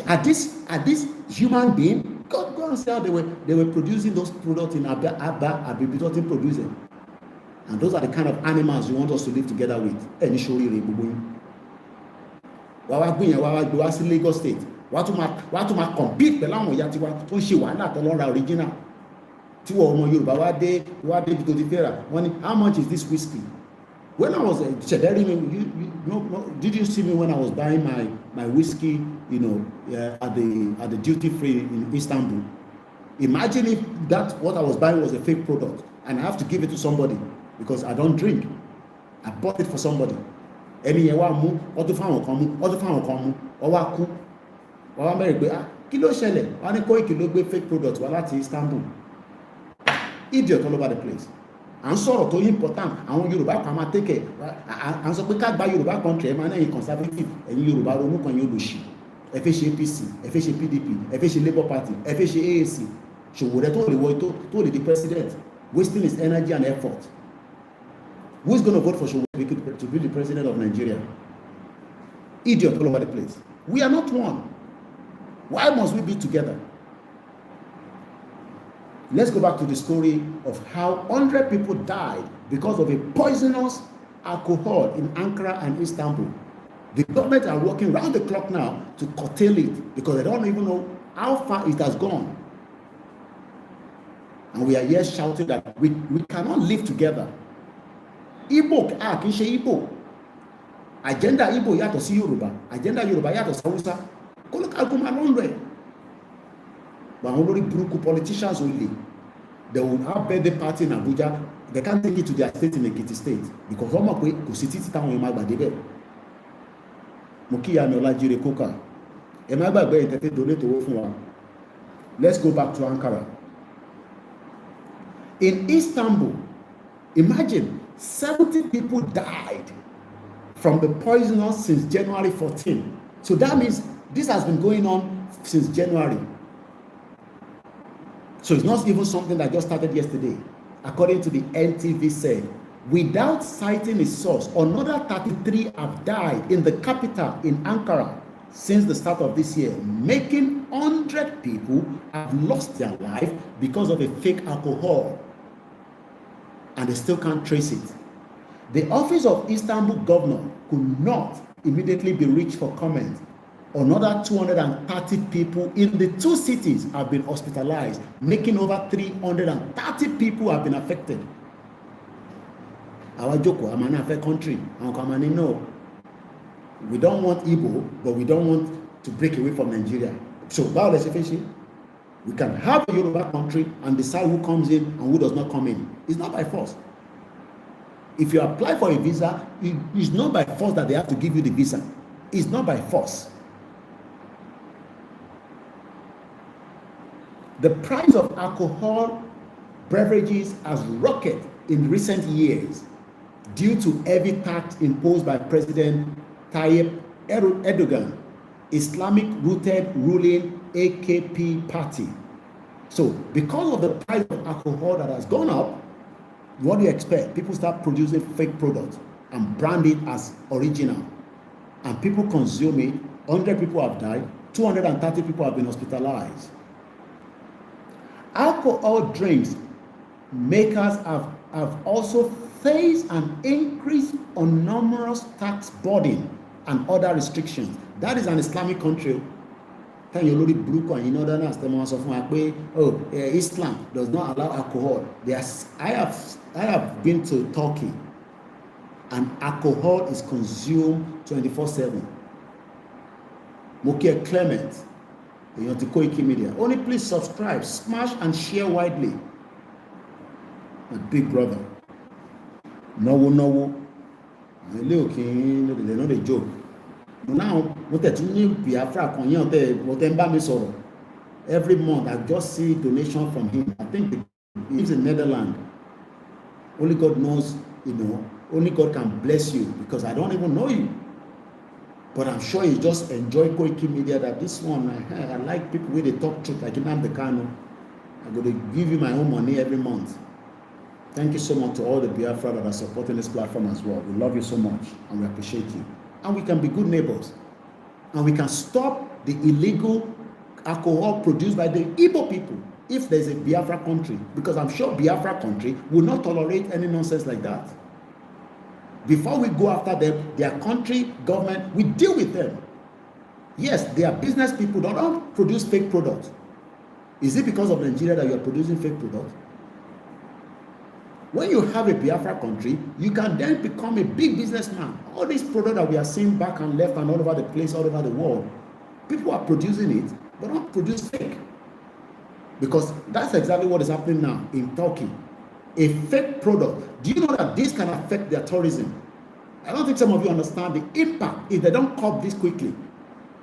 A: Are this human being? Go and see how they were producing those products in Abba producing. And those are the kind of animals you want us to live together with. Any show you Lagos State. What to compete the language original. How much is this whiskey? When I was did you see me when I was buying my whiskey, at the duty free in Istanbul? Imagine if what I was buying was a fake product and I have to give it to somebody because I don't drink. I bought it for somebody. Fake product Istanbul. Idiot all over the place. And so to important àwọn Yorùbá kan máa take it and sọ pé ká gba Yorùbá country ẹ máa náà conservative ẹ̀yin Yorùbá ronú kan yóò lò sí ẹ fẹ́ ṣe APC ẹ fẹ́ ṣe PDP ẹ fẹ́ ṣe Labour Party ẹ fẹ́ ṣe AAC Ṣòwòrẹ́ tó lè wọ tó lè di president wasting his energy and effort. Who is going to vote for Ṣòwòrẹ́ to be the president of Nigeria? Idiot all over the place. We are not one. Why must we be together? Let's go back to the story of how 100 people died because of a poisonous alcohol in Ankara and Istanbul. The government are working round the clock now to curtail it because they don't even know how far it has gone. And we are here shouting that we cannot live together. Igbo kì í ṣe Igbo. Agenda Igbo yàtọ̀ sí Yorùbá. Agenda Yorùbá yàtọ̀ sí Hausa. Kólókàlùkù máa lọ rẹ̀. But only Buruku politicians only. They will have birthday party in Abuja. They can't take it to their state in Ekiti State because Roma kò sí títí táwọn èèyàn máa gbàdé bẹ́ẹ̀. Mo kí ìyá mi Ọlájíre Kókà. Ẹ má gbàgbé ìtẹ́tẹ́ donate owó fún wa. Let's go back to Ankara. In Istanbul, imagine 70 people died from the poisonous since January 14. So that means this has been going on since January. So it's not even something that just started yesterday. According to the NTV said, without citing a source, another 33 have died in the capital in Ankara since the start of this year, making 100 people have lost their life because of a fake alcohol. And they still can't trace it. The office of Istanbul governor could not immediately be reached for comment. Another 230 people in the two cities have been hospitalized, making over 330 people have been affected. Our Joko, I'm an affected country. No, we don't want Igbo, but we don't want to break away from Nigeria. So, we can have a Yoruba country and decide who comes in and who does not come in. It's not by force. If you apply for a visa, it's not by force that they have to give you the visa. It's not by force. The price of alcohol beverages has rocketed in recent years due to heavy tax imposed by President Tayyip Erdogan, Islamic-rooted ruling AKP party. So, because of the price of alcohol that has gone up, what do you expect? People start producing fake products and brand it as original. And people consume it. 100 people have died. 230 people have been hospitalized. Alcohol drinks makers have also faced an increase on numerous tax burden and other restrictions. That is an Islamic country. Islam does not allow alcohol. I have been to Turkey, and alcohol is consumed 24/7. Mokia Clement, the Koikimedia. Only please subscribe, smash and share widely. My big brother. No. They know the joke. Now, what Biafra every month I just see donation from him. I think he lives in Netherlands. Only God knows, only God can bless you, because I don't even know you. But I'm sure you just enjoy Koikimedia, that this one, I like people where they talk truth, like Imam Bekano. I'm going to give you my own money every month. Thank you so much to all the Biafra that are supporting this platform as well. We love you so much and we appreciate you. And we can be good neighbors. And we can stop the illegal alcohol produced by the Igbo people if there's a Biafra country. Because I'm sure Biafra country will not tolerate any nonsense like that. Before we go after them, their country, government, we deal with them. Yes, they are business people that don't produce fake products. Is it because of Nigeria that you are producing fake products? When you have a Biafra country, you can then become a big businessman. All these products that we are seeing back and left and all over the place, all over the world, people are producing it, but don't produce fake. Because that's exactly what is happening now in Turkey. A fake product. Do you know that this can affect their tourism? I don't think some of you understand the impact if they don't curb this quickly.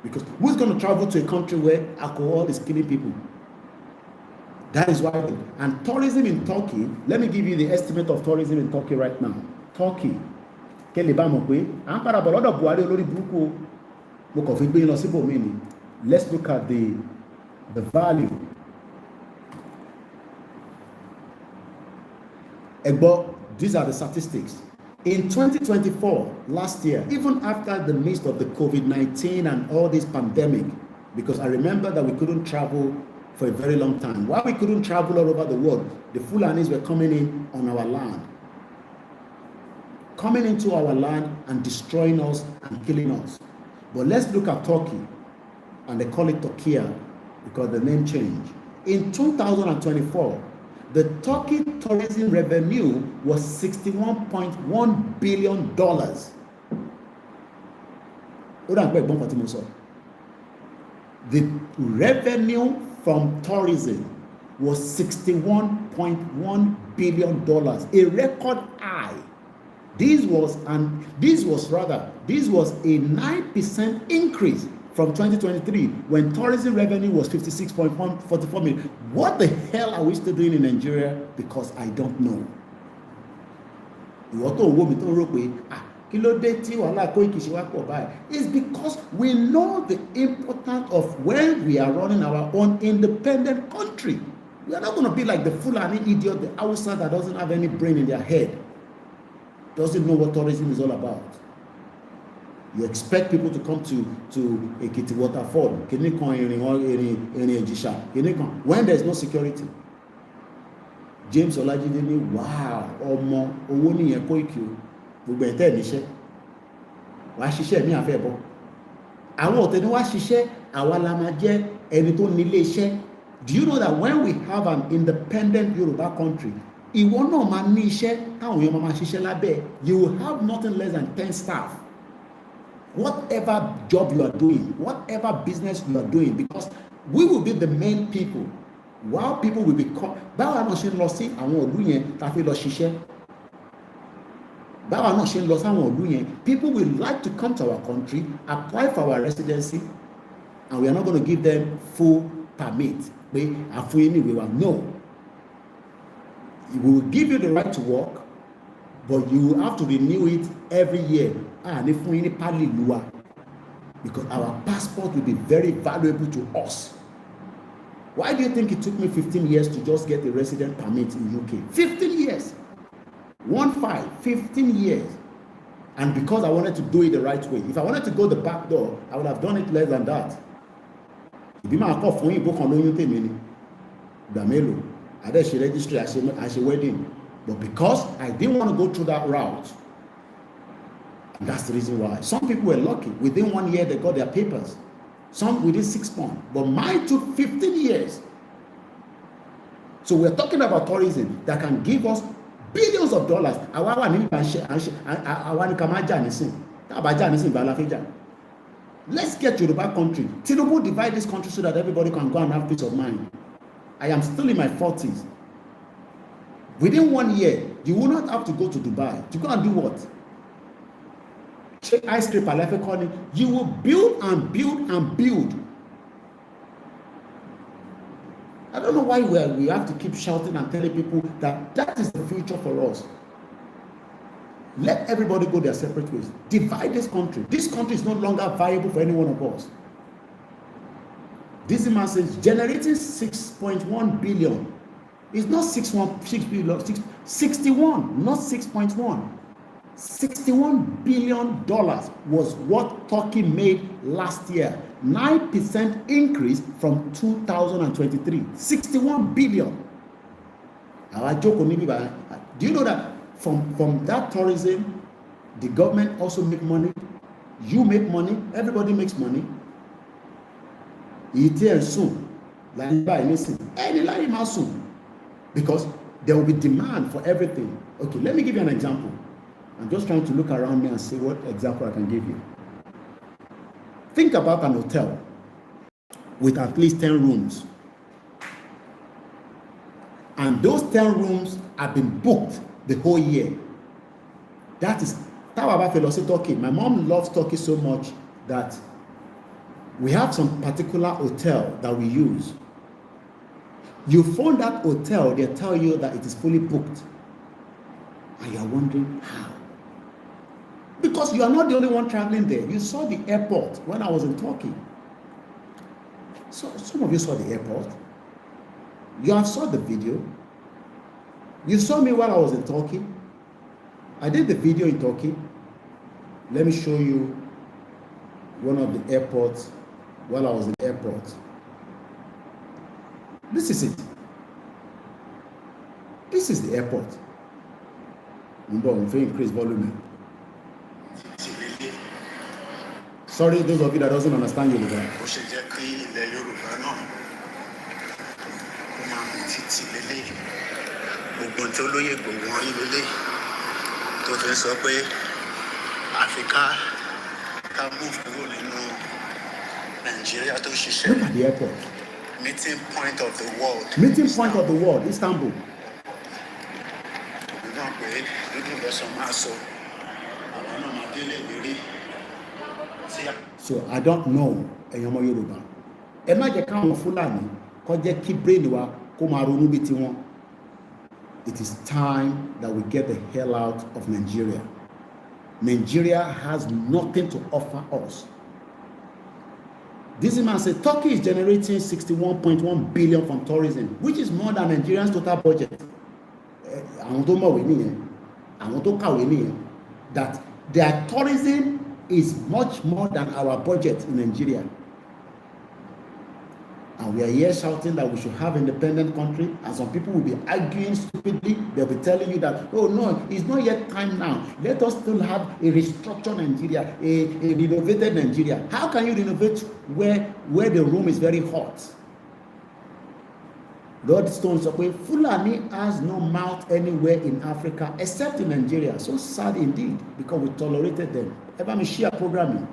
A: Because who's going to travel to a country where alcohol is killing people? That is why. And tourism in Turkey, let me give you the estimate of tourism in Turkey right now. Turkey. Let's look at the value. These are the statistics. In 2024, last year, even after the midst of the COVID-19 and all this pandemic, because I remember that we couldn't travel for a very long time. While we couldn't travel all over the world, the Fulanis were coming in on our land. Coming into our land and destroying us and killing us. But let's look at Turkey, and they call it Turkey because the name changed. In 2024, the Turkey tourism revenue was $61.1 billion. The revenue from tourism was $61.1 billion, a record high. This was a 9% increase from 2023 when tourism revenue was 56.144 million. What the hell are we still doing in Nigeria? Because I don't know. It's because we know the importance of when we are running our own independent country. We are not going to be like the Fulani idiot, the Hausa that doesn't have any brain in their head, doesn't know what tourism is all about. You expect people to come to Ekiti Waterfall, when there's no security. James Olajide, wow, Omo, owó nìyẹn Koiki o, gbogbo ẹ̀tẹ́ níṣẹ́, wàá ṣiṣẹ́ ní àfẹ́ bọ́. Àwọn ọ̀tẹ̀ ni wàá ṣiṣẹ́, àwa la máa jẹ́ ẹni tó nílé iṣẹ́. Do you know that when we have an independent Yoruba country, ìwọ náà máa ní iṣẹ́, táwọn èèyàn máa ṣiṣẹ́ lábẹ́, you will have nothing less than 10 staff. whatever job you are doing, whatever business you are doing, because we will be the main people, while people will be báwa náà ṣe ń lọ sí àwọn ìlú yẹn tá a fi lọ ṣiṣẹ́, báwa náà ṣe ń lọ sáwọn ìlú yẹn, people will like to come to our country, apply for our residency, and we are not going to give them full permit pé àfún yín ní ìwé wa. No, we will give you the right to work, but you will have to renew it every year. Ní fún yín ní pálí ìlú wa, because our passport will be very valuable to us. Why do you think it took me 15 years to just get a resident permit in UK? 15 years. 15 years. And because I wanted to do it the right way. If I wanted to go the back door, I would have done it less than that. Ìbí máa kọ́ fún ìbò kan lóyún tèmi ni. Ìgbà mélòó? Adé ṣe registry, àṣe wedding. But because I didn't want to go through that route, and that's the reason why. Some people were lucky. Within 1 year, they got their papers. Some within 6 months. But mine took 15 years. So we're talking about tourism that can give us billions of dollars. Let's get Yoruba country. Tinubu divide this country so that everybody can go and have peace of mind. I am still in my 40s. Within 1 year, you will not have to go to Dubai. To go and do what? Check ice cream, you will build and build and build. I don't know why we have to keep shouting and telling people that that is the future for us. Let everybody go their separate ways. Divide this country. This country is no longer viable for any one of us. This man says generating 6.1 billion. It's not 6 billion, 61, not 6.1. $61 billion was what Turkey made last year. 9% increase from 2023. 61 billion. Do you know that from that tourism, the government also make money? You make money. Everybody makes money. Soon, because there will be demand for everything. Okay, let me give you an example. I'm just trying to look around me and see what example I can give you. Think about an hotel with at least 10 rooms. And those 10 rooms have been booked the whole year. That is Tawaba philosophy Turkey. My mom loves Turkey so much that we have some particular hotel that we use. You phone that hotel, they tell you that it is fully booked. And you are wondering how. Because you are not the only one traveling there. You saw the airport when I was in Turkey. So some of you saw the airport. You have saw the video. You saw me while I was in Turkey. I did the video in Turkey. Let me show you one of the airports while I was in the airport. This is it. This is the airport. Increase volume. Sorry, those of you that doesn't understand Yoruba. Look at the airport.
B: Meeting point of the world.
A: Meeting point of the world, Istanbul. So I don't know Eyomo Yoruba. Ẹ má jẹ́ káwọn Fúlàní kó jẹ́ kí brain wa kó máa ronú bí tiwọn. It is time that we get the hell out of Nigeria. Nigeria has nothing to offer us. This man said Turkey is generating 61.1 billion from tourism, which is more than Nigeria's total budget. That their tourism is much more than our budget in Nigeria. And we are here shouting that we should have an independent country, and some people will be arguing stupidly. They'll be telling you that, oh no, it's not yet time now. Let us still have a restructured Nigeria, a renovated Nigeria. How can you renovate where the room is very hot? Lord Stone said, Fulani has no mouth anywhere in Africa except in Nigeria. So sad indeed, because we tolerated them. Ever me share programming.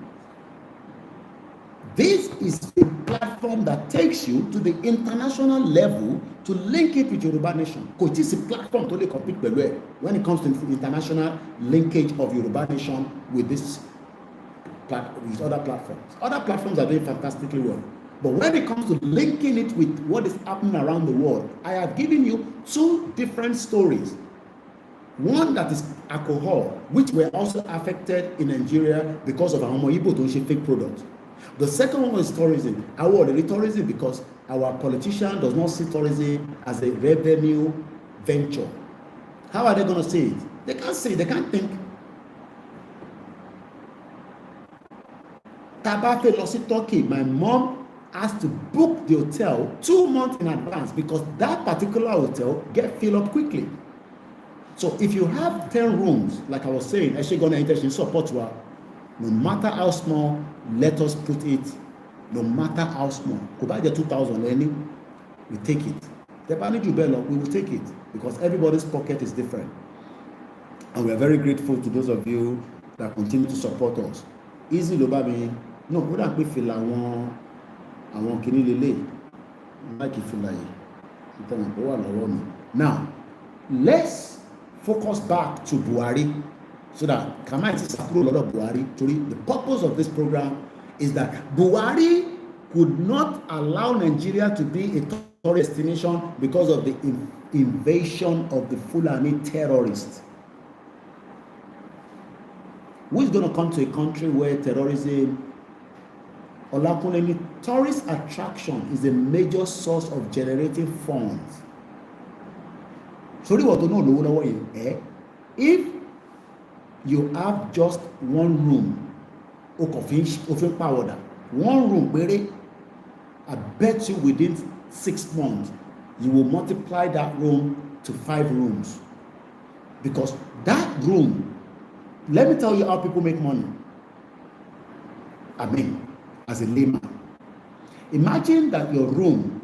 A: This is a platform that takes you to the international level to link it with Yoruba Nation. Because this is a platform to compete when it comes to the international linkage of Yoruba Nation with with other platforms. Other platforms are doing fantastically well. But when it comes to linking it with what is happening around the world, I have given you two different stories. One that is alcohol, which were also affected in Nigeria because of our Igbo to fake products. The second one is tourism. I will already tourism because our politician does not see tourism as a revenue venture. How are they going to say it? They can't say it. They can't think. Tabafe Losi Turkey, my mom has to book the hotel 2 months in advance because that particular hotel get filled up quickly. So if you have 10 rooms, like I was saying, actually going to enter in support, no matter how small, let us put it, no matter how small. Go buy the 2,000, we take it. The Baniju Bello, we will take it because everybody's pocket is different. And we are very grateful to those of you that continue to support us. Easy Lobami, no, we don't pay for I want Kinilele. Like if you like. Now, let's focus back to Buhari so that Kamai is a lot of Buhari. The purpose of this program is that Buhari could not allow Nigeria to be a tourist destination because of the invasion of the Fulani terrorists. Who is going to come to a country where terrorism, OLAKUNLE, tourist attraction is a major source of generating funds? So what to know, if you have just one room, one room, I bet you within 6 months, you will multiply that room to 5 rooms. Because that room, let me tell you how people make money. I mean, as a layman. Imagine that your room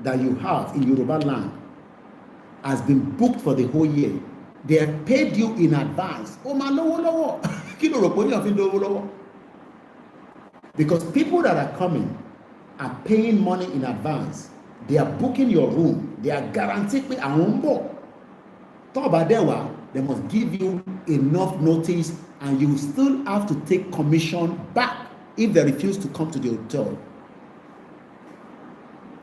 A: that you have in Yoruba land has been booked for the whole year. They have paid you in advance. Oh my Lord, because people that are coming are paying money in advance. They are booking your room. They are guaranteed a room book. Talk about that. They must give you enough notice, and you still have to take commission back if they refuse to come to the hotel.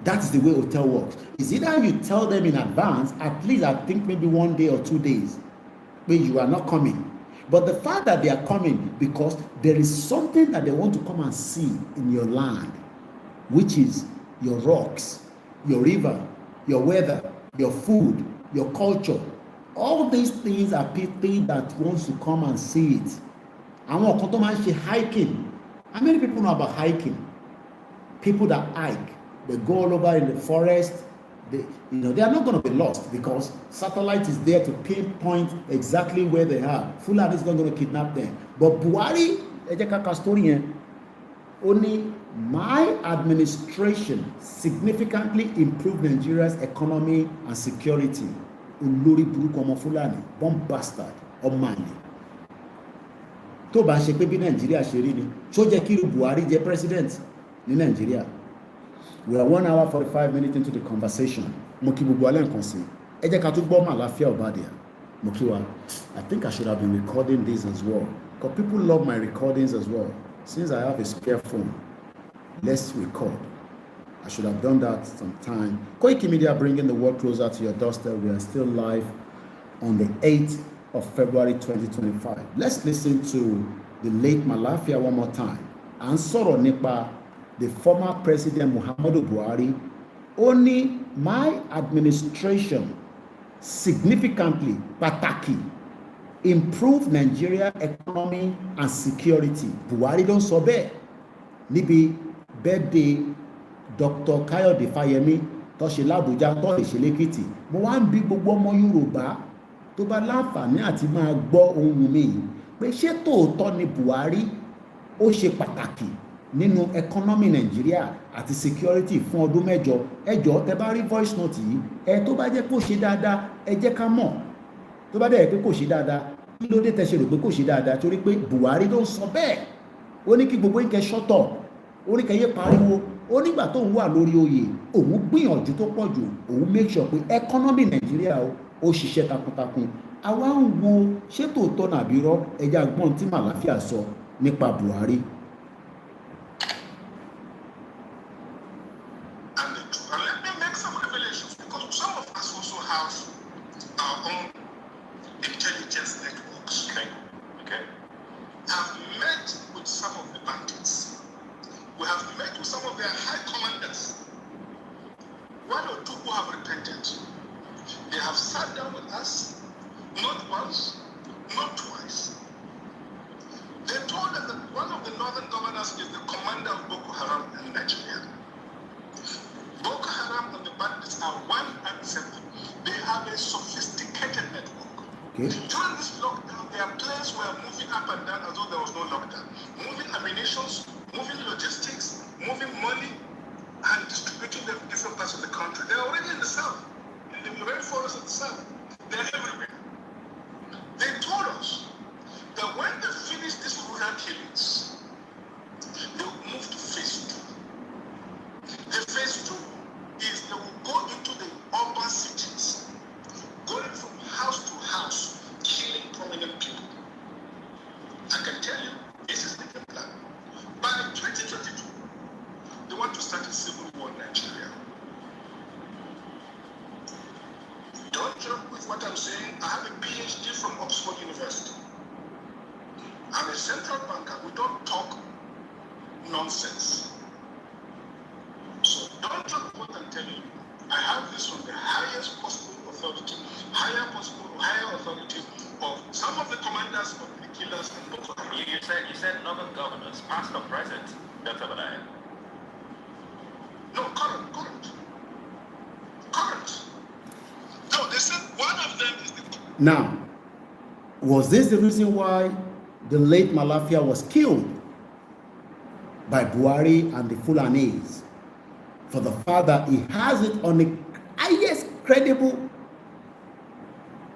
A: That's the way hotel works. It's either you tell them in advance, at least I think maybe 1 day or 2 days, when you are not coming. But the fact that they are coming because there is something that they want to come and see in your land, which is your rocks, your river, your weather, your food, your culture. All these things are people that wants to come and see it. I want to come and hiking. How many people know about hiking? People that hike, they go all over in the forest. They are not going to be lost because satellite is there to pinpoint exactly where they are. Fulani is not going to kidnap them. But Buhari, only my administration significantly improved Nigeria's economy and security. Olórí burúkú ọmọ Fulani, bomb bastard, ọmọ àlè. Tó bá ṣe pé bí Nàìjíríà ṣe rí ni, tó jẹ́ kí Buhari jẹ́ president ní Nàìjíríà. We are 1 hour 45 minutes into the conversation. Mo kí gbogbo alẹ́ nǹkan sí. Ẹ jẹ́ ká tún gbọ́ Àlàáfíà Ọ̀bàdìà. Mo kí wa. I think I should have been recording this as well. Because people love my recordings as well. Since I have a spare phone, let's record. I should have done that sometime. Koikimedia, bringing the world closer to your doorstep. We are still live on the 8th of February 2025. Let's listen to the late Malafia one more time. And sọ̀rọ̀ nípa the former president Muhammadu Buhari. Only my administration significantly, pàtàkì, improved Nigeria economy and security. Buhari don't sọ bẹ́ẹ̀ níbi birthday Dr. Kayode Fayemi tó ṣe l'Abuja tó lè ṣe l'Ekiti. Mo wá ń bi gbogbo ọmọ Yorùbá tó bá láǹfààní àti máa gbọ́ ohun mi pé ṣé tòótọ́ ni Buhari ó ṣe pàtàkì nínú economy Nigeria àti security fún ọdún mẹ́jọ. Ẹ jọ̀ọ́ tẹ́ bá rí voice note yìí, ẹ tó bá jẹ́ kó ṣe dáadáa ẹ jẹ́ ká mọ̀. Tó bá dẹ̀ pé kò ṣe dáadáa, kí ló dé tẹ́ ṣe rò pé kò ṣe dáadáa? Torí pé Buhari ló ń sọ bẹ́ẹ̀. Ó ní kí gbogbo yín kẹ́ shut up. ó ní kẹyẹ pariwo, ó nígbà tó ń wà lórí oyè òun gbìyànjú tó pọ̀ jù, òun make sure pé economy Nàìjíríà ó ṣiṣẹ́ takuntakun. Àwa ń wo ṣé tòótọ́ nàbí rọ́, ẹja gbọ́n tí Màláfíà sọ nípa Buhari.
B: During this lockdown, their planes were moving up and down as though there was no lockdown. Moving ammunitions, moving logistics, moving money, and distributing them in different parts of the country. They're already in the south, in the rainforest of the south. They're everywhere. They told us that when they finish these rural killings, they will move to phase 2. The phase 2 is they will go into the urban cities, going from house to house, killing prominent people. I can tell you, this is the game plan. By 2022, they want to start a civil war in Nigeria. Don't joke with what I'm saying. I have a PhD from Oxford University. I'm a central banker. We don't talk nonsense. So don't joke with what I'm telling you. I have this from the highest possible authority, higher authority of some of the commanders of the killers and Boko Haram.
D: You said northern governors, past or present, Dr. Balai?
B: No, current. No, they said one of them is the...
A: Now, was this the reason why the late Malafia was killed by Buhari and the Fulanis? For the fact that he has it on the highest credible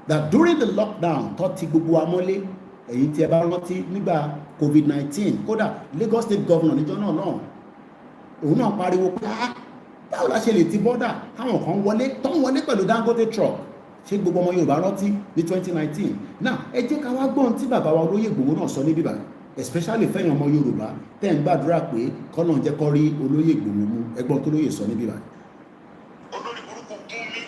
A: that during the lockdown tó ti gbogbo amọ́lé, èyí tí ẹ bá rántí nígbà COVID-19, kódà Lagos State Governor níjọ́ náà òun náà pariwo pé báwo la ṣe lè ti bọ́dà káwọn kan wọlé pẹ̀lú Dangote truck. Ṣé gbogbo ọmọ Yorùbá rántí ní 2019? Now ẹ jẹ́ ká wá gbọ́n tí bàbá wa Olóyè Ìgbòho náà sọ ní bíbá, especially fẹ́yìn ọmọ Yorùbá tẹ́ ń gbàdúrà pé kọ́nà jẹ́ kọ́ rí Olóyè Ìgbòho mú, ẹgbọ́n tó lóye sọ ní bíbá.
B: Olórí burúkú Gúnmi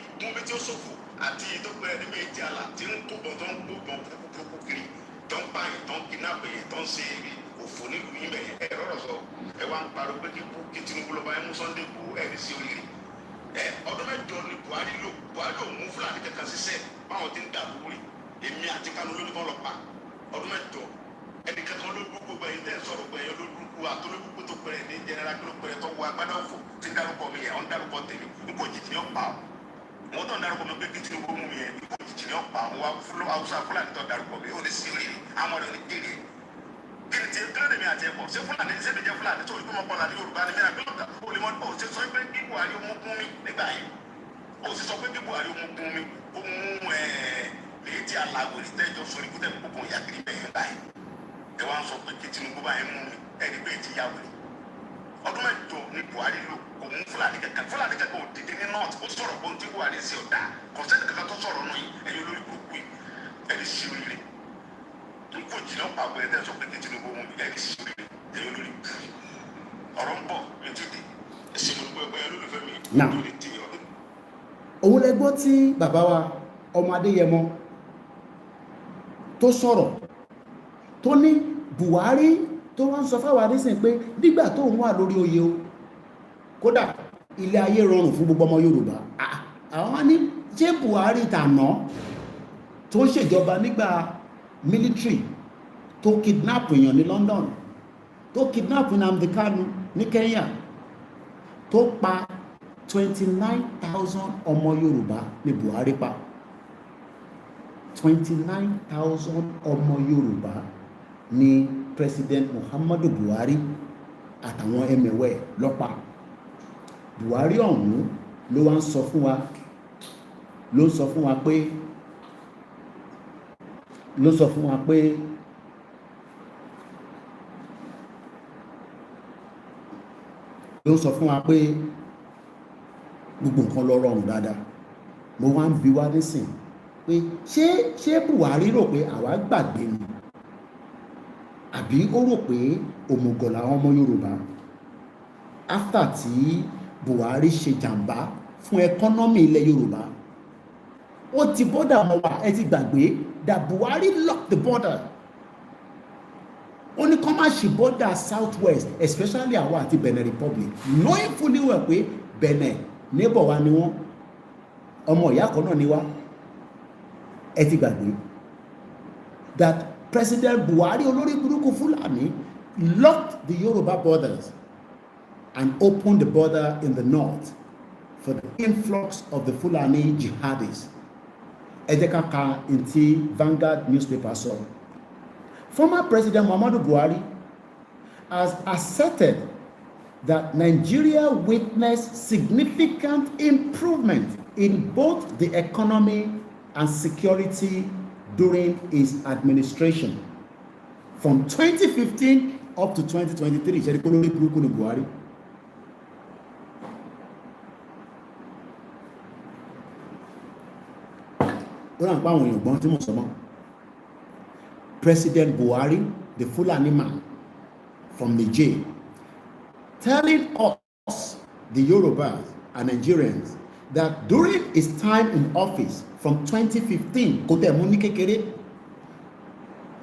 B: tí ó ṣòfò àti ìdókòwò ẹni méjì àlà tí ń kó bọ̀ tó ń kó bọ̀ kúkú kiri tó ń pààyàn tó ń kidnap yẹn tó ń ṣe òfò nílùú yín bẹ̀yẹn ẹ rọ̀rọ̀ sọ ẹ wá ń parọ́ pé kí Tinubu lọ́ba ẹ mú Sunday Igboho ẹ̀rí sí oríire. Ọdún mẹ́jọ ni Buhari ò mú Fúlàní kankan ṣiṣẹ́ báwọn ti ń dàrú rí èmi àti Kanu lórí kan lọ pa ọdún mẹ́jọ ẹnì kankan ló dúró gbẹ̀yìn tẹ́ sọ̀rọ̀ gbẹ̀yìn ló dúró àtọ́lódúkú tó pẹ̀rẹ̀ ní jẹnẹra kí ló pẹ̀rẹ̀ tó wọ agbádá òfò tí ń dárúkọ mi yẹn ọ̀n dárúkọ tèmi nípò jìjì ní ọ̀pá wọn tó ń dárúkọ mi pé kí Tinubu mú mi yẹn nípò jìjì ní ọ̀pá wọn Haúsá Fúlàní tó dárúkọ mi ò ní sí rí àwọn ọ̀rẹ́ ní kéde kí ni tiẹ̀ kílódé mi àti ẹ̀kọ́ ṣé Fúlàní ṣé mi jẹ́ Fúlàní tó ìgbìmọ̀ kọ́lá ní Yorùbá ní mìíràn kílódé ó lè mọ́ ó ṣe sọ pé kí Buhari ó mú kún mi nígbà yẹn ó sì sọ pé kí Buhari ó mú kún mi ó mú lèyí tí aláwọ̀ ní tẹ́jọ́ sórí kútẹ́ gbogbo ìyàgìrì bẹ̀yẹn báyìí ẹ wá ń sọ pé kí Tinubu báyìí mú mi ẹni bẹ́ẹ̀ ti yà wẹ̀rẹ̀ ọdún mẹ́jọ ní Buhari lò kò mú Fúlàní kankan ò dìde ní north ó sọ̀rọ̀ pé ohun tí Buhari ṣe ọ̀dà kọ̀sẹ́nì kankan tó sọ̀rọ̀ náà yìí ẹ̀yin olórí burúkú yìí ẹni sí oríire nípò jìnnà pàgọ́ ẹ̀ tẹ́ sọ pé kí Tinubu mú mi ẹni sí oríire ẹ̀yin olórí burúkú ọ̀rọ̀ ń bọ̀ létí ẹ̀sìn olùgbẹ̀gbẹ̀ olólùfẹ́ mi lórí ti ọdún.
A: Òun lẹ gbọ́ tí bàbá wa ọmọ Adéyẹmọ tó sọ̀rọ̀ tó ní Buhari tó wá ń sọ fáwọn adésìn pé nígbà tó ń wà lórí oyè o kódà ilé ayé rọrùn fún gbogbo ọmọ Yorùbá. Àwọn ní ṣé Buhari tàná tó ń ṣèjọba nígbà military tó kidnap èèyàn ní London, tó kidnap Nnamdi Kanu ní Kenya, tó pa 29,000 ọmọ Yorùbá ní Buhari pa. 29,000 ọmọ Yorùbá ní President Muhammadu Buhari àtàwọn ẹmẹ̀wẹ̀ lọ́pa. Buhari ọ̀hún ló wá ń sọ fún wa pé ló sọ fún wa pé gbogbo nǹkan lọ rọrùn dáadáa. Mo wá ń bi wá nísìn pé ṣé Buhari rò pé àwa gbàgbé ni àbí ó rò pé òmùgọ̀ làwọn ọmọ Yorùbá after tí Buhari ṣe jàǹbá fún ẹkọ́nọ́mì ilẹ̀ Yorùbá. Ó ti bọ́dà wọn wá, ẹ ti gbàgbé that Buhari locked the border. Ó ní kọ́ má ṣe border south west, especially àwa àti Benin Republic, knowing fully well pé Benin neighbor wa ni wọ́n, ọmọ ìyá kan náà ni wá. Ẹ ti gbàgbé that President Buhari olórí burúkú Fulani locked the Yoruba borders and opened the border in the north for the influx of the Fulani jihadis. Ẹ jẹ́ ká ka ntí Vanguard newspaper sọ. Former President Muhammadu Buhari has asserted that Nigeria witnessed significant improvement in both the economy and security during his administration from 2015 up to 2023. Ṣé kó lórí burúkú ni Buhari? Ó ràn pa àwọn èèyàn gbọ́n tí mo sọ mọ́. President Buhari the Fulani Man from Niger telling us, the Yorubas and Nigerians, that during his time in office from 2015, kò tẹ̀ mú ní kékeré,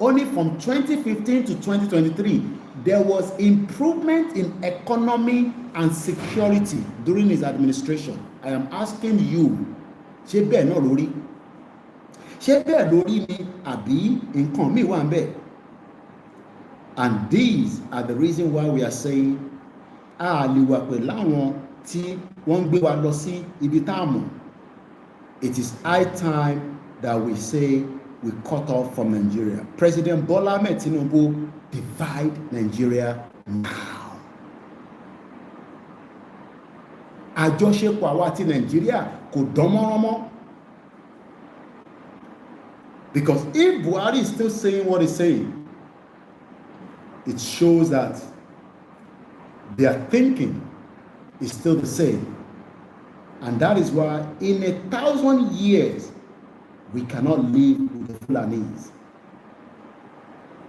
A: only from 2015 to 2023, there was improvement in economy and security during his administration. I am asking you, ṣé bẹ́ẹ̀ náà lórí? Ṣé bẹ́ẹ̀ lórí ni àbí nǹkan míì wà ń bẹ̀? And these are the reason why we are saying a lè wà pẹ̀lú àwọn tí wọ́n ń gbé wa lọ sí ibi tá a mọ̀. It is high time that we say we cut off from Nigeria. President Bola Ahmed Tinubu, divide Nigeria now. Àjọṣepọ̀ àwa àti Nigeria kò dán mọ́rán mọ́. Because if Buhari is still saying what he's saying, it shows that their thinking is still the same. And that is why in 1,000 years, we cannot live with the Fulanis.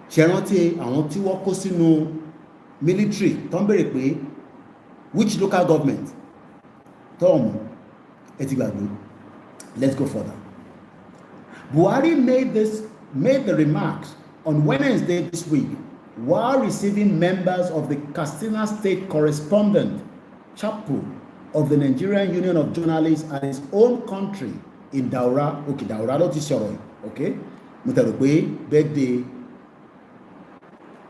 A: Ṣé rántí àwọn tí wọ́n kó sínú military tó ń bèrè pé which local government? Tom, ẹ ti gbàgbé. Let's go further. Buhari made the remarks on Wednesday this week while receiving members of the Katsina State Correspondent Chapel of the Nigerian Union of Journalists at his own country in Daura. Okay, Daura ló ti sọ̀rọ̀, okay? Mo tẹ̀rọ pé birthday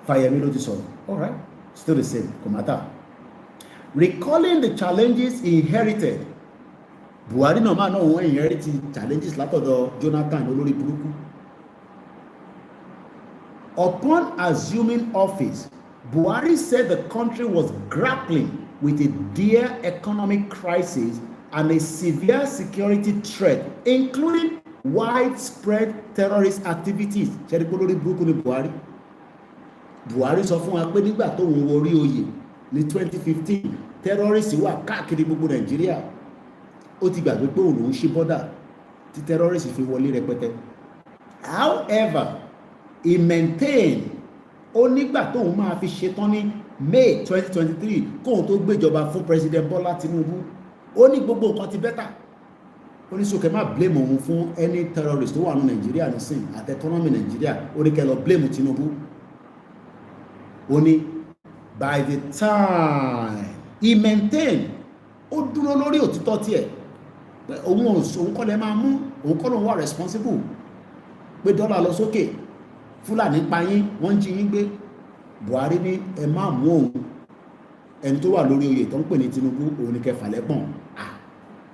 A: Fayemi ló ti sọ̀rọ̀. All right, still the same, kò matter. Recalling the challenges he inherited, Buhari náà máa náà wọ́n inherit challenges látọ̀dọ̀ Jonathan olórí burúkú. Upon assuming office, Buhari said the country was grappling with a dire economic crisis and a severe security threat, including widespread terrorist activities. Ṣé kó lórí burúkú ni Buhari? Buhari sọ fún wa pé nígbà tó ń wọrí oyè ní 2015, terrorists wà káàkiri gbogbo Nàìjíríà. Ó ti gbàgbé pé òun lòún ṣí bọ́dà tí terrorists fi wọlé rẹpẹtẹ. However, he maintained ó nígbà tóun máa fi ṣetán ní May 2023 kóun tó gbéjọba fún President Bola Tinubu, ó ní gbogbo nǹkan ti bẹ́tà. Ó ní sókè má blame òun fún any terrorist tó wà ní Nàìjíríà nísìn àti economy Nàìjíríà, ó ní kẹ́ lọ blame Tinubu. Ó ní by the time he maintained, ó dúró lórí òtítọ́ tiẹ̀ pé òun kọ́ lè máa mú, òun kọ́ lòun wà responsible pé dọ́là lọ sókè, Fúlàní pa yín, wọ́n jí yín gbé. Buhari ní ẹ má mú òun, ẹni tó wà lórí oyè tó ń pè ní Tinubu òun ní kẹfà lẹ́gbọ̀n.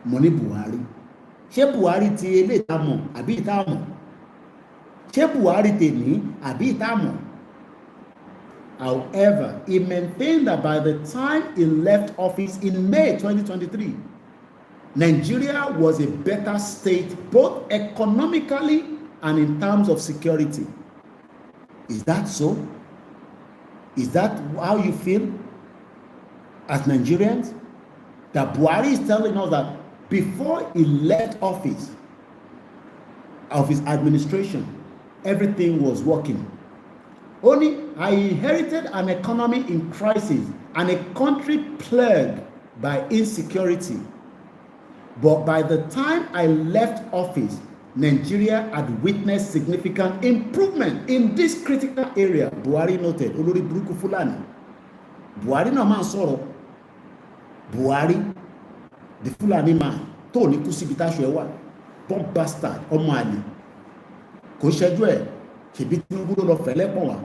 A: Mo ní Buhari, ṣé Buhari ti eléyìí tá mọ̀ àbí ìta mọ̀? Ṣé Buhari tèmi àbí ìta mọ̀? However, he maintained that by the time he left office in May 2023, Nigeria was a better state both economically and in terms of security. Is that so? Is that how you feel? as Nigerians, that Buhari is telling us that before he left office of his administration, everything was working. Only I inherited an economy in crisis and a country plagued by insecurity. But by the time I left office, Nigeria had witnessed significant improvement in this critical area. Buhari noted. Olórí burúkú Fulani. Buhari náà máa ń sọ̀rọ̀. Buhari the Fulani man tó ní kú síbi táṣọ ẹ wà. Bomb bastard ọmọ àlè. Kò ṣẹ́jú ẹ̀ ṣèbí Tinubu ló lọ fẹ̀lẹ́ pọ̀ wá.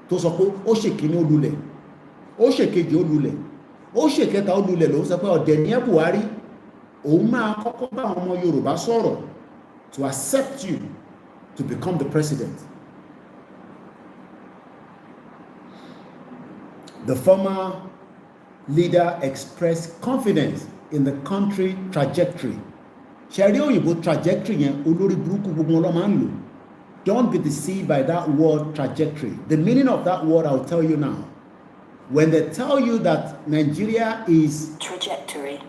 A: Tó sọ pé ó ṣèkíní ó lulẹ̀. Ó ṣèkejì ó lulẹ̀. Ó ṣèkẹta ó lulẹ̀ ló sọ pé ọ̀dẹ̀ ní ẹ̀ Buhari. Òun máa kọ́kọ́ bá àwọn ọmọ Yorùbá sọ̀rọ̀ to accept you to become the president. The former leader expressed confidence in the country trajectory. Ṣẹ̀rí òyìnbó trajectory yẹn olórí burúkú gbogbo wọn ló máa ń lò. Don't be deceived by that word trajectory. The meaning of that word I'll tell you now. When they tell you that Nigeria is
C: Trajectory.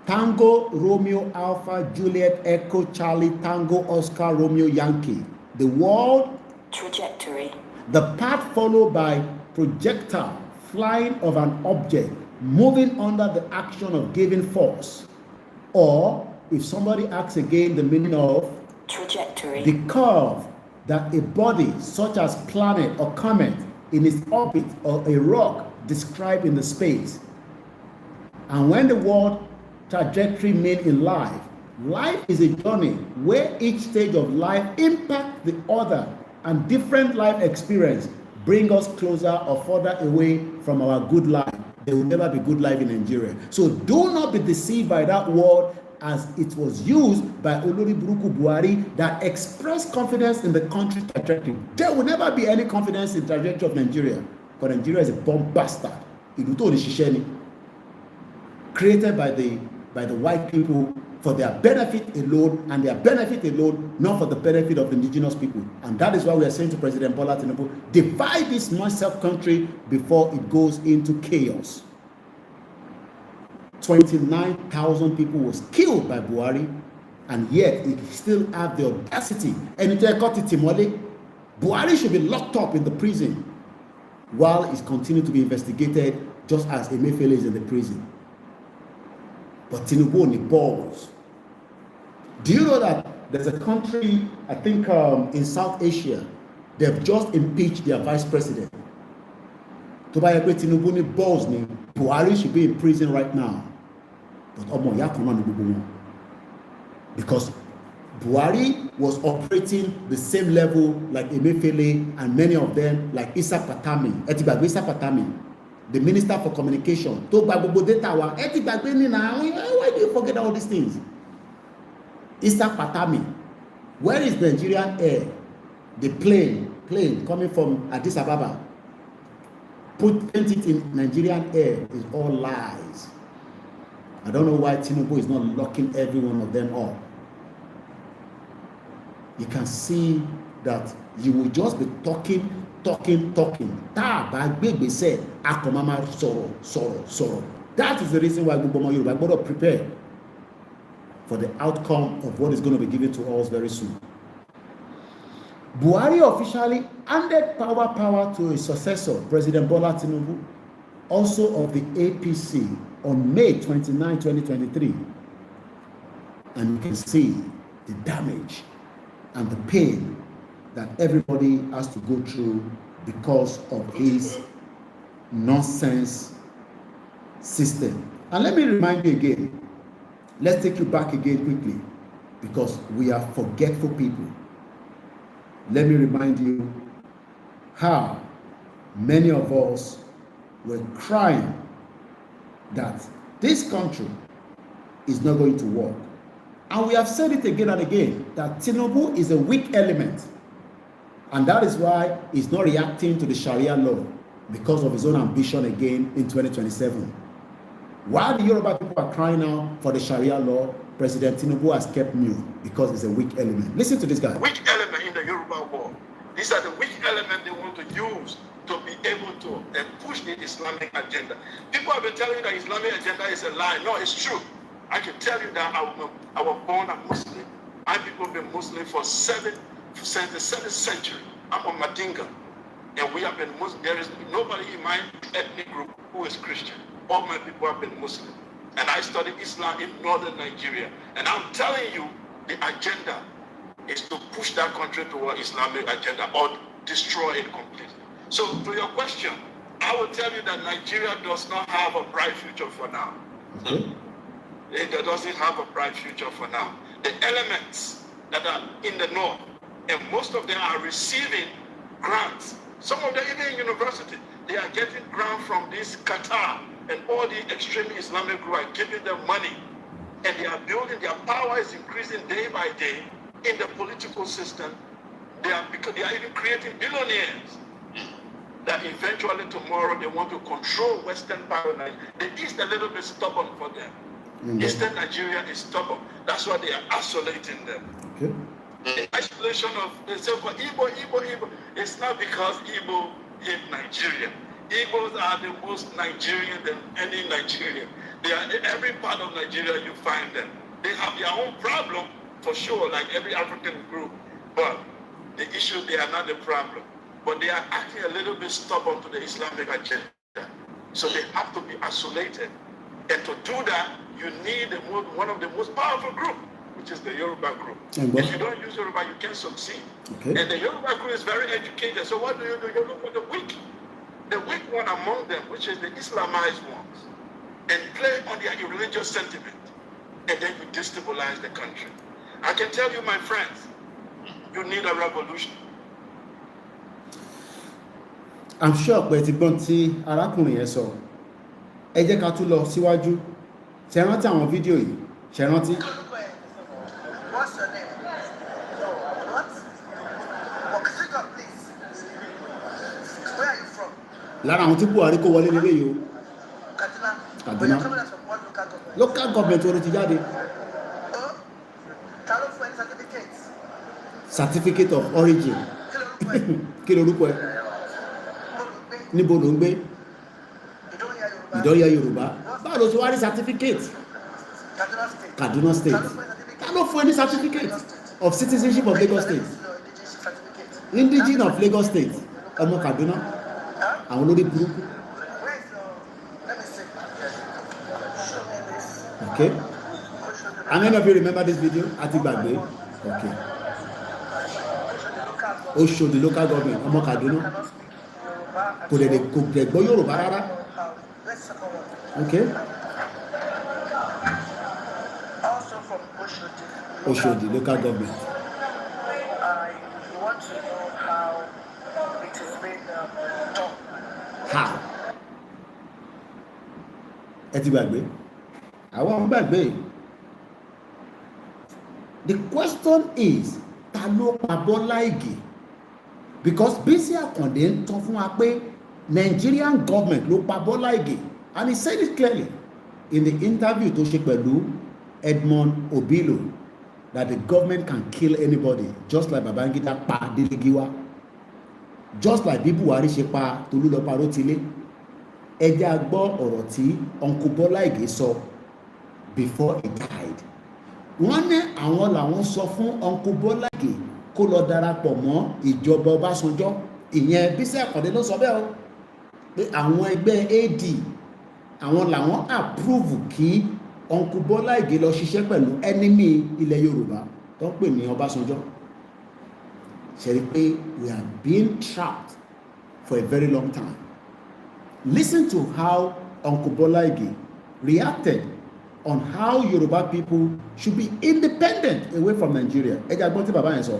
A: Tango, Romeo, Alpha, Juliet, Echo, Charlie, Tango, Oscar, Romeo, Yankee. The word
C: Trajectory.
A: the path followed by projectile, flying of an object, moving under the action of given force. Or, if somebody asks again the meaning of
C: Trajectory.
A: the curve that a body such as planet or comet in its orbit or a rock described in the space. And when the word trajectory means in life, life is a journey where each stage of life impacts the other, and different life experience bring us closer or further away from our good life. There will never be good life in Nigeria. So do not be deceived by that word as it was used by Olórí Burúkú Buhari that expressed confidence in the country trajectory. There will never be any confidence in the trajectory of Nigeria, because Nigeria is a bomb bastard. Ìlú tó ní ṣiṣẹ́ ni, created by the white people for their benefit alone, and their benefit alone, not for the benefit of the indigenous people. And that is why we are saying to President Bola Tinubu, divide this massive country before it goes into chaos. 29,000 people was killed by Buhari, and yet he still have the audacity. And Buhari should be locked up in the prison while he's continuing to be investigated, just as Emefiele is in the prison. But Tinubu only balls. Do you know that there's a country, I think in South Asia, they've just impeached their vice president. To buy a Tinubu ni balls ni, Buhari should be in prison right now. But because Buhari was operating the same level like Emefiele and many of them, like Issa Patami, the Minister for Communication. Why do you forget all these things? Issa Patami. Where is Nigerian Air? The plane coming from Addis Ababa. Put it in Nigerian Air is all lies. I don't know why Tinubu is not locking every one of them up. You can see that you will just be talking. That is the reason why we got to prepare for the outcome of what is going to be given to us very soon. Buhari officially handed power to his successor, President Bola Tinubu, also of the APC, on May 29, 2023. And you can see the damage and the pain that everybody has to go through because of his nonsense system. And let me remind you again, let's take you back again quickly, because we are forgetful people. Let me remind you how many of us were crying that this country is not going to work. And we have said it again and again, that Tinubu is a weak element. And that is why he's not reacting to the Sharia law, because of his own ambition again in 2027. While the Yoruba people are crying out for the Sharia law, President Tinubu has kept mute because he's a weak element. Listen to this guy.
D: Weak element in the Yoruba war. These are the weak element they want to use
E: to be able to push the Islamic agenda. People have been telling you that Islamic agenda is a lie. No, it's true. I can tell you that I was born a Muslim. My people have been Muslim since the 7th century. I'm a Madinga. And we have been Muslim. There is nobody in my ethnic group who is Christian. All my people have been Muslim. And I studied Islam in northern Nigeria. And I'm telling you, the agenda is to push that country toward Islamic agenda or destroy it completely. So to your question, I will tell you that Nigeria does not have a bright future for now.
A: Okay.
E: It doesn't have a bright future for now. The elements that are in the north, and most of them are receiving grants. Some of them even in university, they are getting grants from this Qatar, and all the extreme Islamic group are giving them money. And they are building, their power is increasing day by day in the political system. They are even creating billionaires that eventually tomorrow they want to control Western part of Nigeria. The East a little bit stubborn for them. Eastern Nigeria is stubborn. That's why they are isolating them.
A: Okay.
E: The isolation of, they say for Igbo, it's not because Igbo hate Nigeria. Igbos are the most Nigerian than any Nigerian. They are in every part of Nigeria you find them. They have their own problem for sure, like every African group. But the issue, they are not the problem. But they are acting a little bit stubborn to the Islamic agenda. So they have to be isolated. And to do that, you need one of the most powerful groups, which is the Yoruba group. If you don't use Yoruba, you can't succeed. Okay. And the Yoruba group is very educated. So what do? You look for the weak one among them, which is the Islamized ones, and play on their religious sentiment. And then you destabilize the country. I can tell you, my friends, you need a revolution.
A: I'm sure pé ti gbọ́n tí arákùnrin yẹn sọ. Ẹ jẹ́ ká tún lọ síwájú. Ṣé rántí àwọn fídíò yìí? Ṣé rántí?
C: What's your name? What? Speak up, please. Where are you from?
A: Lára àwọn tí Buhari kó wọlé nílé yìí o.
C: Kaduna.
A: Kaduna.
C: But you're coming out from what local government?
A: Local government wo ló ti jáde?
C: Oh? Ta ló fún ẹ ní certificate?
A: Certificate of origin. Kí lorúkọ ẹ? Níbo ló ń gbé? Ìdọ́yà Yorùbá. Báwo ló ṣe wá rí certificate? Kaduna State. Ta ló fún ẹ ní certificate of citizenship of Lagos State? Indigene of Lagos State. Ọmọ Kaduna. Àwọn olórí burúkú. Okay. How many of you remember this video? Àti gbàgbé. Okay. Ó show the local government. Ọmọ Kaduna. Kò dẹ̀ gbọ́ Yorùbá rárá. Okay.
C: Also from
A: Oshodi local government.
C: You want to know how it is being done?
A: How? Ẹ ti gbàgbé? Àwọn ń gbàgbé. The question is, ta ló pa Bọ́lá Ìgè? Because Bísí Àkàndé ń tán fún wa pé Nigerian government ló pa Bọ́lá Ìgè, and he said it clearly in the interview tó ṣe pẹ̀lú Edmond Obilo that the government can kill anybody just like Babangida pa Delegiwa, just like bí Buhari ṣe pa Tolúlọpọ̀ Arótilé. Ẹ jẹ́ a gbọ́ ọ̀rọ̀ tí Uncle Bọ́lá Ìgè sọ before he died. Wọ́n ní àwọn làwọn sọ fún Uncle Bọ́lá Ìgè kó lọ darapọ̀ mọ́ ìjọba Ọbásanjọ́. Ìyẹn Bísí Àkàndé ló sọ bẹ́ẹ̀ o, pé àwọn ẹgbẹ́ AD àwọn làwọn approve kí Uncle Bọ́lá Ìgè lọ ṣiṣẹ́ pẹ̀lú enemy ilẹ̀ Yorùbá tó ń pè ní Ọbásanjọ́. Ṣe rí pé we are being trapped for a very long time. Listen to how Uncle Bọ́lá Ìgè reacted on how Yoruba people should be independent away from Nigeria. Ẹ jẹ́ agbọ́n tí bàbá yẹn sọ.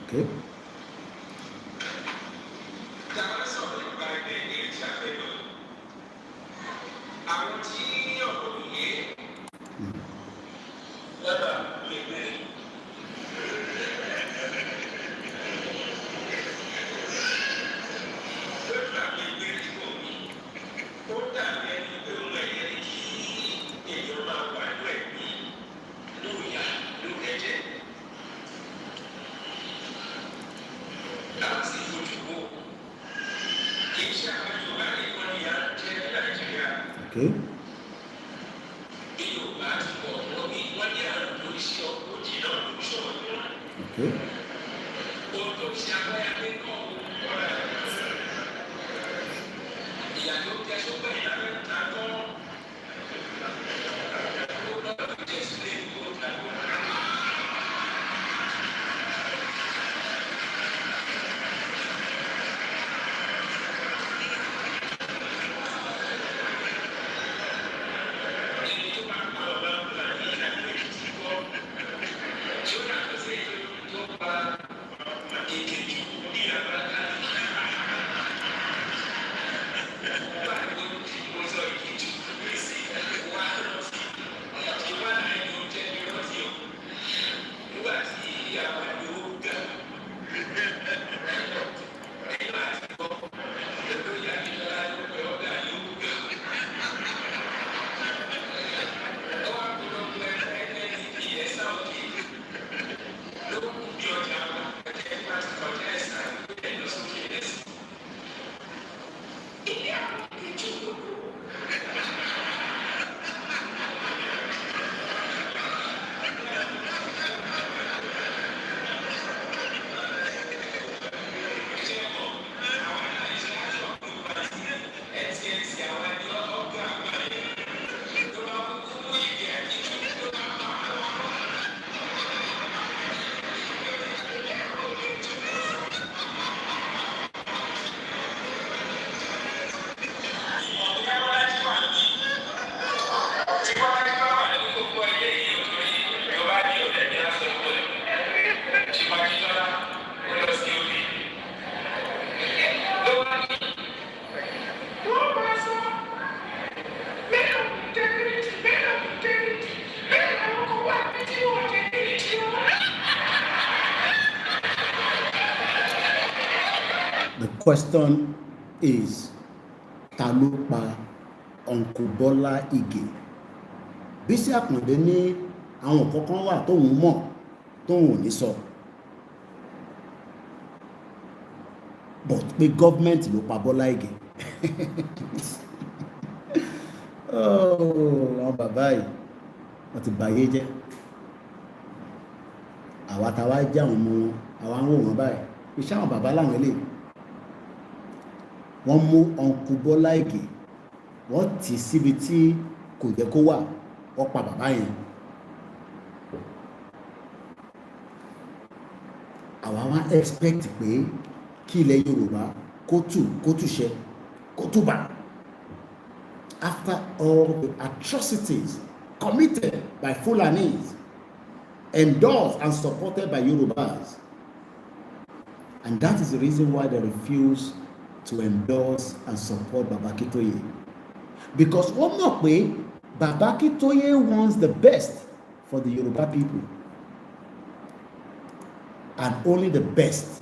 A: Okay. Okay. Okay. The question is, ta ló pa Uncle Bola Ige? Bísí Àkàndé ní àwọn kankan wà tóun mọ̀ tóun ò ní sọ, but pé gọ́ọ̀mẹ̀ntì ló pa Bọ́lá Ìgè. Àwọn bàbá yìí wọ́n ti bàyé jẹ́. Àwa táwa jẹ́ àwọn ọmọ wọn, àwa ń wò wọ́n báyìí, iṣẹ́ àwọn bàbá láwọn eléyìí. Wọ́n mú Uncle Bọ́lá Ìgè, wọ́n tì í síbi tí kò yẹ kó wà, wọ́n pa bàbá yẹn. Àwa wá expect pé kí ilẹ̀ Yorùbá kó túṣẹ, kó túbà. After all the atrocities committed by Fulanis, endorsed and supported by Yorubas, and that is the reason why they refuse to endorse and support Baba Akintoye, because wọ́n mọ̀ pé Baba Akintoye wants the best for the Yoruba people, and only the best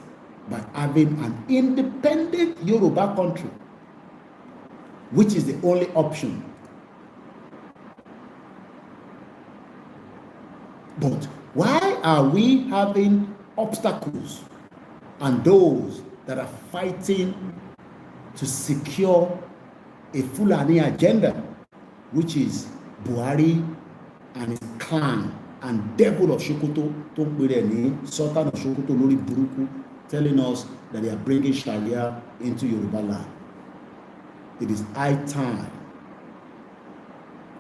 A: by having an independent Yoruba country, which is the only option. But why are we having obstacles and those that are fighting to secure a Fulani agenda, which is Buhari and his clan and devil of Sokoto, Sultan of Sokoto lórí burúkú, telling us that they are bringing Sharia into Yoruba land? It is high time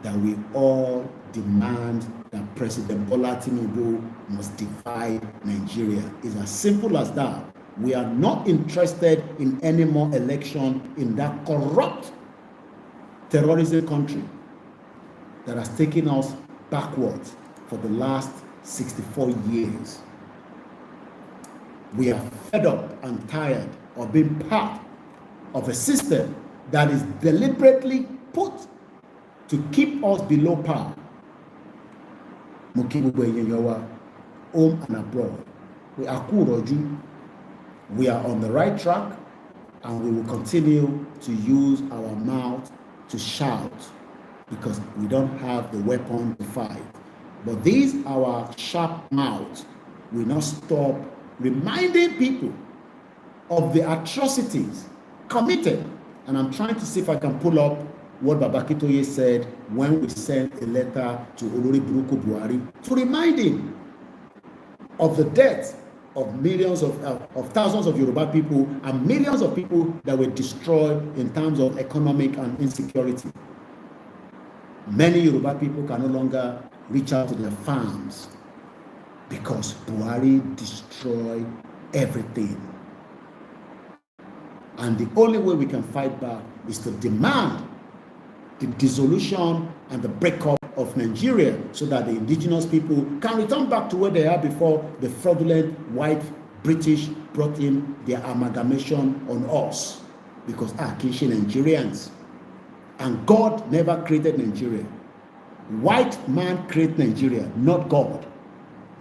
A: that we all demand that President Bola Tinubu must divide Nigeria. It's as simple as that. We are not interested in any more election in that corrupt terrorism country that has taken us backwards for the last 64 years. We are fed up and tired of being part of a system that is deliberately put to keep us below par. Home and abroad. We are Kuroju. We are on the right track, and we will continue to use our mouth to shout because we don't have the weapon to fight. But these, our sharp mouths, will not stop reminding people of the atrocities committed. And I'm trying to see if I can pull up what Babakitoye said when we sent a letter to Olori Buhari to remind him of the death of millions of thousands of Yoruba people and millions of people that were destroyed in terms of economic and insecurity. Many Yoruba people can no longer reach out to their farms because Buhari destroyed everything. And the only way we can fight back is to demand the dissolution and the breakup of Nigeria so that the indigenous people can return back to where they are before the fraudulent white British brought in their amalgamation on us, because Akinshi Nigerians, and God never created Nigeria. White man created Nigeria, not God.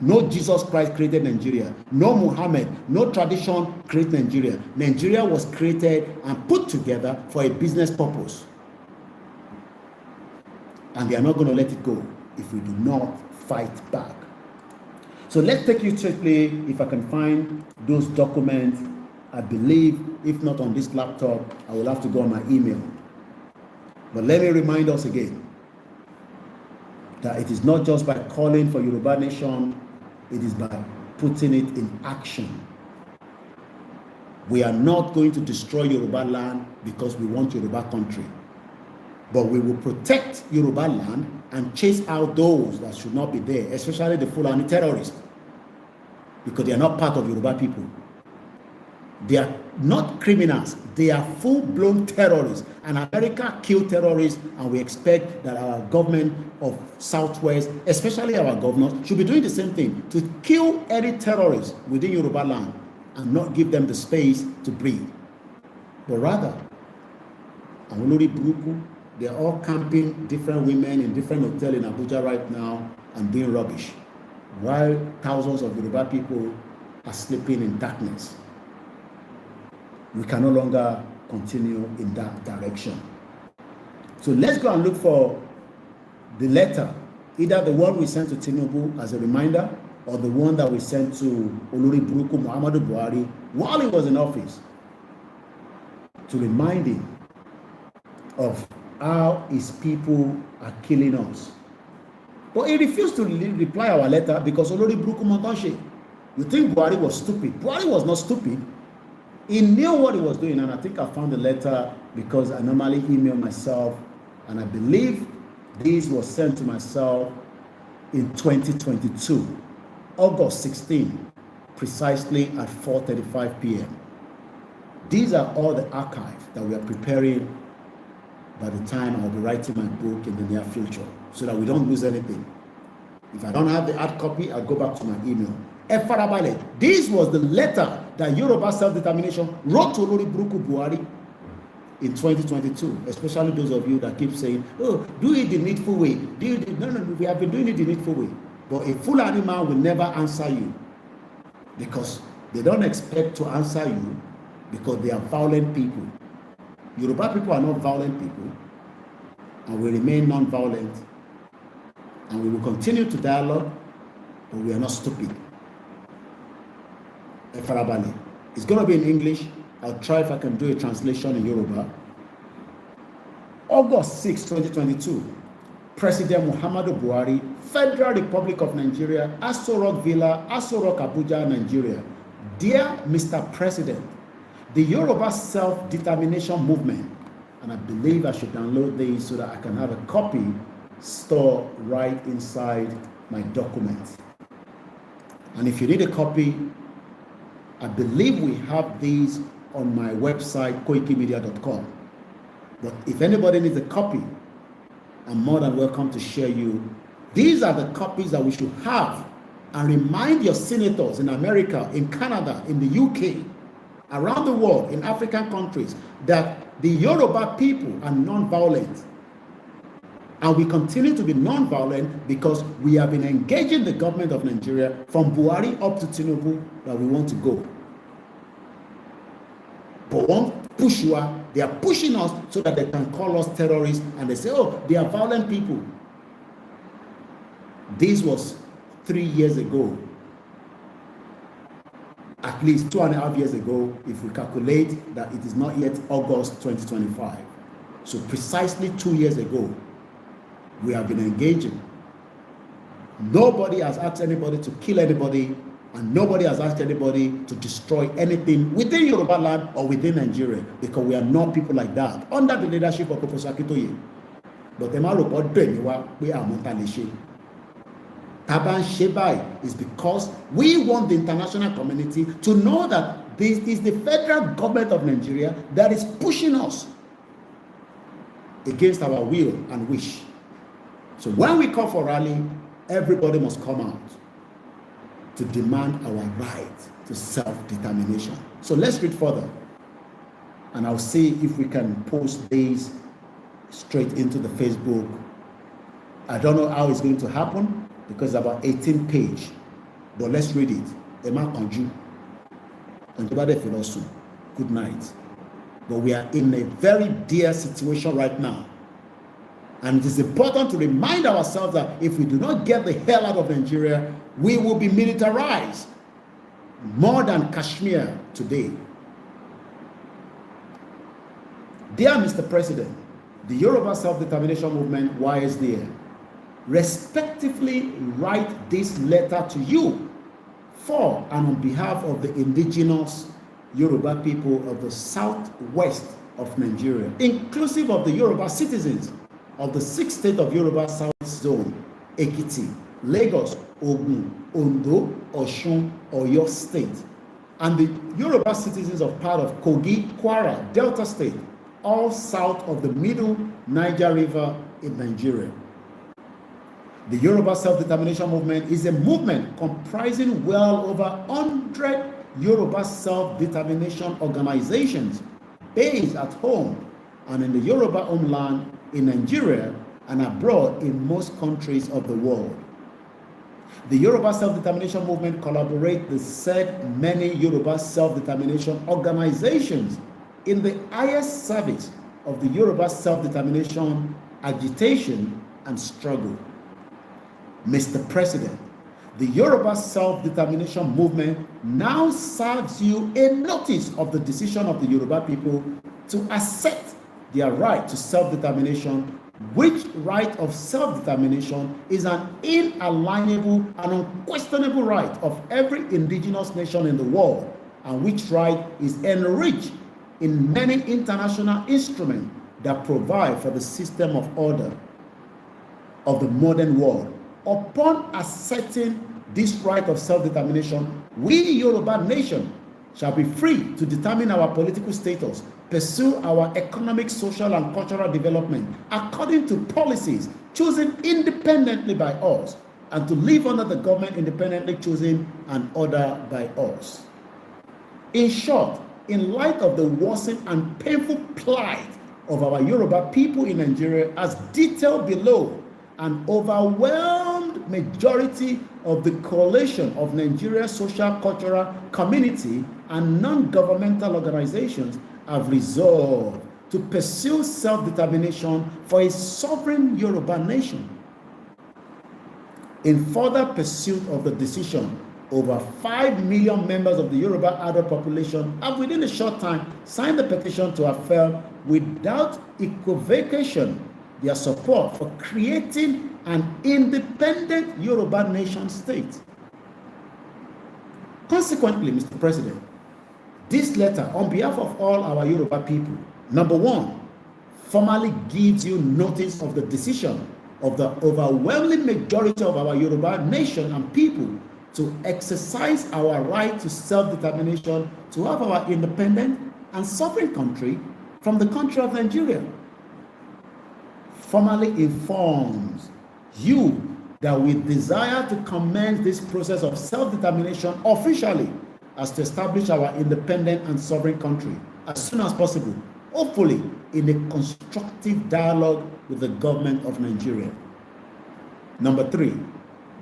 A: No Jesus Christ created Nigeria. No Muhammad, no tradition created Nigeria. Nigeria was created and put together for a business purpose. And they are not going to let it go if we do not fight back. So let's take you straight, if I can find those documents. I believe, if not on this laptop, I will have to go on my email. But let me remind us again that it is not just by calling for Yoruba Nation, it is by putting it in action. We are not going to destroy Yoruba land because we want Yoruba country. But we will protect Yoruba land and chase out those that should not be there, especially the Fulani terrorists, because they are not part of Yoruba people. They are not criminals. They are full-blown terrorists. And America killed terrorists, and we expect that our government of Southwest, especially our governors, should be doing the same thing, to kill any terrorists within Yoruba land and not give them the space to breathe. But rather, they are all camping different women in different hotels in Abuja right now and doing rubbish, while thousands of Yoruba people are sleeping in darkness. We can no longer continue in that direction. So let's go and look for the letter, either the one we sent to Tinubu as a reminder, or the one that we sent to Olori Muhammadu Buhari while he was in office, to remind him of how his people are killing us. But he refused to reply our letter because Olori Buruku. You think Buhari was stupid? Buhari was not stupid. He knew what he was doing, and I think I found the letter because I normally email myself, and I believe this was sent to myself in 2022, August 16, precisely at 4:35 p.m. These are all the archives that we are preparing by the time I'll be writing my book in the near future, so that we don't lose anything. If I don't have the hard copy, I'll go back to my email. This was the letter that Yoruba Self-Determination wrote to Olori Buhari in 2022, especially those of you that keep saying, oh, do it the needful way. No, we have been doing it the needful way. But a Fulani man will never answer you, because they don't expect to answer you, because they are violent people. Yoruba people are not violent people, and we remain non-violent, and we will continue to dialogue, but we are not stupid. It's going to be in English. I'll try if I can do a translation in Yoruba. August 6, 2022, President Muhammadu Buhari, Federal Republic of Nigeria, Aso Rock Villa, Aso Rock, Abuja, Nigeria. Dear Mr. President, the Yoruba Self-Determination Movement, and I believe I should download these so that I can have a copy stored right inside my documents. And if you need a copy, I believe we have these on my website, Koikimedia.com. But if anybody needs a copy, I'm more than welcome to share you. These are the copies that we should have and remind your senators in America, in Canada, in the UK, around the world, in African countries, that the Yoruba people are non-violent. And we continue to be non-violent because we have been engaging the government of Nigeria from Buhari up to Tinubu that we want to go. But won't push you out. They are pushing us so that they can call us terrorists, and they say, oh, they are violent people. This was 3 years ago. At least 2.5 years ago, if we calculate that it is not yet August 2025. So precisely 2 years ago, we have been engaging. Nobody has asked anybody to kill anybody, and nobody has asked anybody to destroy anything within Yoruba land or within Nigeria, because we are not people like that under the leadership of Professor Akitoye. But Emma report we are Montaleshe. Taban Shebai is because we want the international community to know that this is the federal government of Nigeria that is pushing us against our will and wish. So when we call for rally, everybody must come out to demand our right to self-determination. So let's read further, and I'll see if we can post these straight into the Facebook. I don't know how it's going to happen because it's about 18 pages, but let's read it. Emma Konju and good night. But we are in a very dear situation right now. And it is important to remind ourselves that if we do not get the hell out of Nigeria, we will be militarized more than Kashmir today. Dear Mr. President, the Yoruba Self-Determination Movement, YSDM, respectively write this letter to you for and on behalf of the indigenous Yoruba people of the southwest of Nigeria, inclusive of the Yoruba citizens of the 6th state of Yoruba South Zone, Ekiti, Lagos, Ogun, Ondo, Osun, Oyo State, and the Yoruba citizens of part of Kogi, Kwara, Delta State, all south of the middle Niger River in Nigeria. The Yoruba Self-Determination Movement is a movement comprising well over 100 Yoruba self-determination organizations based at home and in the Yoruba homeland in Nigeria and abroad in most countries of the world. The Yoruba Self-Determination Movement collaborates with said many Yoruba self-determination organizations in the highest service of the Yoruba self-determination agitation and struggle. Mr. President, the Yoruba Self-Determination Movement now serves you a notice of the decision of the Yoruba people to accept their right to self-determination, which right of self-determination is an inalienable and unquestionable right of every indigenous nation in the world, and which right is enriched in many international instruments that provide for the system of order of the modern world. Upon accepting this right of self-determination, we, Yoruba nation, shall be free to determine our political status, pursue our economic, social, and cultural development according to policies chosen independently by us, and to live under the government independently chosen and ordered by us. In short, in light of the worsened and painful plight of our Yoruba people in Nigeria, as detailed below, an overwhelmed majority of the coalition of Nigeria's social, cultural, community, and non-governmental organizations have resolved to pursue self-determination for a sovereign Yoruba nation. In further pursuit of the decision, over 5 million members of the Yoruba adult population have within a short time signed the petition to affirm without equivocation their support for creating an independent Yoruba nation state. Consequently, Mr. President, this letter on behalf of all our Yoruba people, number one, formally gives you notice of the decision of the overwhelming majority of our Yoruba nation and people to exercise our right to self-determination, to have our independent and sovereign country from the country of Nigeria. Formally informs you that we desire to commence this process of self-determination officially as to establish our independent and sovereign country as soon as possible, hopefully in a constructive dialogue with the government of Nigeria. Number 3,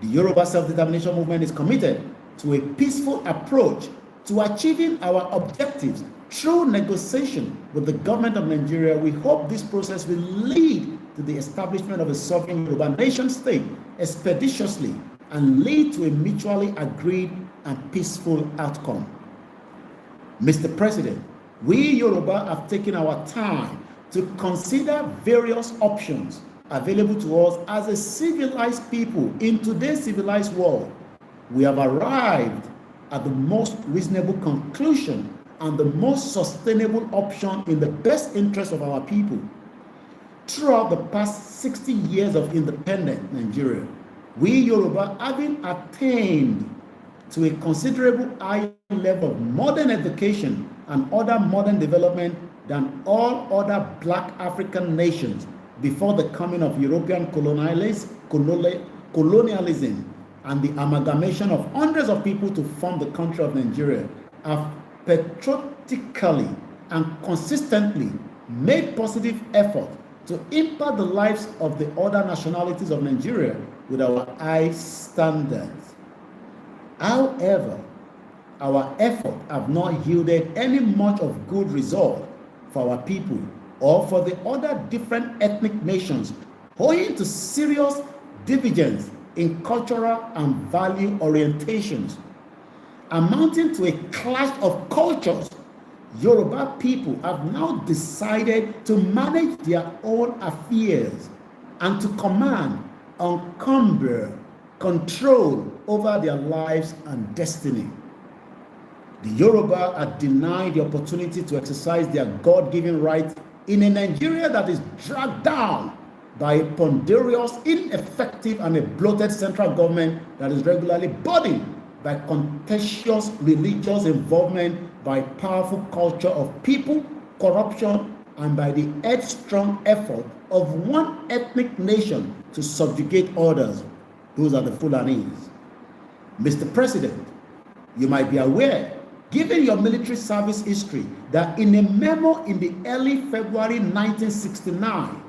A: the Yoruba self-determination movement is committed to a peaceful approach to achieving our objectives through negotiation with the government of Nigeria. We hope this process will lead to the establishment of a sovereign Yoruba nation state expeditiously and lead to a mutually agreed and peaceful outcome. Mr. President, we Yoruba have taken our time to consider various options available to us as a civilized people in today's civilized world. We have arrived at the most reasonable conclusion and the most sustainable option in the best interest of our people. Throughout the past 60 years of independent Nigeria, we Yoruba, having attained to a considerable high level of modern education and other modern development than all other black African nations before the coming of European colonialism and the amalgamation of hundreds of people to form the country of Nigeria, have patriotically and consistently made positive effort to impact the lives of the other nationalities of Nigeria with our high standards. However, our efforts have not yielded any much of good result for our people or for the other different ethnic nations, owing to serious divergence in cultural and value orientations, amounting to a clash of cultures. Yoruba people have now decided to manage their own affairs and to command uncumbered control over their lives and destiny. The Yoruba are denied the opportunity to exercise their God-given rights in a Nigeria that is dragged down by a ponderous, ineffective, and a bloated central government that is regularly burdened by contentious religious involvement, by powerful culture of people, corruption, and by the headstrong effort of one ethnic nation to subjugate others. Those are the Fulanis. Mr. President, you might be aware, given your military service history, that in a memo in the early February 1969,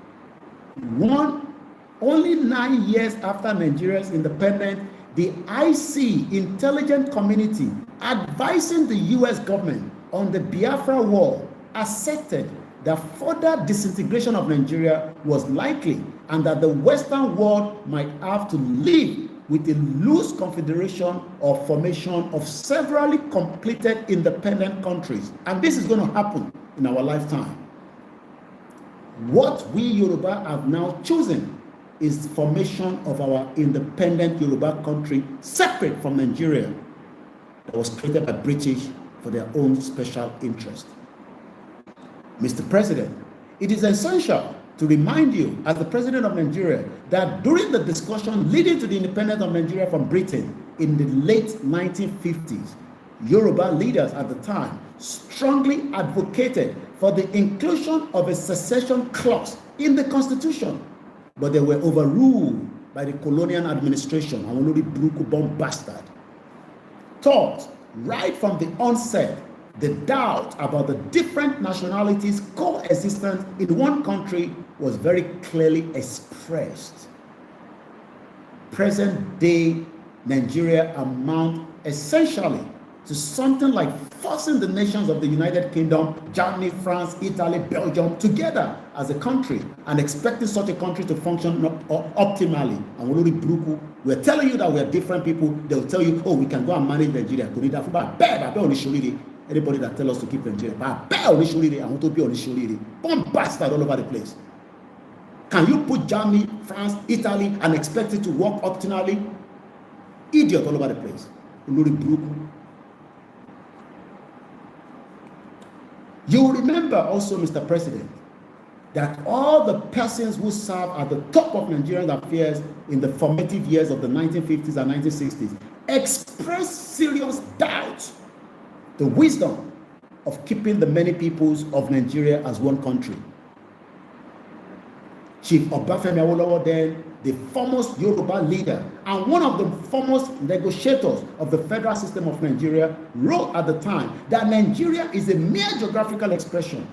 A: only 9 years after Nigeria's independence, the IC intelligence community advising the US government on the Biafra war asserted that further disintegration of Nigeria was likely and that the Western world might have to live with a loose confederation or formation of severally completed independent countries. And this is going to happen in our lifetime. What we Yoruba have now chosen is formation of our independent Yoruba country, separate from Nigeria, that was created by British for their own special interest. Mr. President, it is essential to remind you, as the President of Nigeria, that during the discussion leading to the independence of Nigeria from Britain in the late 1950s, Yoruba leaders at the time strongly advocated for the inclusion of a secession clause in the Constitution, but they were overruled by the colonial administration, and only Bruku bomb bastard. Thought right from the onset, the doubt about the different nationalities coexistence in one country was very clearly expressed. Present day Nigeria amount essentially to something like forcing the nations of the United Kingdom, Germany, France, Italy, Belgium together as a country and expecting such a country to function optimally. And we're telling you that we are different people. They'll tell you, oh, we can go and manage Nigeria. Anybody that tells us to keep Nigeria, I want to be on the bomb bastard all over the place. Can you put Germany, France, Italy and expect it to work optimally? Idiot all over the place. You remember also, Mr. President, that all the persons who served at the top of Nigerian affairs in the formative years of the 1950s and 1960s expressed serious doubts the wisdom of keeping the many peoples of Nigeria as one country. Chief Obafemi Awolowo then the foremost Yoruba leader and one of the foremost negotiators of the federal system of Nigeria, wrote at the time that Nigeria is a mere geographical expression,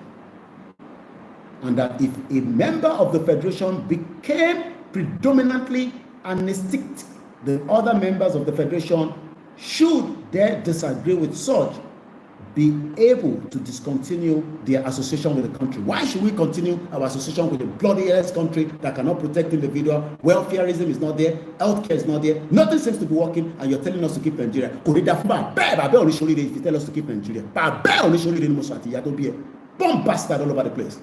A: and that if a member of the federation became predominantly anesthetic, the other members of the federation should they disagree with such, be able to discontinue their association with the country. Why should we continue our association with a bloody ass country that cannot protect individual? Welfareism is not there, healthcare is not there, nothing seems to be working, and you're telling us to keep Nigeria. If you tell us to keep Nigeria, bomb bastard all over the place.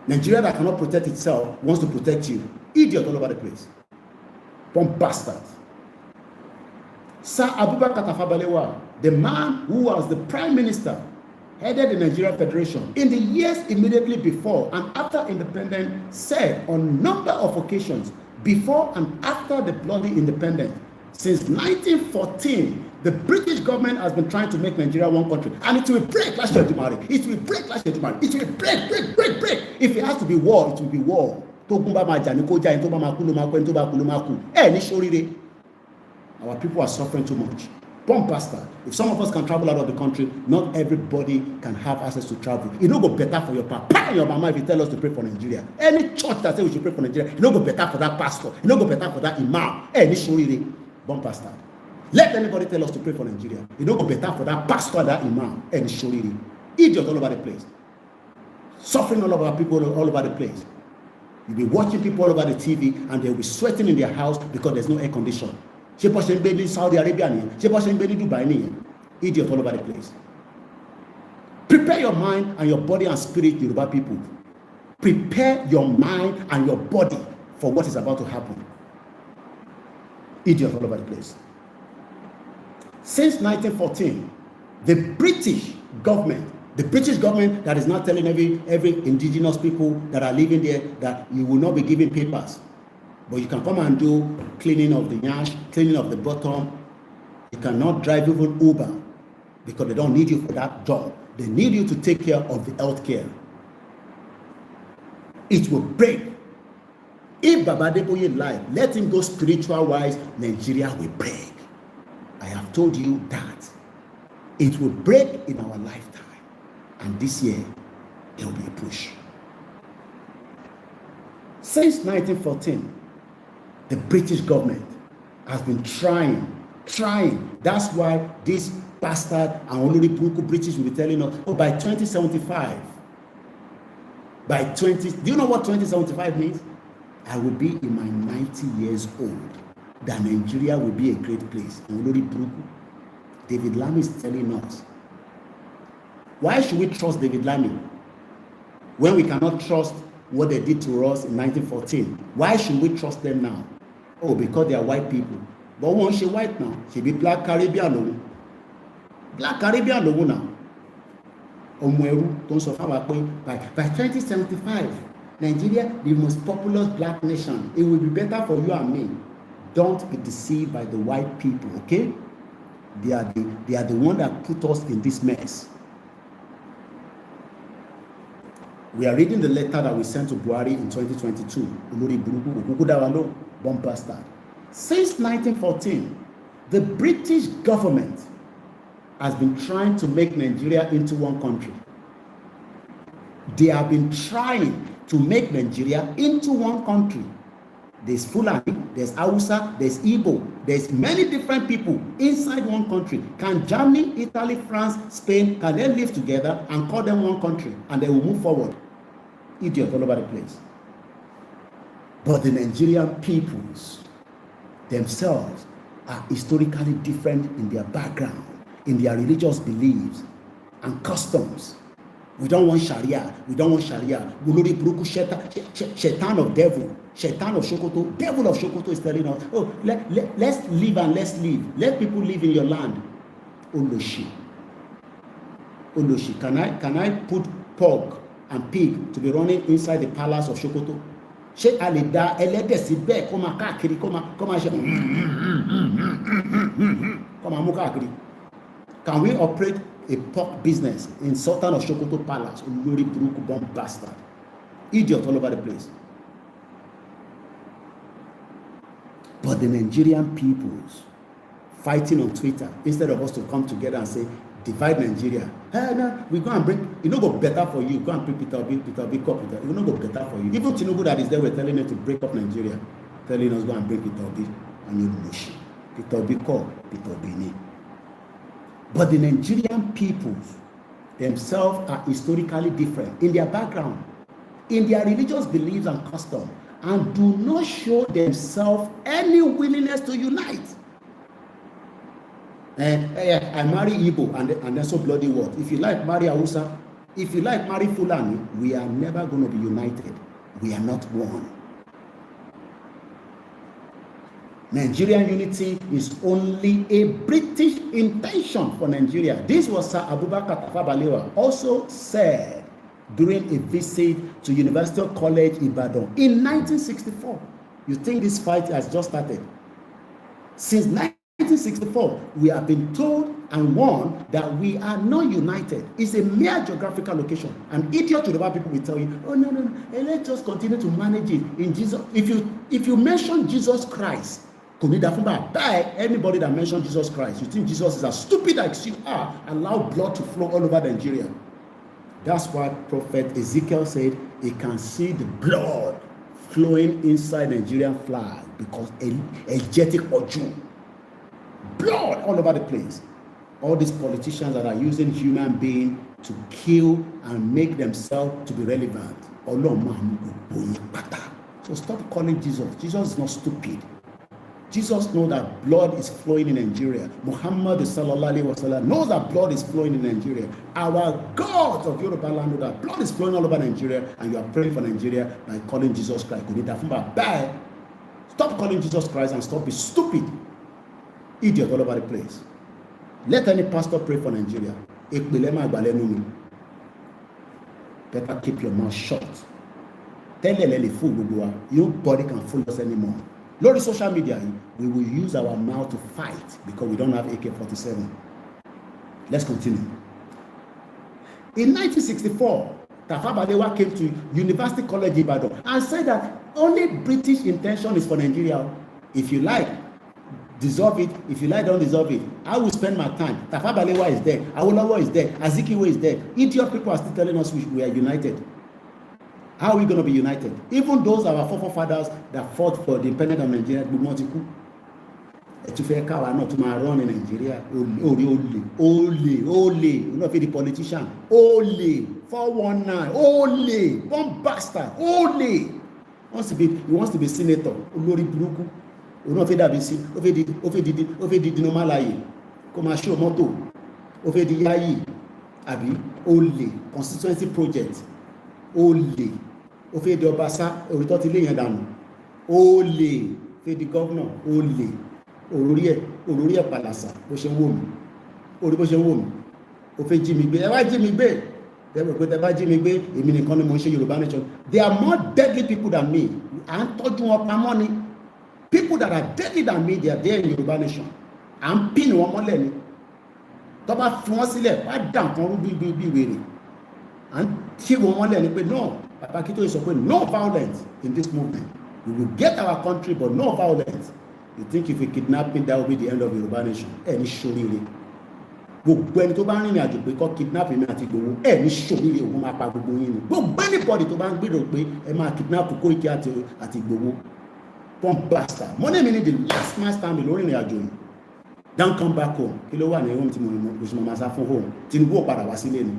A: Nigeria that cannot protect itself wants to protect you. Idiot all over the place. Bomb bastard. Sir Abubakar Tafawa Balewa, the man who was the prime minister, headed the Nigerian Federation in the years immediately before and after independence, said on a number of occasions, before and after the bloody independence, since 1914, the British government has been trying to make Nigeria one country, and it will break last year to marry. It will break last year to marry. It will break. If it has to be war, it will be war. Our people are suffering too much. Bomb bastard. If some of us can travel out of the country, not everybody can have access to travel. It no go better for your papa and your mama if you tell us to pray for Nigeria. Any church that says we should pray for Nigeria, it no go better for that pastor. It no go better for that imam. Any shoriri. Bomb bastard. Let anybody tell us to pray for Nigeria. It no go better for that pastor, that imam. Any shoriri. Idiot all over the place. Suffering all over people all over the place. You'll be watching people all over the TV and they'll be sweating in their house because there's no air condition. Saudi Arabia, Dubai, idiot all over the place. Prepare your mind and your body and spirit, Yoruba people. Prepare your mind and your body for what is about to happen. Idiot all over the place. Since 1914, the British government that is not telling every indigenous people that are living there that you will not be given papers. But you can come and do cleaning of the nyash, cleaning of the bottom. You cannot drive even Uber because they don't need you for that job. They need you to take care of the health care. It will break. If Baba Adeboye lies, let him go spiritual wise, Nigeria will break. I have told you that. It will break in our lifetime. And this year, there will be a push. Since 1914, the British government has been trying. That's why this bastard and only British will be telling us, oh, by 2075, do you know what 2075 means? I will be in my 90 years old. That Nigeria will be a great place. David Lammy is telling us. Why should we trust David Lammy when we cannot trust what they did to us in 1914? Why should we trust them now? Oh, because they are white people. But won't she white now? She be black Caribbean. Black Caribbean now. Don't suffer by 2075, Nigeria, the most populous black nation. It will be better for you and me. Don't be deceived by the white people, okay? They are the one that put us in this mess. We are reading the letter that we sent to Buhari in 2022. Bomb bastard. Since 1914, the British government has been trying to make Nigeria into one country. They have been trying to make Nigeria into one country. There's Fulani, there's Hausa, there's Igbo, there's many different people inside one country. Can Germany, Italy, France, Spain, can they live together and call them one country and they will move forward? Idiot all over the place. But the Nigerian peoples themselves are historically different in their background, in their religious beliefs and customs. We don't want Sharia. Gulori Buruku Shaitan of devil. Shaitan of Shokoto. Devil of Shokoto is telling us, oh, let's live and let's live. Let people live in your land. Oloshi. Can I put pork and pig to be running inside the palace of Shokoto? Ṣé a lè dá ẹlẹ́dẹ̀ síbẹ̀ kó máa káàkiri kó máa ṣe kó máa mú káàkiri? Can we operate a pork business in Sultan of Sokoto Palace? Olórí burúkú bomb bastard. Idiot all over the place. But the Nigerian peoples fighting on Twitter, instead of us to come together and say, divide Nigeria. Hey, no, we go and bring, it no go better for you. Go and bring Peter Obi cup. It will not go better for you. Even Tinubu that is there, we're telling them to break up Nigeria, telling us go and bring Peter Obi and you lose. Peter Obi call, Peter Obi ni. But the Nigerian peoples themselves are historically different in their background, in their religious beliefs and customs, and do not show themselves any willingness to unite. I marry Igbo and then so bloody what? If you like marry Hausa, if you like marry Fulani, we are never going to be united. We are not one. Nigerian unity is only a British intention for Nigeria. This was Sir Abubakar Tafawa Balewa also said during a visit to University College Ibadan in 1964. You think this fight has just started? Since 1964, we have been told and warned that we are not united. It's a mere geographical location. An idiot Yoruba people will tell you, oh no, let's just continue to manage it in Jesus. If you mention Jesus Christ, anybody that mentions Jesus Christ, you think Jesus is as stupid as you are, allow blood to flow all over Nigeria. That's why Prophet Ezekiel said he can see the blood flowing inside Nigerian flag because energetic oju. Blood all over the place. All these politicians that are using human beings to kill and make themselves to be relevant. So stop calling Jesus. Jesus is not stupid. Jesus knows that blood is flowing in Nigeria. Muhammad sallallahu alaihi wasallam knows that blood is flowing in Nigeria. Our God of Yoruba land knows that blood is flowing all over Nigeria, and you are praying for Nigeria by calling Jesus Christ. Stop calling Jesus Christ and stop being stupid. Idiot all over the place. Let any pastor pray for Nigeria. Better keep your mouth shut. Nobody can fool us anymore. Lord, social media, we will use our mouth to fight because we don't have AK-47. Let's continue. In 1964, Tafawa Balewa came to University College Ibadan and said that only British intention is for Nigeria. If you like, dissolve it. If you like, don't dissolve it. I will spend my time. Tafawa Balewa is there. Awolowo is there. Azikiwe is there. Idiot people are still telling us we are united. How are we going to be united? Even those our forefathers that fought for the independence of Nigeria, we want to cook. Not to run in Nigeria. Ole. You know, the politician. Ole. 419. Ole. Bomb bastard. Ole. He wants to be senator. Olori Buruku. You know, the normal lie. Come and show motto. Over the yayi. Abi. Ole. Constituency project. Ole. Ofe de Obasa, òrítọ́ ti lé yẹn dànù. Ole. Ofe de governor. Ole. Olórí ẹ̀ pàlàsà. Bó ṣe ń wò mí. Orí bó ṣe ń wò mí. Ofe jí mi gbé. Ẹ wá jí mi gbé. Tẹ́lẹ̀ pé tẹ́ bá jí mi gbé, èmi nìkan ni mo ń ṣe Yorùbá nation. They are more deadly people than me. À ń tọ́jú wọn pamọ́ ni. People that are deadly than me, they are there in Yorùbá nation. À ń pín wọn mọ́lẹ̀ ni. Tó bá fi wọ́n sílẹ̀, wá dà nǹkan rú bí wèrè. À ń tí wọn mọ́lẹ̀ ni pé no. Papa Kito is saying no violence in this movement. We will get our country, but no violence. You think if we kidnap it, that will be the end of Yorùbá nation? Ẹni ṣoríire. Gbogbo ẹni tó bá rìnrìn àjò pé kọ́ kidnap mi àti Igboho, ẹni ṣoríire òun máa pa gbogbo yín ni. Gbogbo anybody tó bá ń gbèrò pé ẹ máa kidnap Koiki àti Igboho. Pump bastard. Money mi ni the last man standing lórí ìrìn àjò yìí. Don't come back home. Kí ló wà ní home tí mo máa sá fún home? Tinubu ò padà wá sílé ni.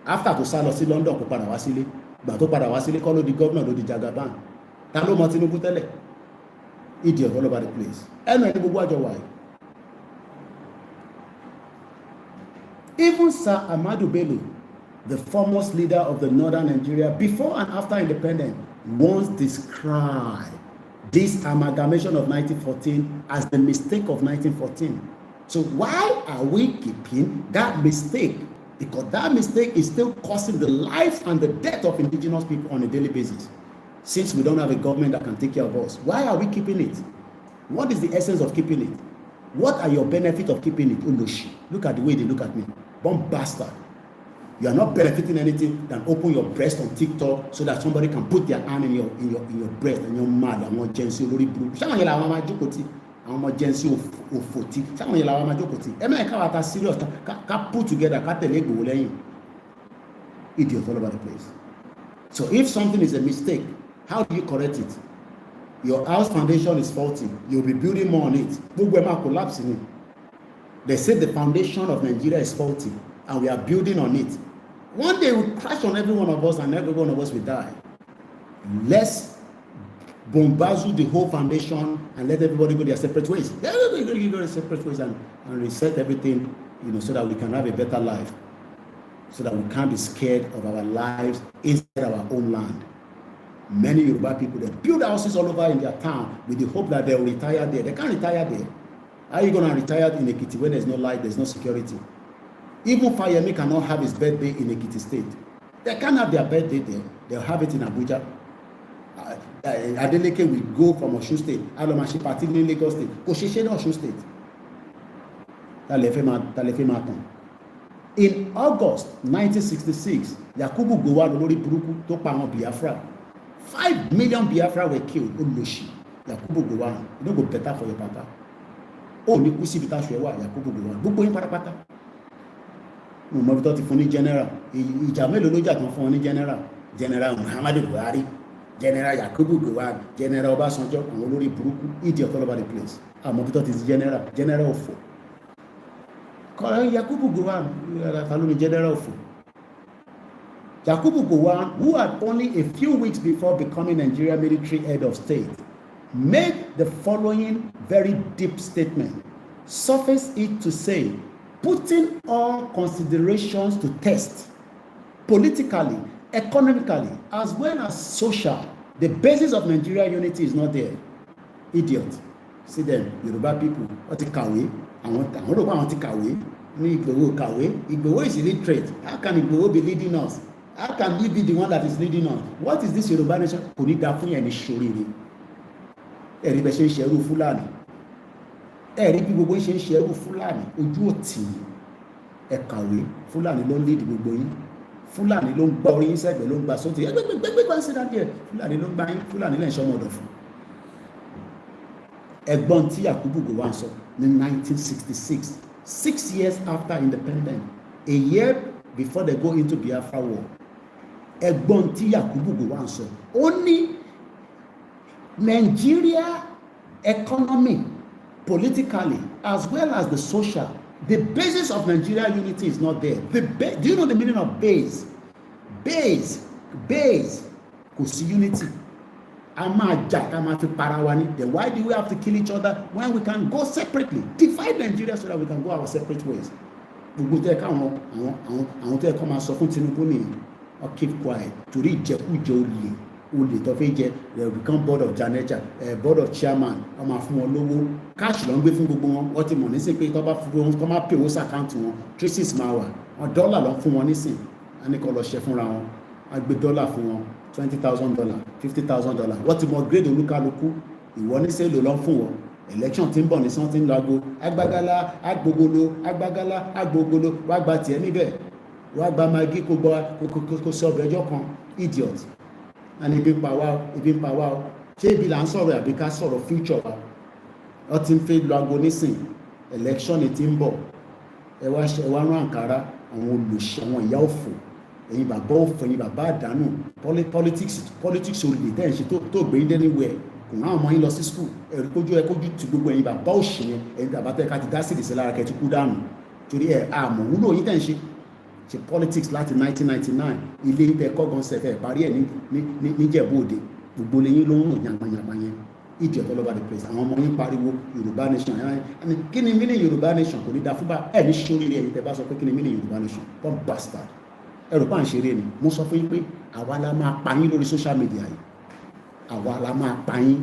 A: After tó sá lọ sí London kó padà wá sílé. Gbà tó padà wá sílé kọ́ ló di gómìnà ló di Jagaban. Ta ló mọ Tinubu tẹ́lẹ̀? Idiot all over the place. Ẹnu ẹni gbogbo àjọ wà yìí. Even Sir Ahmadu Bello, the foremost leader of the northern Nigeria before and after independence, once described this amalgamation of 1914 as the mistake of 1914. So why are we keeping that mistake? Because that mistake is still costing the lives and the death of indigenous people on a daily basis. Since we don't have a government that can take care of us, why are we keeping it? What is the essence of keeping it? What are your benefits of keeping it? Oloshi. Look at the way they look at me. Bomb bastard. You are not benefiting anything than open your breast on TikTok so that somebody can put their hand in your breast and you're mad. Àwọn jẹ́nsí olórí burúkú. Ṣáwọn yẹn làwọn máa jókòó tì. Àwọn ọmọ jẹ́nsí òfòtí. Ṣáwọn yẹn làwọn máa jókòó tì. Ẹ máa ká wa ta serious ká put together ká tẹ̀lé Ìgbòho lẹ́yìn. Idiot all over the place. So if something is a mistake, how do you correct it? Your house foundation is faulty. You'll be building more on it. Gbogbo ẹ̀ máa collapse ni. They say the foundation of Nigeria is faulty and we are building on it. One day it will crash on every one of us and every one of us will die. Let's bombazo the whole foundation and let everybody go their separate ways. Everybody go their separate ways and reset everything, so that we can have a better life. So that we can't be scared of our lives inside our own land. Many Yoruba people, they build houses all over in their town with the hope that they'll retire there. They can't retire there. How are you going to retire in Ekiti when there's no light, there's no security? Even Fayemi cannot have his birthday in Ekiti State. They can't have their birthday there. They'll have it in Abuja. Adeleke will go from Osun State. Alomashi party in Lagos State. Kosheshe in Osun State. In August 1966, Yakubu Gowon olórí burúkú tó pa àwọn Biafra. 5 million Biafra were killed. Oloshi. Yakubu Gowon, you no go better for your papa. Oh, ní kú síbi táṣù ẹwà Yakubu Gowon. Gbogbo yín pátápátá. Mo mọ̀ bí tó ti fún ní general. Ìjà mélòó ló jà tán fún wọn ní general? General Muhammadu Buhari, General Yakubu Gowon, General Ọbásanjọ́, àwọn olórí burúkú, idiot all over the place. Àmọ́ bí tó ti general òfò. Yakubu Gowon, General òfò. Yakubu Gowon, who had only a few weeks before becoming Nigeria military head of state, made the following very deep statement. Suffice it to say, putting all considerations to test, politically, economically, as well as social, the basis of Nigeria unity is not there. Idiot. See them, Yoruba people, what ti kàwé, àwọn rò pé àwọn ti kàwé, ní Ìgbòho kàwé, Ìgbòho is illiterate. How can Ìgbòho be leading us? How can he be the one that is leading us? What is this Yoruba nation? Kò ní dá fún yẹn ní ṣoríire. Ẹ̀rí bẹ́ ṣe ń ṣerú Fúlàní. Ẹ̀rí bí gbogbo ṣe ń ṣerú Fúlàní. Ojú òtì ẹ kàwé. Fúlàní ló ń lead gbogbo yín. Fúlàní ló ń gbọ́ orí yín sẹ́gbẹ̀ẹ́ ló ń gba sóti. Gbẹ́gbẹ́gbẹ́ sí dáadé ẹ̀. Fúlàní ló ń gba yín. Fúlàní lẹ́yìn ṣọmọ ọ̀dọ̀ fún. Ẹ̀gbọ́n tí Yakubu Gowon sọ ní 1966, 6 years after independence, a year before they go into Biafra war. Ẹ̀gbọ́n tí Yakubu Gowon sọ, ó ní Nigeria economy, politically, as well as the social, the basis of Nigeria unity is not there. Do you know the meaning of base? Base, kò sí unity. A máa jà ká máa fi para wa ní. Then why do we have to kill each other when we can go separately? Divide Nigeria so that we can go our separate ways. Gbogbo tẹ́ ká àwọn tẹ́ ká máa sọ fún Tinubu nìyẹn. Keep quiet. Torí ìjẹkújẹ olè tó fẹ́ jẹ, they become board of janitor, board of chairman, wọ́n máa fún wọn lówó. Cash ló ń gbé fún gbogbo wọn. Wọ́n ti mọ̀ nísìn pé tó bá fún wọn, tó máa pè owó sàkáǹtì wọn. Traces máa wà. Wọ́n dọ́là ló ń fún wọn nísìn. A ní kó lọ ṣe fúnra wọn. A gbé dọ́là fún wọn. $20,000, $50,000. Wọ́n ti mọ grade olúkálukú. Ìwọ ní sẹ́lò ló ń fún wọn. Election tí ń bọ̀ ní sọ́n tí ń lago. Agbágálá, agbogolo, wá gba tiẹ̀ níbẹ̀. Wá gba magi kó sọ ọbẹ̀ ẹjọ́ kan. Idiot. And ibi ń pa wá o. Ṣé ibi là ń sọ̀rọ̀ àbí ká sọ̀rọ̀ future wa? Wọ́n ti ń fẹ́ lago nísìn. Election tí ń bọ̀. Ẹ wá rán àǹkárá àwọn olùṣẹ́ àwọn ìyá òfò. Ẹ̀yin bàbá òfò, ẹ̀yin bàbá àdánù. Politics olè tẹ́ ẹ̀ ń ṣe tó gbé yín anywhere. Kò rán ọmọ yín lọ sí school. Ẹ̀rí kójú ti gbogbo ẹ̀yin bàbá òṣì yẹn. Ẹ̀yin bàbá tẹ́ ká ti dá sídìí sí lára kẹ́ ti kú dànù. Torí àmọ̀ wúlò yín tẹ́ ń ṣe politics láti 1999. Ilé yín tẹ́ kọ́gan sẹ̀fẹ̀ parí ẹ̀ níjẹ̀bú òde. Gbogbo lẹ́yìn ló ń rùn yàgbàyàgbà yẹn. Idiot all over the place. Àwọn ọmọ yín pariwo Yorùbá nation. Kí ni meaning Yorùbá nation? Kò ní da fúnbà ẹ̀ ní sóríire ẹ̀yin tẹ́ bá sọ pé kí ni meaning Yorùbá nation? One bastard. Ẹ̀rù pa ń ṣeré ni. Mo sọ fún yín pé àwa la máa pa yín lórí social media yìí. Àwa la máa pa yín.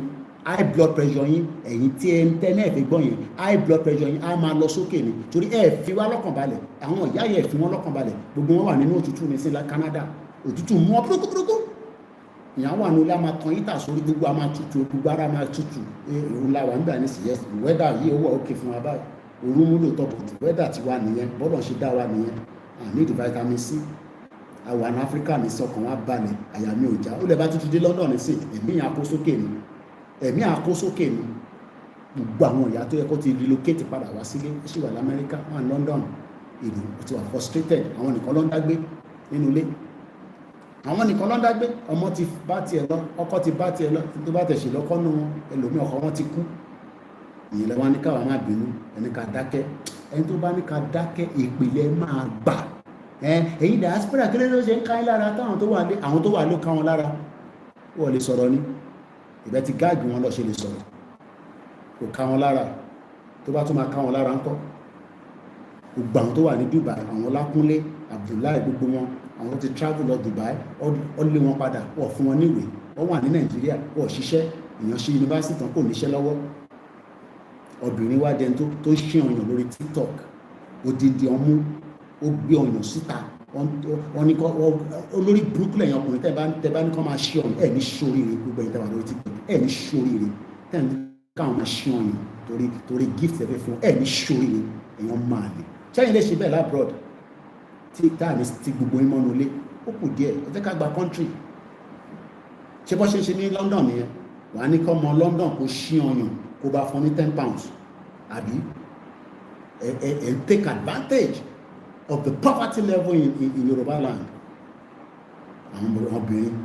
A: High blood pressure yín, ẹ̀yin tí ẹ ń tẹ́ náà fi gbọ́ yẹn, high blood pressure yín á máa lọ sókè ni. Torí ẹ fi wá lọ́kàn balẹ̀. Àwọn ìyá yẹn fi wọ́n lọ́kàn balẹ̀. Gbogbo wọn wà nínú òtútù ní sí Canada. Òtútù mú ọ púrúkúrúkú. Ìyàwó àánú ilé a máa tan yíta sórí, gbogbo a máa tutù, gbogbo ara máa tutù. Òun la wà nígbà ní sí yẹn. Wẹ́dà yìí ó wà òkè fún wa báyìí. Òru múlò tọ́pù. Wẹ́dà ti wà nìyẹn. Bọ́dọ̀ ṣe dá wa nìyẹn. I need vitamin C. àwọn Áfíríkà ní sọkàn wá balẹ̀ àyà mi ò já ó lè bá tuntun dé London ní sí ẹ̀mí àkósókè ni gbogbo àwọn ìyá tó yẹ kó ti relocate padà wá sílé ó sì wà l'Amẹ́ríkà wà ní London ìlú ti wà frustrated àwọn nìkan ló ń dágbé nínú ilé àwọn nìkan ló ń dágbé ọmọ ti bá tiẹ̀ lọ ọkọ ti bá tiẹ̀ lọ tó bá tẹ̀sí lọ́kọ́ nù wọn ẹlòmíì ọkọ wọn ti kú ìyẹn lẹ́wọ́n ní káwa má bínú ẹni ká dákẹ́ ẹni tó bá ní ká dákẹ́ ìpìlẹ̀ máa gbà èyí diaspora kí ló ṣe ń ká yín lára táwọn tó wà ló ká wọn lára wọ́n lè sọ̀rọ̀ ní ìbẹ́ ti gáàgì wọn lọ ṣe lè sọ̀rọ̀ kò ká wọn lára tó bá tún máa ká wọn lára ńkọ́ gbogbo àwọn tó wà ní Dubai àwọn Ọlákúnlé Abdullahi gbogbo wọn àwọn tó ti travel lọ Dubai ó lé wọn padà wọ́n fún wọn níwèé wọ́n wà ní Nàìjíríà wọ́n ṣiṣẹ́ èèyàn ṣe yunifásitì tán kò níṣẹ́ lọ́wọ́ obìnrin wá jẹun tó ṣe ọyàn lórí TikTok odidi ọmú ó gbé ọyàn síta wọ́n ní kọ́ olórí burúkú lẹ́yìn ọkùnrin tẹ́ bá ní kọ́ máa ṣe ọyàn ẹ̀ ní ṣoríire gbogbo ẹ̀yìn tẹ́ wà lórí TikTok ẹ̀ ní ṣoríire tẹ́ ní káwọn máa ṣe ọyàn torí gift ẹ̀fẹ́ fún ẹ̀ ní ṣoríire èèyàn máa lè ṣẹ́yìn lè ṣe bẹ́ẹ̀ labroad tí táà ní ti gbogbo yín mọ́nu ilé ó kù díẹ̀ ẹ jẹ́ ká gba country ṣé bọ́ ṣe ń ṣe ní London nìyẹn wà á ní kọ́ ọmọ London kó ṣí ọyàn kó bá fún ní £10 àbí ẹ take advantage of the poverty level in Yoruba land àwọn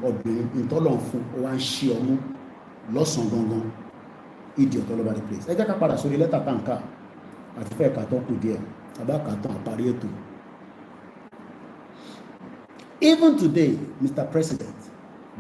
A: obìnrin ìtọ́lọ̀ fún ó wá ń ṣí ọmú lọ́sàn gangan idiot all over the place ẹ jẹ́ ká padà sórí lẹ́tà tàǹkà àti fẹ́ kàtọ́ kù díẹ̀ abákàtọ́ àparí ètò. Even today, Mr. President,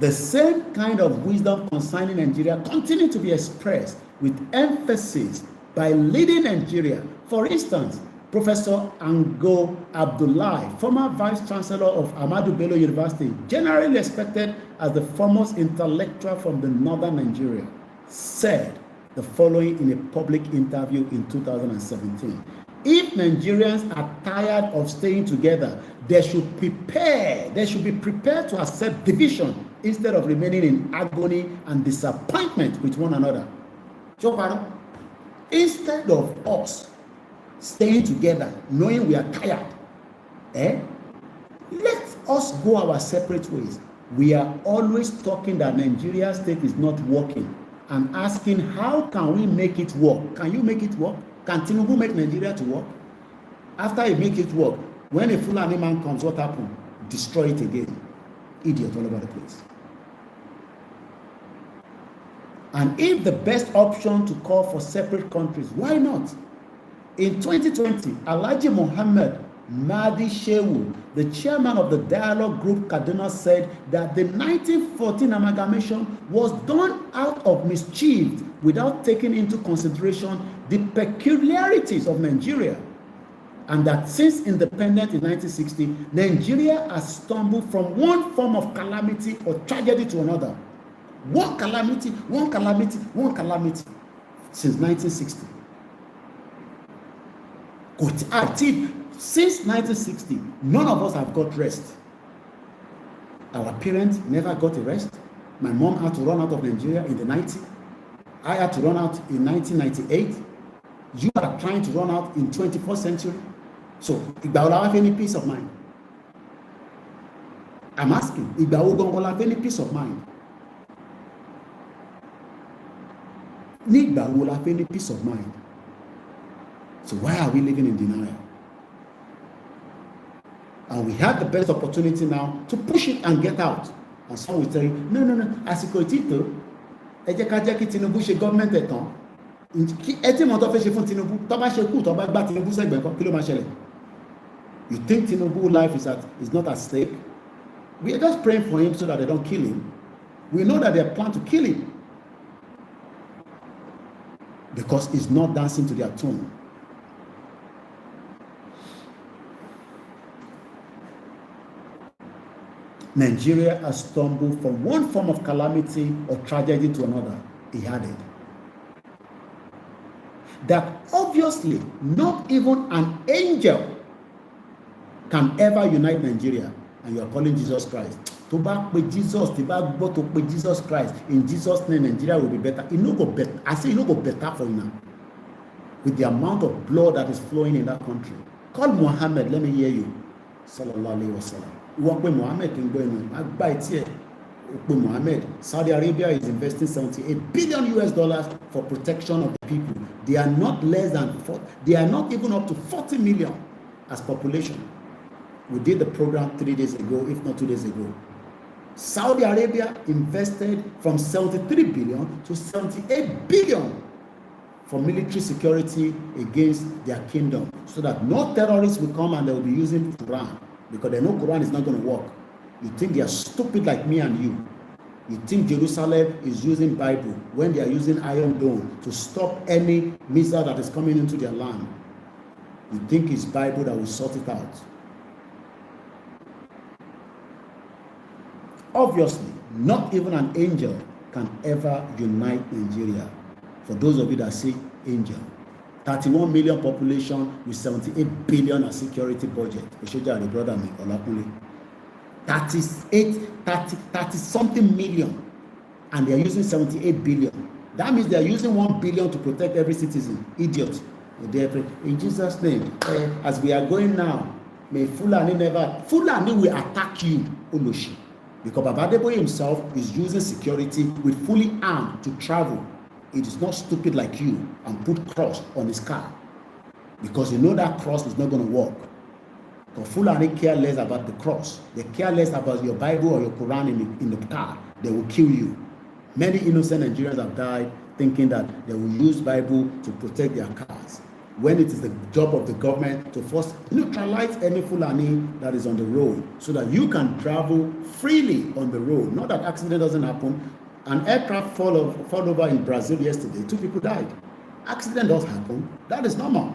A: the same kind of wisdom concerning Nigeria continue to be expressed with emphasis by leading Nigeria. For instance, Professor Ango Abdullahi, former Vice Chancellor of Ahmadu Bello University, generally respected as the foremost intellectual from the northern Nigeria, said the following in a public interview in 2017. If Nigerians are tired of staying together, they should be prepared to accept division instead of remaining in agony and disappointment with one another. Instead of us staying together, knowing we are tired, let us go our separate ways. We are always talking that Nigeria state is not working and asking how can we make it work? Can you make it work? Can Tinubu make Nigeria to work? After he make it work, when a Fulani man comes, what happens? Destroy it again. Idiot all over the place. And if the best option to call for separate countries, why not? In 2020, Alhaji Mohammed Mahdi Shehu, the chairman of the dialogue group Kaduna, said that the 1914 amalgamation was done out of mischief without taking into consideration the peculiarities of Nigeria, and that since independence in 1960, Nigeria has stumbled from one form of calamity or tragedy to another. One calamity since 1960. Since 1960, none of us have got rest. Our parents never got a rest. My mom had to run out of Nigeria in the 90s. I had to run out in 1998. You are trying to run out in 21st century. So, ìgbà wo la wá fẹ́ ní peace of mind? I'm asking, ìgbà wo gangan la fẹ́ ní peace of mind? Ní ìgbà wo la fẹ́ ní peace of mind? So why are we living in denial? And we have the best opportunity now to push it and get out. And some will tell you, no, àsìkò ìtìtò, ẹ jẹ́ ká jẹ́ kí Tinubu ṣe gọ́ọ̀mẹ̀ntì ẹ̀ tán. Ẹ tí mo tọ́ fẹ́ ṣe fún Tinubu, tó bá ṣe kú tó bá gbá Tinubu sẹ́gbẹ̀ẹ́ kan, kí ló máa ṣẹlẹ̀? You think Tinubu life is not at stake? We are just praying for him so that they don't kill him. We know that they plan to kill him because he's not dancing to their tune. Nigeria has stumbled from one form of calamity or tragedy to another, he added. That obviously not even an angel can ever unite Nigeria, and you are calling Jesus Christ. To back with Jesus, to back but to with Jesus Christ, in Jesus' name, Nigeria will be better. It no go better. I say it no go better for you now. With the amount of blood that is flowing in that country. Call Muhammad, let me hear you. Sallallahu alaihi wasallam. wọ́n pé Mohammed ń gbọ́ ẹnu agbá etí ẹ̀ pé Mohammed. Saudi Arabia is investing $78 billion for protection of the people. They are not less than they are not even up to 40 million as population. We did the program 3 days ago, if not 2 days ago. Saudi Arabia invested from 73 billion to 78 billion for military security against their kingdom, so that no terrorists will come and they will be using Quran, because they know Quran is not going to work. You think they are stupid like me and you. You think Jerusalem is using Bible when they are using Iron Dome to stop any missile that is coming into their land. You think it's Bible that will sort it out. Obviously, not even an angel can ever unite Nigeria. For those of you that say angel, 31 million population with 78 billion as security budget. Oshoja, brother me, OLAKUNLE. 30 something million, and they are using 78 billion. That means they are using 1 billion to protect every citizen. Idiot. In Jesus' name, as we are going now, may Fulani will attack you, Oloshi. Because Babadebo himself is using security with fully armed to travel. It is not stupid like you and put cross on his car, because you know that cross is not going to work. Because Fulani care less about the cross. They care less about your Bible or your Quran in the car. They will kill you. Many innocent Nigerians have died thinking that they will use Bible to protect their cars, when it is the job of the government to first neutralize any Fulani that is on the road, so that you can travel freely on the road. Not that accident doesn't happen. An aircraft fall over in Brazil yesterday. 2 people died. Accident does happen. That is normal.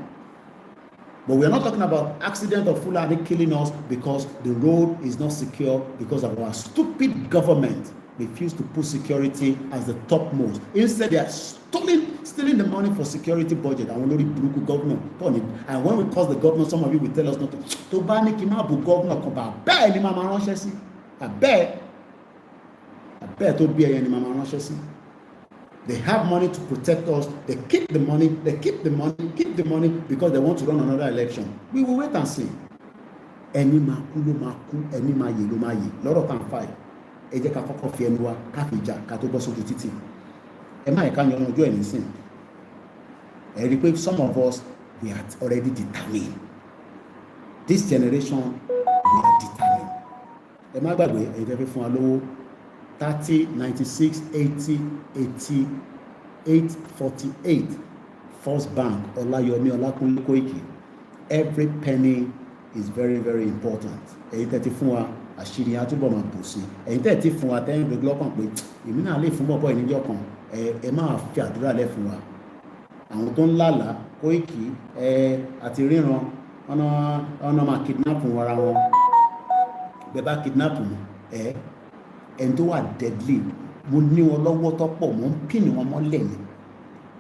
A: But we are not talking about accident of Fulani killing us because the road is not secure, because of our stupid government refuse to put security as the topmost. Instead, they are stealing the money for security budget. And we know governor. And when we cause the governor, some of you will tell us not to ban Kimabu governor. I bet to be a mama. They have money to protect us. They keep the money because they want to run another election. We will wait and see. Any maku, any maye. Lot of time fight. Eje ka koko fi enu wa ka fi ja ka to bo soju titi. E ma e ka yan ojo anything. E ri pe some of us, we are already determined. This generation, we are determined. E ma gbagbe e je fe fun wa lowo 30, 96, 80, 88, 48. First Bank, OLAYOMI KOIKI. Every penny is very, very important. Ẹ̀yin tẹ́ ti fún wa, àṣírí àtúbọ̀ máa bù sí. Ẹ̀yin tẹ́ ti fún wa tẹ́yìn gbogbo ọkàn pé èmi náà lè fún bọ́bọ́ ìníjọ́ kan. Ẹ máa fi àdúrà lẹ̀ fún wa. Àwọn tó ń lálàá Koiki àti ríran ọ̀nà máa kidnap ara wọn. Bẹ́ẹ̀ bá kidnap mi, ẹni tó wà deadly, mo ní wọn lọ́wọ́ tó pọ̀, mo ń pín wọn mọ́lẹ̀ ni.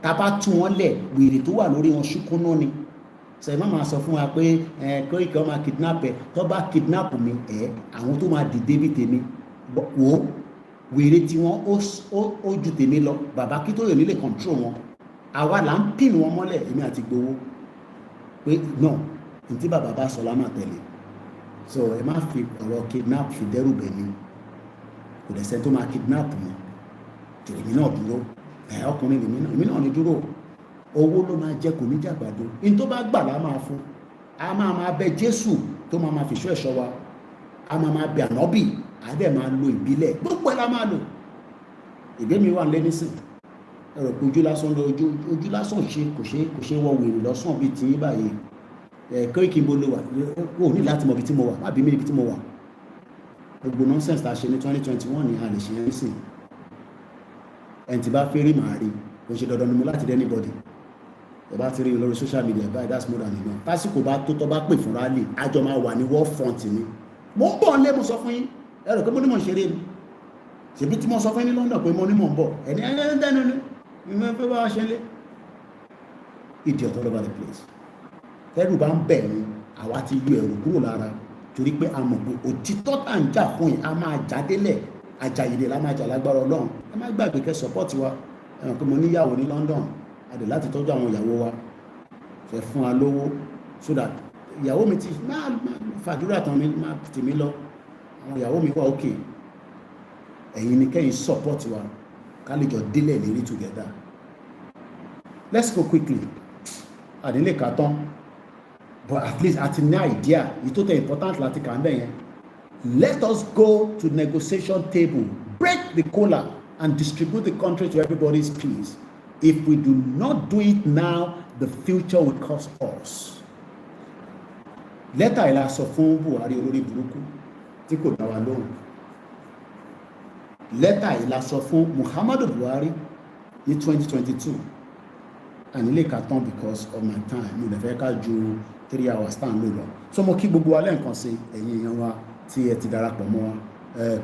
A: Tá bá tú wọn lẹ̀, wèrè tó wà lórí wọn ṣúkúná ni. Ṣé ẹ má máa sọ fún wa pé Koiki ọmọ kidnap ẹ, tó bá kidnap mi, àwọn tó máa dìde bí tèmi wò wèrè tí wọ́n ó ju tèmi lọ. Bàbá kí tó yẹ nílé control wọn. Àwa là ń pín wọn mọ́lẹ̀, èmi àti Gbowó pé no, ntí bàbá bá sọ lámà tẹ̀lé. So ẹ má fi ọ̀rọ̀ kidnap fi dẹ́rù bẹ̀ mí. Kò dẹ̀ sẹ́ni tó máa kidnap mi. Èmi náà dúró. Ọkùnrin èmi náà ní dúró. Owó ló máa jẹ́, kò ní jàgbàdo. In tó bá gbà lá máa fún. A máa bẹ Jésù tó máa fi ṣọ́ ẹ̀ṣọ́ wa. A máa bẹ ànábì. A dẹ̀ máa lo ìbílẹ̀. Gbogbo ẹ̀ la máa lò. Ìgbé mi wà lé nísìn. Ẹ̀rọ pé ojú lásán kò ṣe wọ wèrè lọ́sàn bíi tiyín báyìí. Koiki mo lo wà. O ní láti mọ ibi tí mo wà. Má bí mi níbi tí mo wà. Gbogbo nonsense tá a ṣe ní 2021 ni a lè ṣe yẹn sìn. Ẹni tí bá fẹ́ rí màá rí. Kò ṣe dandan ni mo láti rí anybody. Ẹ bá ti rí lórí social media báyìí, that's more than enough. Tásìkò bá tó tọ́ bá pè fún rally, àjọ máa wà ní war front ni. Mo ń bọ̀ nílé, mo sọ fún yín. Ẹ rò pé mo ní mò ń ṣeré ni. Ṣèbí tí mo sọ fún yín ní London pé mo ní mò ń bọ̀. Ẹni dẹ́nu ni. Ìmọ̀ ẹgbẹ́ bá wa ṣe lé. Idiot all over the place. Ẹrù bá ń bẹ̀ ni, àwa ti yọ ẹ̀rù kúrò lára. Torí pé a mọ̀ pé òtítọ́ tá ń jà fún yìí, a máa jádélẹ̀. Àjàyèdè la máa jà lágbára Ọlọ́run. Ẹ má gbàgbé kẹ́ support wa. Ẹ mọ̀ pé mo níyàwó ní London. A dẹ̀ láti tọ́jú àwọn ìyàwó wa. Fẹ́ fún wa lówó so that ìyàwó mi ti máa fàdúrà tán mi máa tì mí lọ. àwọn ìyàwó mi wà okay ẹ̀yin ni kẹ́yìn support wa ká lè jọ délẹ̀ lérí together. Let's go quickly. Àdínlé kà tán but at least àti ní idea yìí tó tẹ̀ important láti kà ń bẹ̀ yẹn. Let us go to negotiation table, break the kola and distribute the country to everybody's peace. If we do not do it now, the future will cost us. Lẹ́tà ìlà sọ fún Buhari olórí burúkú tí kò dá wa lóhùn. Lẹ́tà ìlà sọ fún Muhammadu Buhari ní 2022. Ànílé kà tán because of my time. Mi ò lè fẹ́ ká ju 3 hours tá à ń lò lọ. So mo kí gbogbo wa lẹ́ẹ̀kan sí ẹ̀yin èèyàn wa tí ẹ ti darapọ̀ mọ́ wa.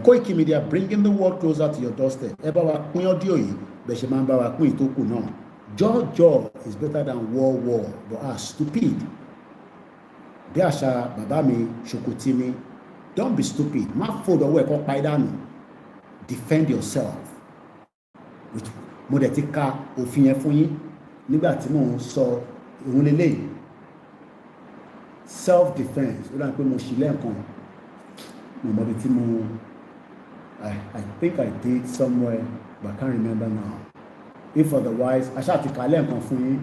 A: Koikimedia bringing the world closer to your doorstep. Ẹ bá wa pín ọ́díò yìí bẹ́ẹ̀ ṣe máa ń bá wa pín ìtókù náà. Jọ́jọ́ is better than war but are stupid. Bí àṣà bàbá mi ṣòkòtì mi, don't be stupid. Má fòdò ọwọ́ ẹ̀kọ́ pa ìdánù. Defend yourself. Mo dẹ̀ ti ka òfin yẹn fún yín nígbà tí mò ń sọ ìhun lélẹ́yìí. Self defence ó dáa pé mo ṣì lẹ́ẹ̀kan. Mo mọ̀ bí tí mo I think I did somewhere but I can't remember now. If otherwise, I shall take a lẹ́ẹ̀kan fún yín.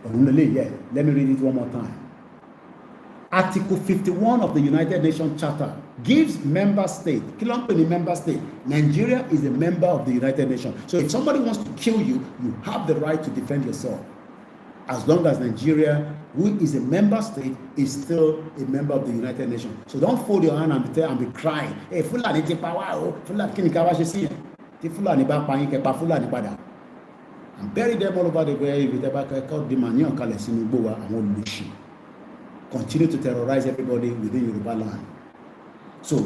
A: Òhun lélẹ́yìí, yeah. Let me read it one more time. Article 51 of the United Nations Charter gives member state, kí ló ń pè ní member state? Nigeria is a member of the United Nations. So if somebody wants to kill you, you have the right to defend yourself. As long as Nigeria, who is a member state, is still a member of the United Nations. So don't fold your hand and be crying. Hey, Fulani ti pa wá o, Fulani kí ni ká wá ṣe sí yẹn? Tí Fulani bá pa yín kẹ́ pa Fulani padà. And bury them all over the way. If they back out the money on kalẹ̀ sínú igbó wa àwọn olùṣì. Continue to terrorize everybody within Yoruba land. So,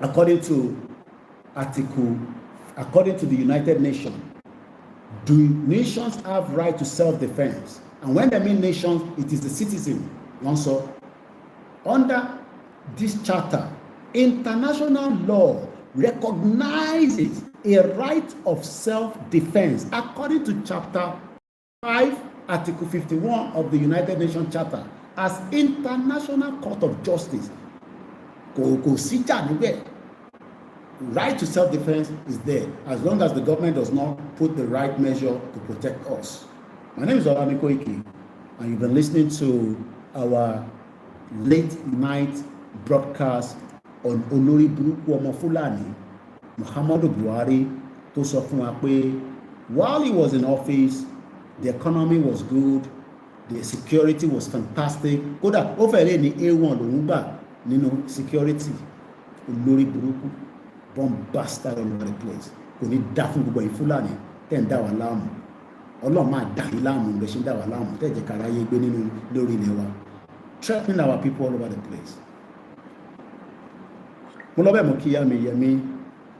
A: according to the United Nations, do nations have right to self-defense? And when they mean nations, it is the citizen. Also, under this charter, international law recognizes a right of self-defense according to Chapter 5, Article 51 of the United Nations Charter. As International Court of Justice, right to self-defense is there as long as the government does not put the right measure to protect us. My name is OLAYOMI KOIKI, and you've been listening to our late night broadcast on Olórí Burúkú Ọmọ Fúlàní, Muhammadu Buhari, tó sọ fún wa pé while he was in office, the economy was good, the security was fantastic. Kódà ó fẹ́ lé ní A1 lòún gbà nínú security. Olórí burúkú bombasted all over the place. Kò ní dá fún gbogbo yín Fúlàní tẹ́ ń dá wa láàmú. Ọlọ́run máa dá yín láàmú bẹ́ẹ̀ ṣe ń dá wa láàmú tẹ́ jẹ́ kára yé gbé nínú lórí ilẹ̀ wa. Threatening our people all over the place. Mo lọ bẹ́ẹ̀ mo kí Yami Yẹmí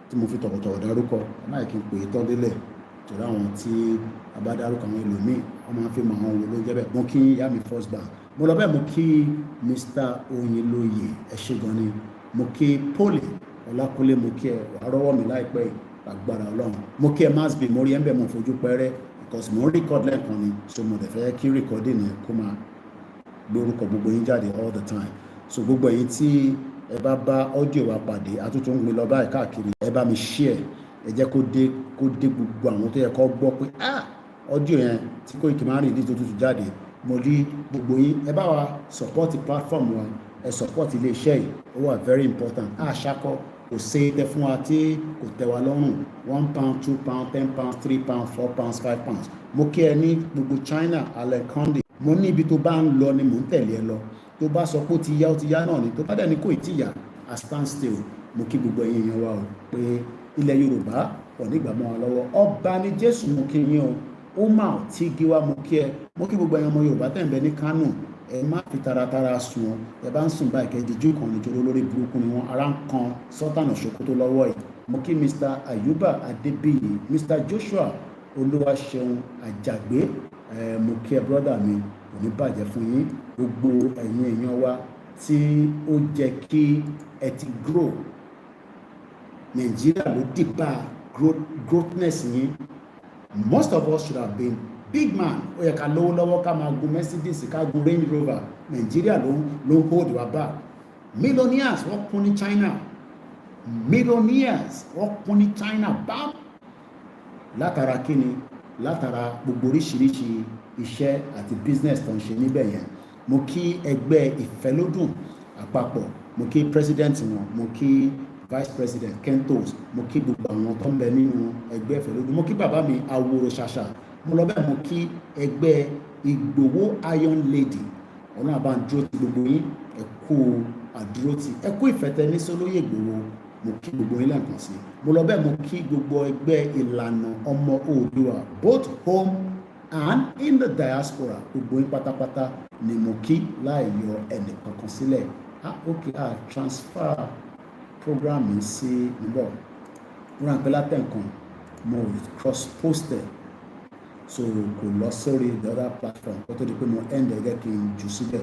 A: tí mo fi tọ̀wọ̀tọ̀wọ̀ dárúkọ. Láì kí n pè é tán délẹ̀ torí àwọn tí abádárúkọ àwọn ẹlòmíì wọ́n máa ń fi mọ àwọn wo ló ń jẹ́ bẹ́ẹ̀. Mo kí Yami First Bank. Mo lọ bẹ́ẹ̀ mo kí Mr. Oyinlóye ẹ ṣé gan ni. Mo kí Poli Ọlákúnlé mo kí ẹ wàá rọ́wọ́ mi láìpẹ́ agbára Ọlọ́run. Mo kí ẹ Masby mo rí ẹ ń bẹ̀ mo fojú pẹ́rẹ́ because mo ń record lẹ́ẹ̀kan ni so mo dẹ̀ fẹ́ kí recording yẹn kó máa lórúkọ gbogbo yín jáde all the time. So gbogbo ẹ̀yin tí ẹ bá bá audio wa pàdé àtúntò ń gbé lọ báyìí káàkiri ẹ bá mi share ẹ jẹ́ kó dé gbogbo àwọn tó yẹ kó gbọ́ pé audio yẹn tí Koiki máa ń rìn ní tó tútù jáde mo rí gbogbo yín ẹ bá wa support platform wa ẹ support iléeṣẹ́ yìí ó wà very important ṣakọ kò ṣe tẹ fún wa tí kò tẹ́ wa lọ́rùn £1 £2 £10 £3 £4 £5. Mo kí ẹ ní gbogbo China Alekonde mo ní ibi tó bá ń lọ ni mò ń tẹ̀lé ẹ lọ tó bá sọ pé ó ti yá náà ni tó bá dẹ̀ ní kò tí yá a stand still. Mo kí gbogbo ẹ̀yin èèyàn wa o pé ilẹ̀ Yorùbá ọ̀ nígbà mọ́ wa lọ́wọ́ ọba ní Jésù mo kí yín o ó mà tí gíwá mo kí ẹ mo kí gbogbo ẹ̀yin ọmọ Yorùbá tẹ̀ ń bẹ ní Kánò ẹ má fi taratara sùn ọ ẹ bá ń sùn báyìí kẹ́ díjú kan nítorí olórí burúkú ni wọn ara ń kan Sultan Sokoto lọ́wọ́ yìí. Mo kí Mr. Ayuba Adebiyi Mr. Joshua Olúwaṣeun Àjàgbé mo kí ẹ brọ́dà mi kò ní bàjẹ́ fún yín gbogbo ẹ̀yin èèyàn wa tí ó jẹ́ kí ẹ ti grow Nàìjíríà ló dìbà growthness yín. Most of us should have been big man ó yẹ ká lówó lọ́wọ́ ká máa gun Mercedes ká gun Range Rover. Nàìjíríà ló ń hold wa back millionaires wọ́n kún ní China, millionaires wọ́n kún ní China bam látara kíni, látara gbogbo oríṣiríṣi iṣẹ́ àti business tó ń ṣe níbẹ̀ yẹn. Mo kí ẹgbẹ́ ìfẹ́lódùn àpapọ̀, mo kí president wọn, mo kí vice president Kentos, mo kí gbogbo àwọn tó ń bẹ nínú ẹgbẹ́ ìfẹ́lódùn, mo kí bàbá mi Aworo Ṣàṣà, mo lọ bẹ́ẹ̀ mo kí ẹgbẹ́ Ìgbòho Iron Lady. Ọlọ́run àbá ń dúró ti gbogbo yín, ẹ kú àdúró ti, ẹ kú ìfẹ́tẹ́ ní sólóyè Ìgbòho, mo kí gbogbo yín lẹ́ẹ̀kan sí. Mo lọ bẹ́ẹ̀ mo kí gbogbo ẹgbẹ́ ìlànà ọmọ Oòduà both home and in the diaspora, gbogbo yín pátápátá ni mo kí láì yọ ẹnì kankan sílẹ̀. Transfer program mi sí níbọ̀ wọ́n àpẹ́ látẹ̀ǹkan mo cross posted so kò lọ sórí the other platform kó tó di pé mo end ẹ̀gẹ́ kí n jù síbẹ̀.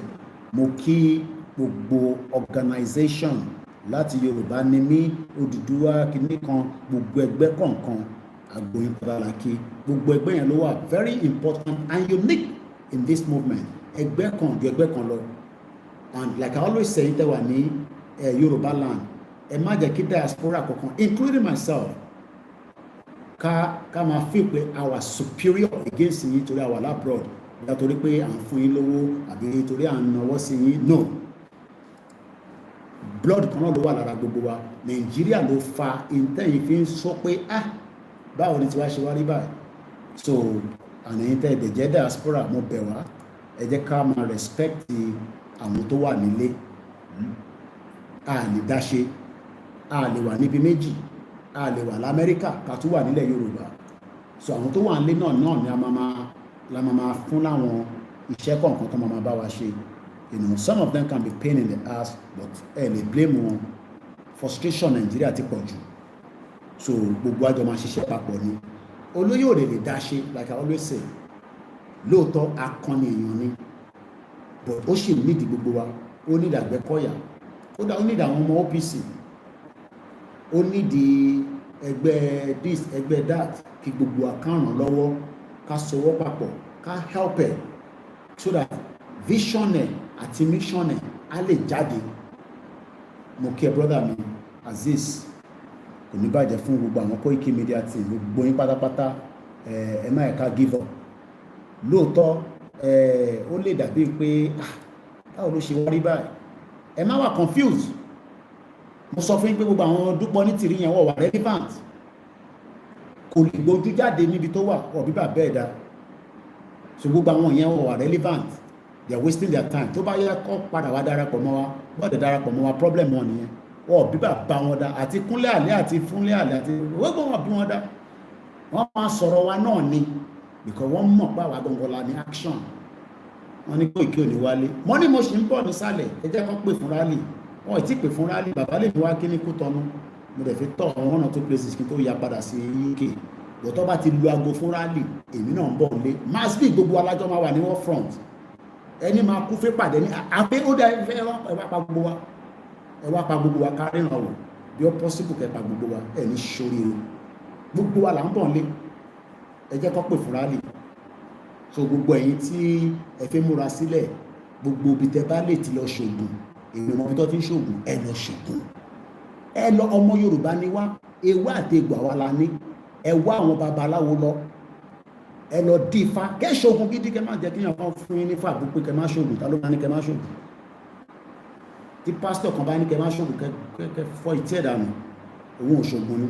A: Mo kí gbogbo organization láti Yorùbá ni mí, Odùduwà kìíní kan, gbogbo ẹgbẹ́ kọ̀ọ̀kan àgbóyin pàtàkì, gbogbo ẹgbẹ́ yẹn ló wà very important and unique in this movement. Ẹgbẹ́ kan ju ẹgbẹ́ kan lọ, and like I always say tẹ́ wà ní Yorùbá land, ẹ má jẹ́ kí diaspora kankan including myself ká máa feel pé our superior against yín torí àwa labroad, bí a torí pé à ń fún yín lówó àbí torí à ń nawọ́ sí yín. No, blood kan náà ló wà lára gbogbo wa. Nàìjíríà ló fa ìtẹ́yìn fi ń sọ pé báwo ni tiwa ṣe wá rí báyìí. So àníyàn tẹ́ ẹ̀dẹ̀ jẹ́ diaspora, mo bẹ̀ wá, ẹ jẹ́ ká máa respect àwọn tó wà nílé. A lè dáṣe, a lè wà níbi méjì, a lè wà l'Amẹ́ríkà ká tún wà nílẹ̀ Yorùbá. So àwọn tó wà nílé náà ni la máa fún láwọn iṣẹ́ kọ̀ọ̀kan tó máa bá wa ṣe. You know, some of them can be pain in the ass, but ẹ lè blame wọn. Frustration Nàìjíríà ti pọ̀ jù, so gbogbo àjọ máa ṣiṣẹ́ papọ̀ ni. Olóyè ò lè dáṣe, like I always say. Lóòótọ́ akọni èèyàn ni, but ó sì nídìí gbogbo wa. Ó nídìí Àgbẹ̀kọ̀yà, kódà ó nídìí àwọn ọmọ OPC, ó nídìí ẹgbẹ́ this ẹgbẹ́ that, kí gbogbo wa ká ràn lọ́wọ́, ká sowọ́ papọ̀, ká help ẹ̀ so that vision ẹ̀ àti mission ẹ̀ á lè jáde. Mo kí ẹ brother mi Azeez, kò ní bàjẹ́ fún gbogbo àwọn Koikimedia team, gbogbo yín pátápátá, ẹ má ẹ̀ka give up. Lóòótọ́ ó lè dàbí pé báwo ló ṣe wá rí báyìí, ẹ má wà confused. Mo sọ fún yín pé gbogbo àwọn Dúpọ̀ ní tìrí yẹn wọ́n wà relevant, kò lè gbójú jáde níbi tó wà ọ̀ bíbà bẹ́ẹ̀ dá. So gbogbo àwọn yẹn wọ́n wà relevant, they are wasting their time. Tó bá yẹ kó padà wá darapọ̀ mọ́ wa, wọ́n dẹ̀ darapọ̀ mọ́ wa, problem wọn nìyẹn. Wọ́n bíbà bá wọn dá, àti Kúnlé Àlẹ́ àti Fúnlé Àlẹ́ àti gbogbo wọn bí wọn dá. Wọ́n máa sọ̀rọ̀ wa náà ni, because wọ́n mọ̀ pé àwa gangan la ní action. Wọ́n ní Koiki ò ní wálé. Mo ní mo ṣì ń bọ̀ nísàlẹ̀, ẹ jẹ́ kó pè fún rally. Wọ́n ì tí pè fún rally, bàbá lè ní wá kí ní Kútọ́nù. Mo dẹ̀ fi tọ̀ àwọn one or two places kí n tó ya padà sí UK. Bọ̀tọ́ bá ti lu aago fún rally, èmi náà ń bọ̀ nílé. Mass bí gbogbo alájọ́ máa wà ní war front. Ẹni máa kú fẹ́ pàdé ní àpé ó dá ẹ wá pa gbogbo wa. Ẹ wá pa gbogbo wa kárí ràn wò. Bí ó possible kẹ́ pa gbogbo wa, ẹ ní ṣoríire. Gbogbo wa là ń bọ̀ nílé. Ẹ jẹ́ kó pè fún rally. So gbogbo ẹ̀yin tí ẹ fẹ́ múra sílẹ̀, gbogbo ibi tẹ́ bá lè ti lọ ṣògùn, èmi ọmọ tó ti ń ṣògùn, ẹ lọ ṣògùn. Ẹ lọ, ọmọ Yorùbá ni wá, ewé àti egbò àwa la ní. Ẹ wá àwọn babaláwo lọ, ẹ lọ dí ifá, kẹ́ ṣògùn gidi, kẹ́ má jẹ́ kí yàn fún yín ní fà pé kẹ́ má ṣògùn. Ta ló bá ní kẹ́ má ṣògùn? Tí pásítọ̀ kan bá ní kẹ́ má ṣògùn, kẹ́ fọ́ ìtí ẹ̀dà nù, òun ò ṣògùn ni.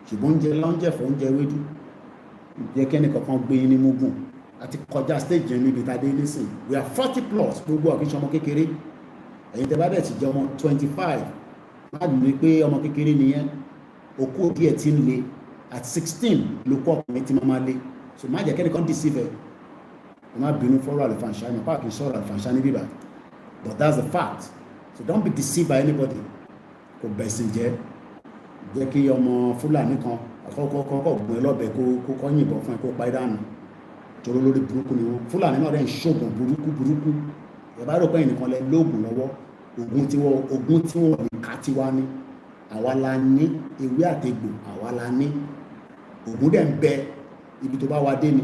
A: Ṣùgbọ́n oúnjẹ lọ́njẹ̀ fún oúnjẹ ewédú, jẹ́ kẹ́ni kankan gbé yín ní mugun. Àti kọjá stage yẹn níbi tàdé nísìn. We are 40 plus, gbogbo ọ̀kí ṣọmọ kékeré. Ẹ̀yin tẹ́ bá dẹ̀ ti jẹ́ ọmọ 25, má dùn ní pé ọmọ kékeré nìyẹn. Okú díẹ̀ tí ń le, at 16 ló kọ́ ọkùnrin tí máa le. So má jẹ́ kẹ́ni kan deceive ẹ̀. Ẹ má bínú fọ́rọ̀ àlùfàǹṣá, ní páàkì sọ̀rọ̀ àlùfàǹṣá ní bíbá. But that's the fact. So don't be deceived by anybody. Kò bẹ̀sìn jẹ́. Jẹ́ kí ọmọ Fúlàní kan àkọ́kọ́ gbọ́n ẹ lọ́bẹ̀ kó kọ́ yìnbọn fún ẹ kó pa ẹ́ dànù. Torí lórí burúkú ni wọn. Fúlàní náà rẹ̀ ń ṣògùn burúkú. Ẹ bá rò pé ẹnìkan lẹ lóògùn lọ́wọ́, ogun tí wọ́n ní ká tí wá ní. Àwa la ní ewé àtegbò, àwa la ní. Ògùn dẹ̀ ń bẹ ibi tó bá wa dé ni.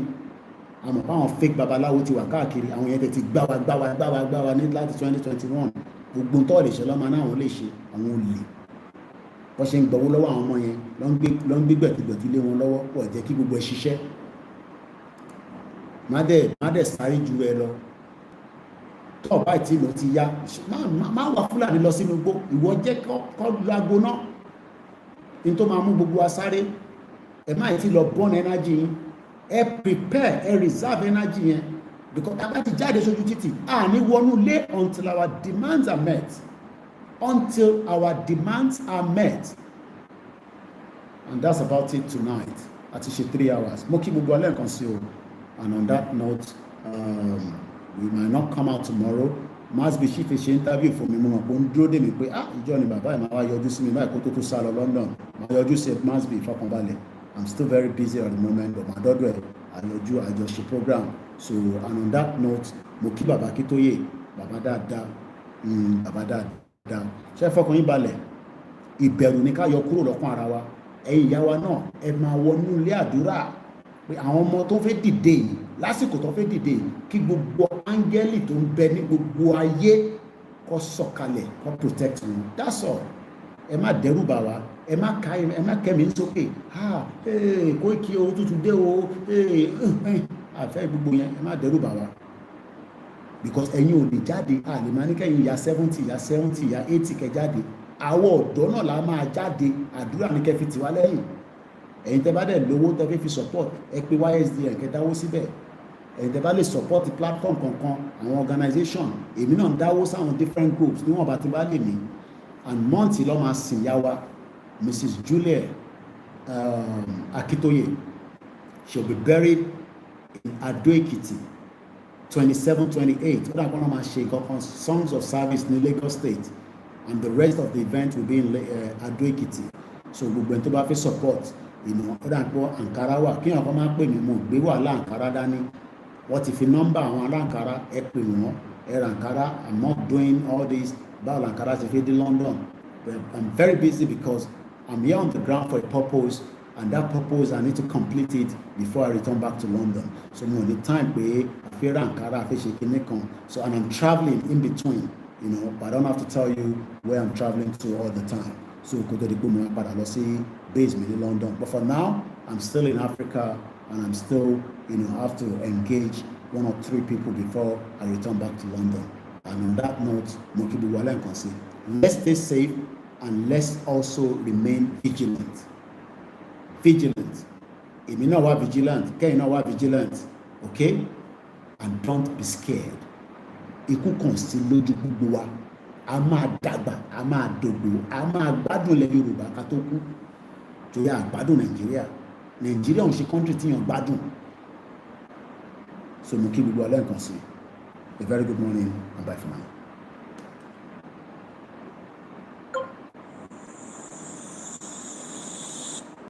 A: Àmọ́ báwọn fake babaláwo ti wà káàkiri, àwọn yẹn tẹ̀ ti gbá wa ní láti 2021. gbogbo tó lè ṣe lọ́mọ náà wọ́n lè ṣe àwọn olè bọ́ ṣe ń gbọ́wọ́ lọ́wọ́ àwọn ọmọ yẹn ló ń gbé gbẹ̀tùgbẹ̀tù lé wọn lọ́wọ́ pọ̀ jẹ́ kí gbogbo ẹ ṣiṣẹ́ má dẹ̀ sáré ju ẹ lọ tó ọ̀bá ìtì lọ ti yá má wà Fúlàní lọ sínú igbó ìwọ jẹ́ kọ́ lágbo náà ní tó máa mú gbogbo wa sáré ẹ má ti lọ burn energy yín ẹ prepare ẹ reserve energy yẹn because tá a bá ti jáde sójú títì a ní wọnú lé until our demands are met and that's about it tonight àti ṣe 3 hours mo kí gbogbo ọlẹ́ nǹkan sí o and on that note we might not come out tomorrow Masbi ṣì fi ṣe interview fún mi mo mọ̀ pé ó ń dúró dè mí pé ìjọ ni bàbá ẹ̀ máa wá yọjú sí mi báyìí kó tó sá lọ London máa yọjú sí Masbi ìfọkànbalẹ̀ I'm still very busy at the moment but my daughter àyọjú àjọṣe program so and on that note mo kí bàbá Akíntóyè bàbá dáadáa ṣe fọkàn yín balẹ̀ ìbẹ̀rù ní ká yọ kúrò lọ́kàn ara wa ẹ̀yin ìyá wa náà ẹ máa wọnú ilé àdúrà pé àwọn ọmọ tó fẹ́ dìde yìí lásìkò tó fẹ́ dìde yìí kí gbogbo áńgẹ́lì tó ń bẹ ní gbogbo ayé kó sọ̀kalẹ̀ kó protect wọn that's all ẹ má dẹ́rù bà wá ẹ má kẹ́mi sókè Koiki o tútù dé o àfẹ́ gbogbo yẹn ẹ má dẹ́rù bà wá because ẹ̀yin ò lè jáde àlè máa ní kẹ́yìn ìyá 70 ìyá 80 kẹ́ jáde àwọn ọ̀dọ́ náà la máa jáde àdúrà ní kẹ́ fi tiwa lẹ́yìn ẹ̀yin tẹ́ bá dẹ̀ lówó tẹ́ fẹ́ fi support ẹ pé YSDN kẹ́ dáwó síbẹ̀ ẹ̀yin tẹ́ bá lè support platform kankan àwọn organization èmi náà ń dáwó sáwọn different groups níwọ̀n bá ti bá lè mí and month lọ́ máa sìn yá wa Mrs. Julia Akíntóyè she'll be buried in Ado-Ekiti 27-28 ó dàgbọ́n náà máa ṣe kankan songs of service ní Lagos State and the rest of the event will be in Ado-Ekiti so gbogbo ẹni tó bá fẹ́ support ó dàgbọ́ Ankara wà kí àwọn kan máa pè mí mo gbé wàhálà Ankara dání wọ́n ti fi nọ́mbà àwọn aláǹkárá ẹ pè wọ́n ẹ ra Ankara I'm not doing all this báwo Ankara ti fi dé London but I'm very busy because I'm here on the ground for a purpose and that purpose I need to complete it before I return back to London so mo ní time pé àfẹ́ ra Ankara àfẹ́ ṣe kinní kan so and I'm travelling in between but I don't have to tell you where I'm travelling to all the time so kò tó di pé mo máa padà lọ sí base mi ní London but for now I'm still in Africa and I'm still have to engage 1 or 3 people before I return back to London and on that note mo kí gbogbo alẹ́ nǹkan sí let's stay safe and let's also remain vigilant èmi náà wá vigilant kẹ́yìn náà wá vigilant okay and don't be scared ikú kàn sí lójú gbogbo wa a máa dàgbà a máa dògbò a máa gbádùn ilẹ̀ Yorùbá ká tó kú torí àgbádùn Nàìjíríà ń ṣe country tí yàn gbádùn so mo kí gbogbo alẹ́ nǹkan sí a very good morning and bye for now.